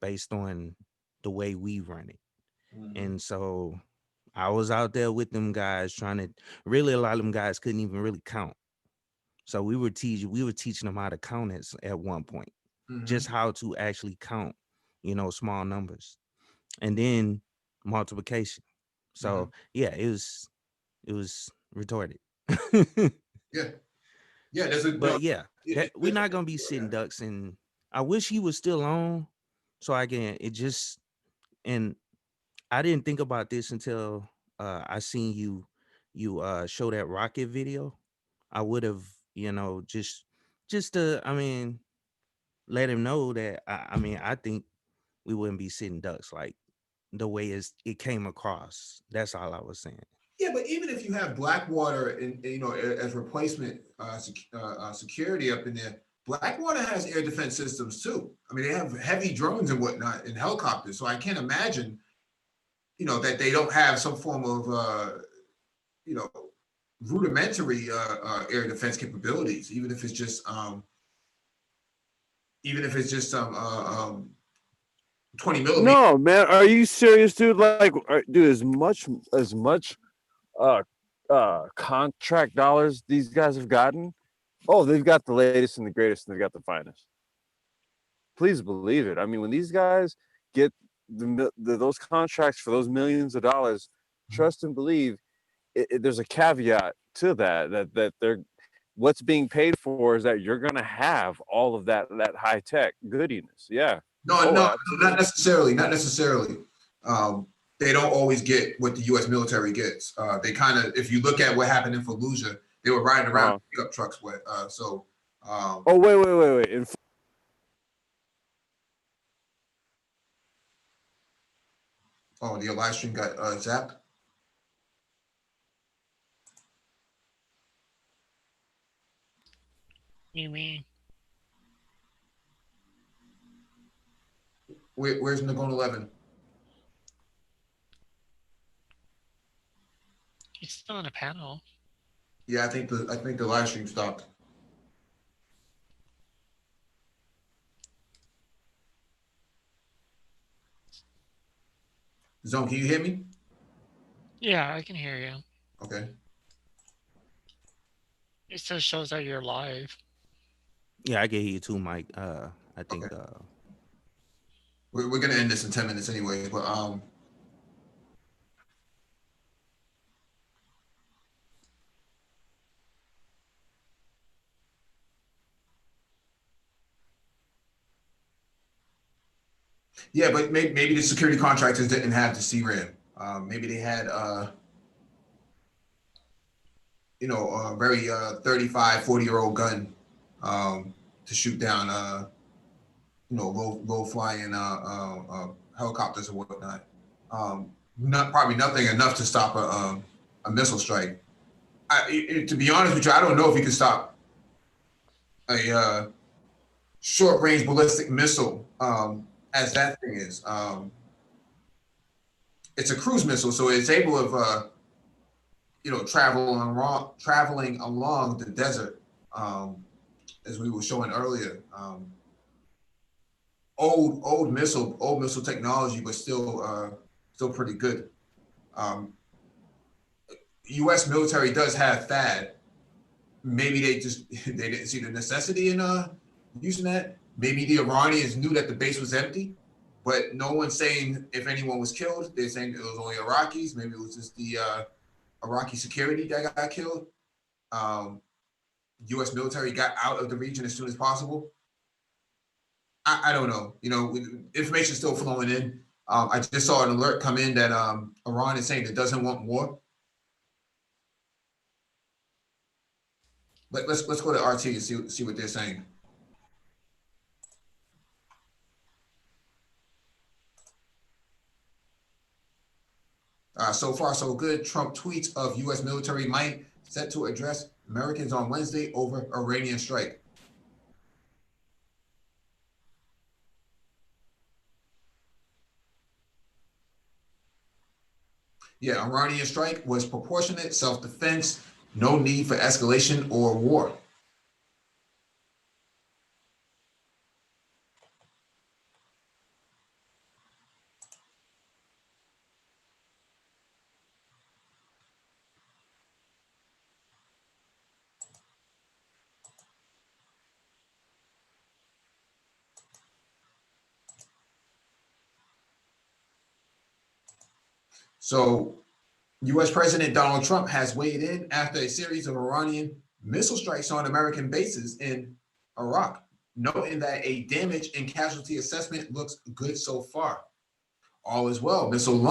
based on the way we run it. Mm-hmm. And so I was out there with them guys trying to really, a lot of them guys couldn't even really count. So we were teaching them how to count at one point, just how to actually count, small numbers, and then multiplication. So yeah, it was retarded. Yeah. But yeah, we're not gonna be sitting ducks, and I wish he was still on, so I can and I didn't think about this until I seen you show that rocket video. I would have, just to, let him know that I think we wouldn't be sitting ducks like the way it came across. That's all I was saying. Yeah, but even if you have Blackwater as replacement security up in there, Blackwater has air defense systems too. I mean, they have heavy drones and whatnot and helicopters. So I can't imagine, that they don't have some form of rudimentary air defense capabilities, even if it's just 20 millimeters. No, man, are you serious, dude? Like, dude, as much contract dollars these guys have gotten, they've got the latest and the greatest, and they've got the finest. Please believe it. I mean, when these guys get those contracts for those millions of dollars, trust and believe, there's a caveat to that they're what's being paid for is that you're going to have all of that high tech goodiness. Yeah. No, not necessarily. Not necessarily. They don't always get what the U.S. military gets. They kind of, if you look at what happened in Fallujah, they were riding around pickup trucks with. Wait. The live stream got zapped. You mean? Where's Nagone 11? He's still on a panel. Yeah, I think the live stream stopped. Zone, can you hear me? Yeah, I can hear you. Okay. It still shows that you're live. Yeah, I can hear you too, Mike. I think Okay. We're gonna end this in 10 minutes anyway, but yeah, but maybe the security contractors didn't have the CRAM. Maybe they had a very 35, 40-year-old gun to shoot down low flying helicopters or whatnot. Probably nothing enough to stop a missile strike. To be honest with you, I don't know if you can stop a short range ballistic missile as that thing is. It's a cruise missile, so it's able of traveling along the desert, as we were showing earlier. Old missile technology, but still pretty good. U.S. military does have THAAD. Maybe they didn't see the necessity in using that. Maybe the Iranians knew that the base was empty, but no one's saying if anyone was killed. They're saying it was only Iraqis. Maybe it was just the Iraqi security that got killed. U.S. military got out of the region as soon as possible. I don't know. Information is still flowing in. I just saw an alert come in that Iran is saying it doesn't want war. Let's go to RT and see what they're saying. So far, so good. Trump tweets of U.S. military might set to address Americans on Wednesday over Iranian strike. Yeah, Iranian strike was proportionate self-defense, no need for escalation or war. So U.S. President Donald Trump has weighed in after a series of Iranian missile strikes on American bases in Iraq, noting that a damage and casualty assessment looks good so far. All is well. Missiles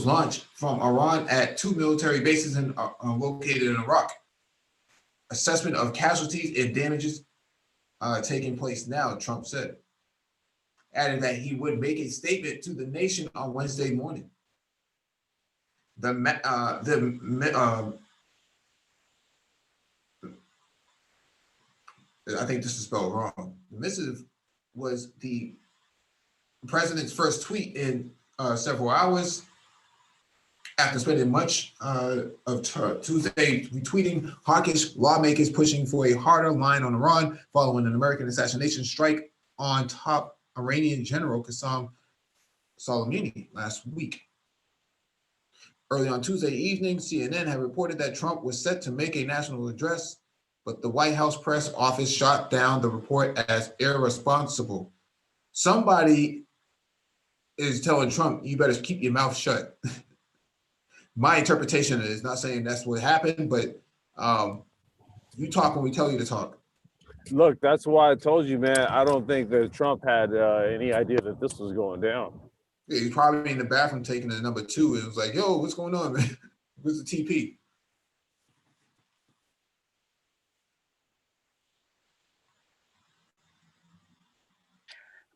launched from Iran at 2 military bases located in Iraq. Assessment of casualties and damages taking place now, Trump said, adding that he would make a statement to the nation on Wednesday morning. I think this is spelled wrong. The missive was the president's first tweet in several hours after spending much of Tuesday retweeting hawkish lawmakers pushing for a harder line on Iran following an American assassination strike on top Iranian General Qasem Soleimani last week. Early on Tuesday evening, CNN had reported that Trump was set to make a national address, but the White House press office shot down the report as irresponsible. Somebody is telling Trump, you better keep your mouth shut. My interpretation is not saying that's what happened, but you talk when we tell you to talk. Look, that's why I told you, man, I don't think that Trump had any idea that this was going down. Yeah, he's probably in the bathroom taking the number 2 and was like, yo, what's going on, man? Where's the TP?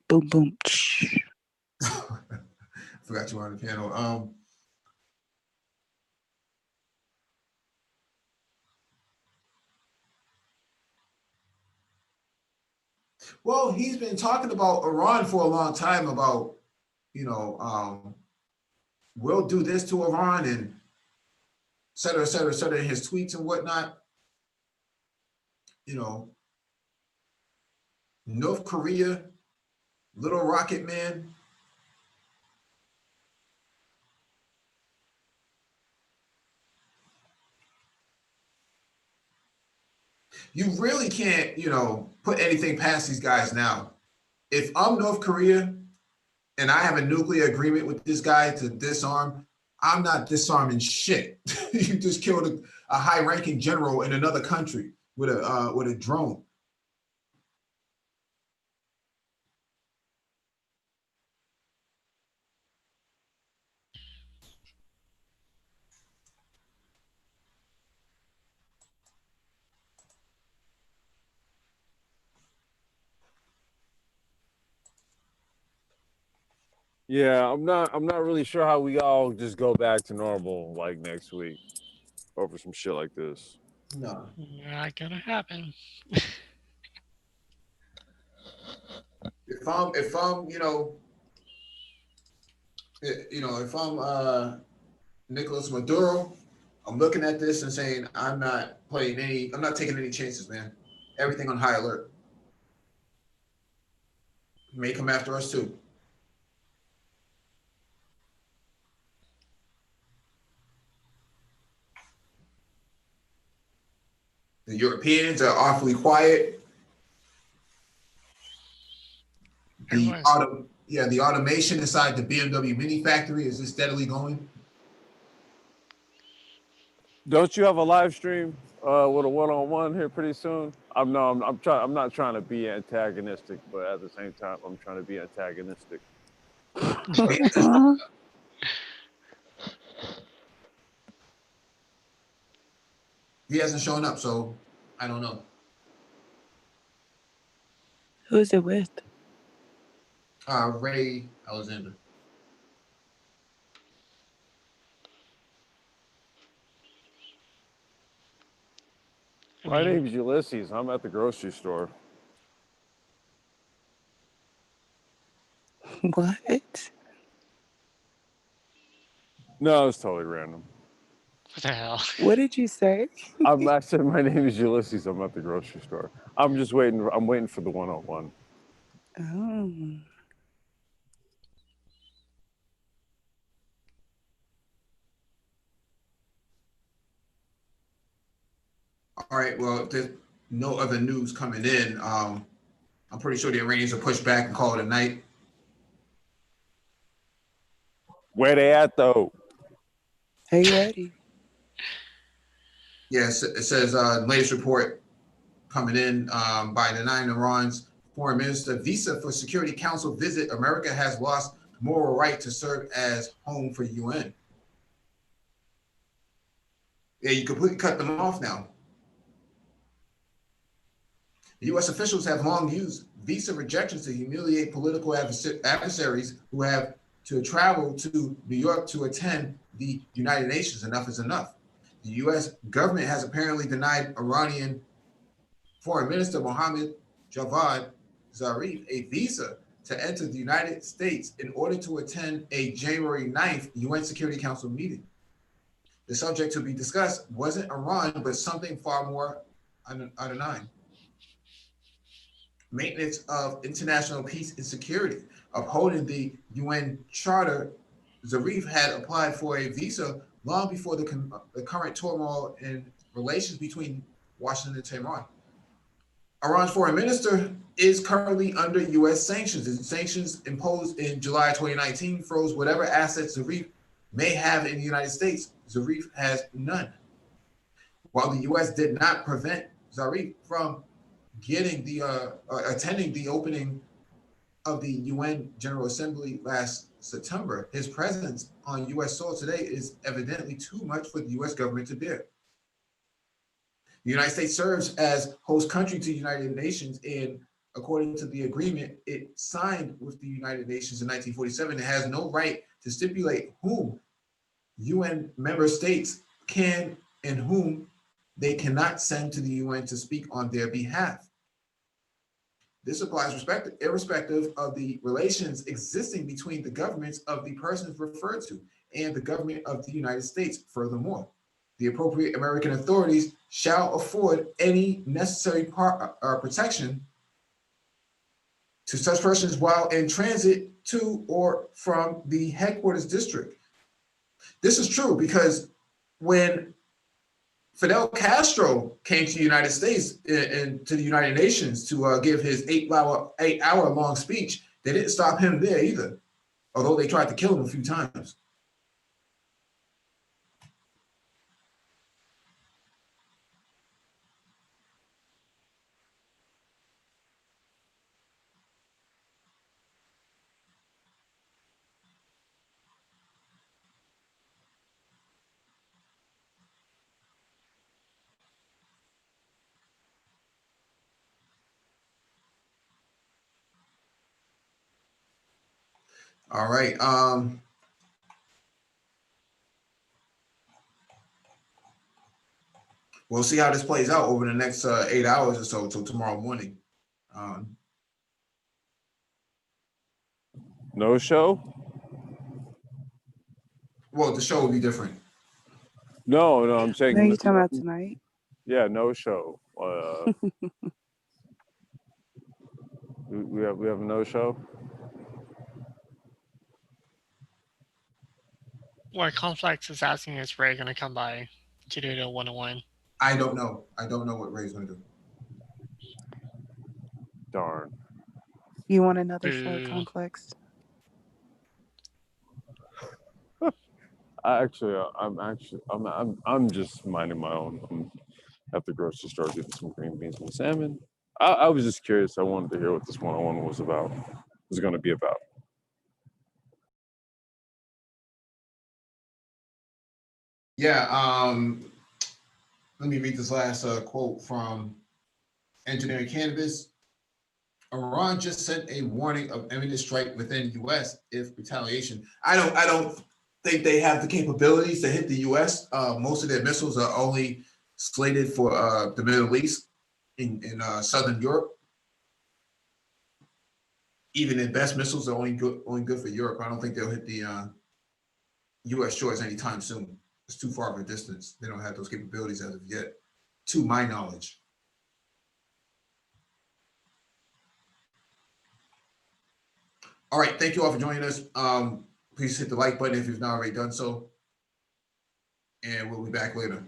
Boom, boom. Forgot you were on the panel. Well, he's been talking about Iran for a long time about, we'll do this to Iran and et cetera, et cetera, et cetera, in his tweets and whatnot. North Korea, little rocket man, You really can't, put anything past these guys now. If I'm North Korea and I have a nuclear agreement with this guy to disarm, I'm not disarming shit. You just killed a high-ranking general in another country with a drone. Yeah, I'm not really sure how we all just go back to normal like next week over some shit like this. No. Not gonna happen. If I'm if I'm Nicolas Maduro, I'm looking at this and saying I'm not taking any chances, man. Everything on high alert. May come after us too. The Europeans are awfully quiet. The automation inside the BMW Mini factory is just steadily going. Don't you have a live stream with a one-on-one here pretty soon? I'm not trying to be antagonistic, but at the same time, I'm trying to be antagonistic. He hasn't shown up, so I don't know. Who's it with? Ray Alexander. My name is Ulysses. I'm at the grocery store. What? No, it's totally random. What the hell? What did you say? I said my name is Ulysses. I'm at the grocery store. I'm just waiting. I'm waiting for the one-on-one. Oh. All right. Well, if there's no other news coming in, I'm pretty sure the Iranians will push back and call it a night. Where they at though? Are you ready? Yes, it says latest report coming in by denying Iran's foreign minister visa for Security Council visit. America has lost moral right to serve as home for UN. Yeah, you completely cut them off now. U.S. officials have long used visa rejections to humiliate political adversaries who have to travel to New York to attend the United Nations. Enough is enough. The U.S. government has apparently denied Iranian Foreign Minister Mohammad Javad Zarif a visa to enter the United States in order to attend a January 9th UN Security Council meeting. The subject to be discussed wasn't Iran, but something far more undenying. Maintenance of international peace and security. Upholding the UN Charter, Zarif had applied for a visa long before the current turmoil in relations between Washington and Tehran. Iran's foreign minister is currently under U.S. sanctions. The sanctions imposed in July 2019 froze whatever assets Zarif may have in the United States. Zarif has none. While the U.S. did not prevent Zarif from attending the opening of the UN General Assembly last September, his presence on U.S. soil today is evidently too much for the U.S. government to bear. The United States serves as host country to the United Nations, and according to the agreement it signed with the United Nations in 1947, it has no right to stipulate whom UN member states can and whom they cannot send to the UN to speak on their behalf. This applies irrespective of the relations existing between the governments of the persons referred to and the government of the United States. Furthermore, the appropriate American authorities shall afford any necessary protection to such persons while in transit to or from the headquarters district. This is true because when Fidel Castro came to the United States and to the United Nations to give his 8-hour long speech. They didn't stop him there either, although they tried to kill him a few times. All right. We'll see how this plays out over the next 8 hours or so till tomorrow morning. No show? Well, the show will be different. No, I'm No, saying. you talking about tonight? Yeah, no show. We have a no show. What Complex is asking is Ray going to come by to do the 101? I don't know. I don't know what Ray's going to do. Darn. You want another show, Boo. Complex? I'm just minding my own. I'm at the grocery store getting some green beans and salmon. I was just curious. I wanted to hear what this 101 was going to be about. Yeah. Let me read this last quote from Engineering Cannabis. Iran just sent a warning of imminent strike within U.S. if retaliation. I don't think they have the capabilities to hit the U.S. Most of their missiles are only slated for the Middle East in Southern Europe. Even their best missiles are only good for Europe. I don't think they'll hit the U.S. shores anytime soon. It's too far of a distance. They don't have those capabilities as of yet, to my knowledge. All right, thank you all for joining us. Please hit the like button if you've not already done so. And we'll be back later.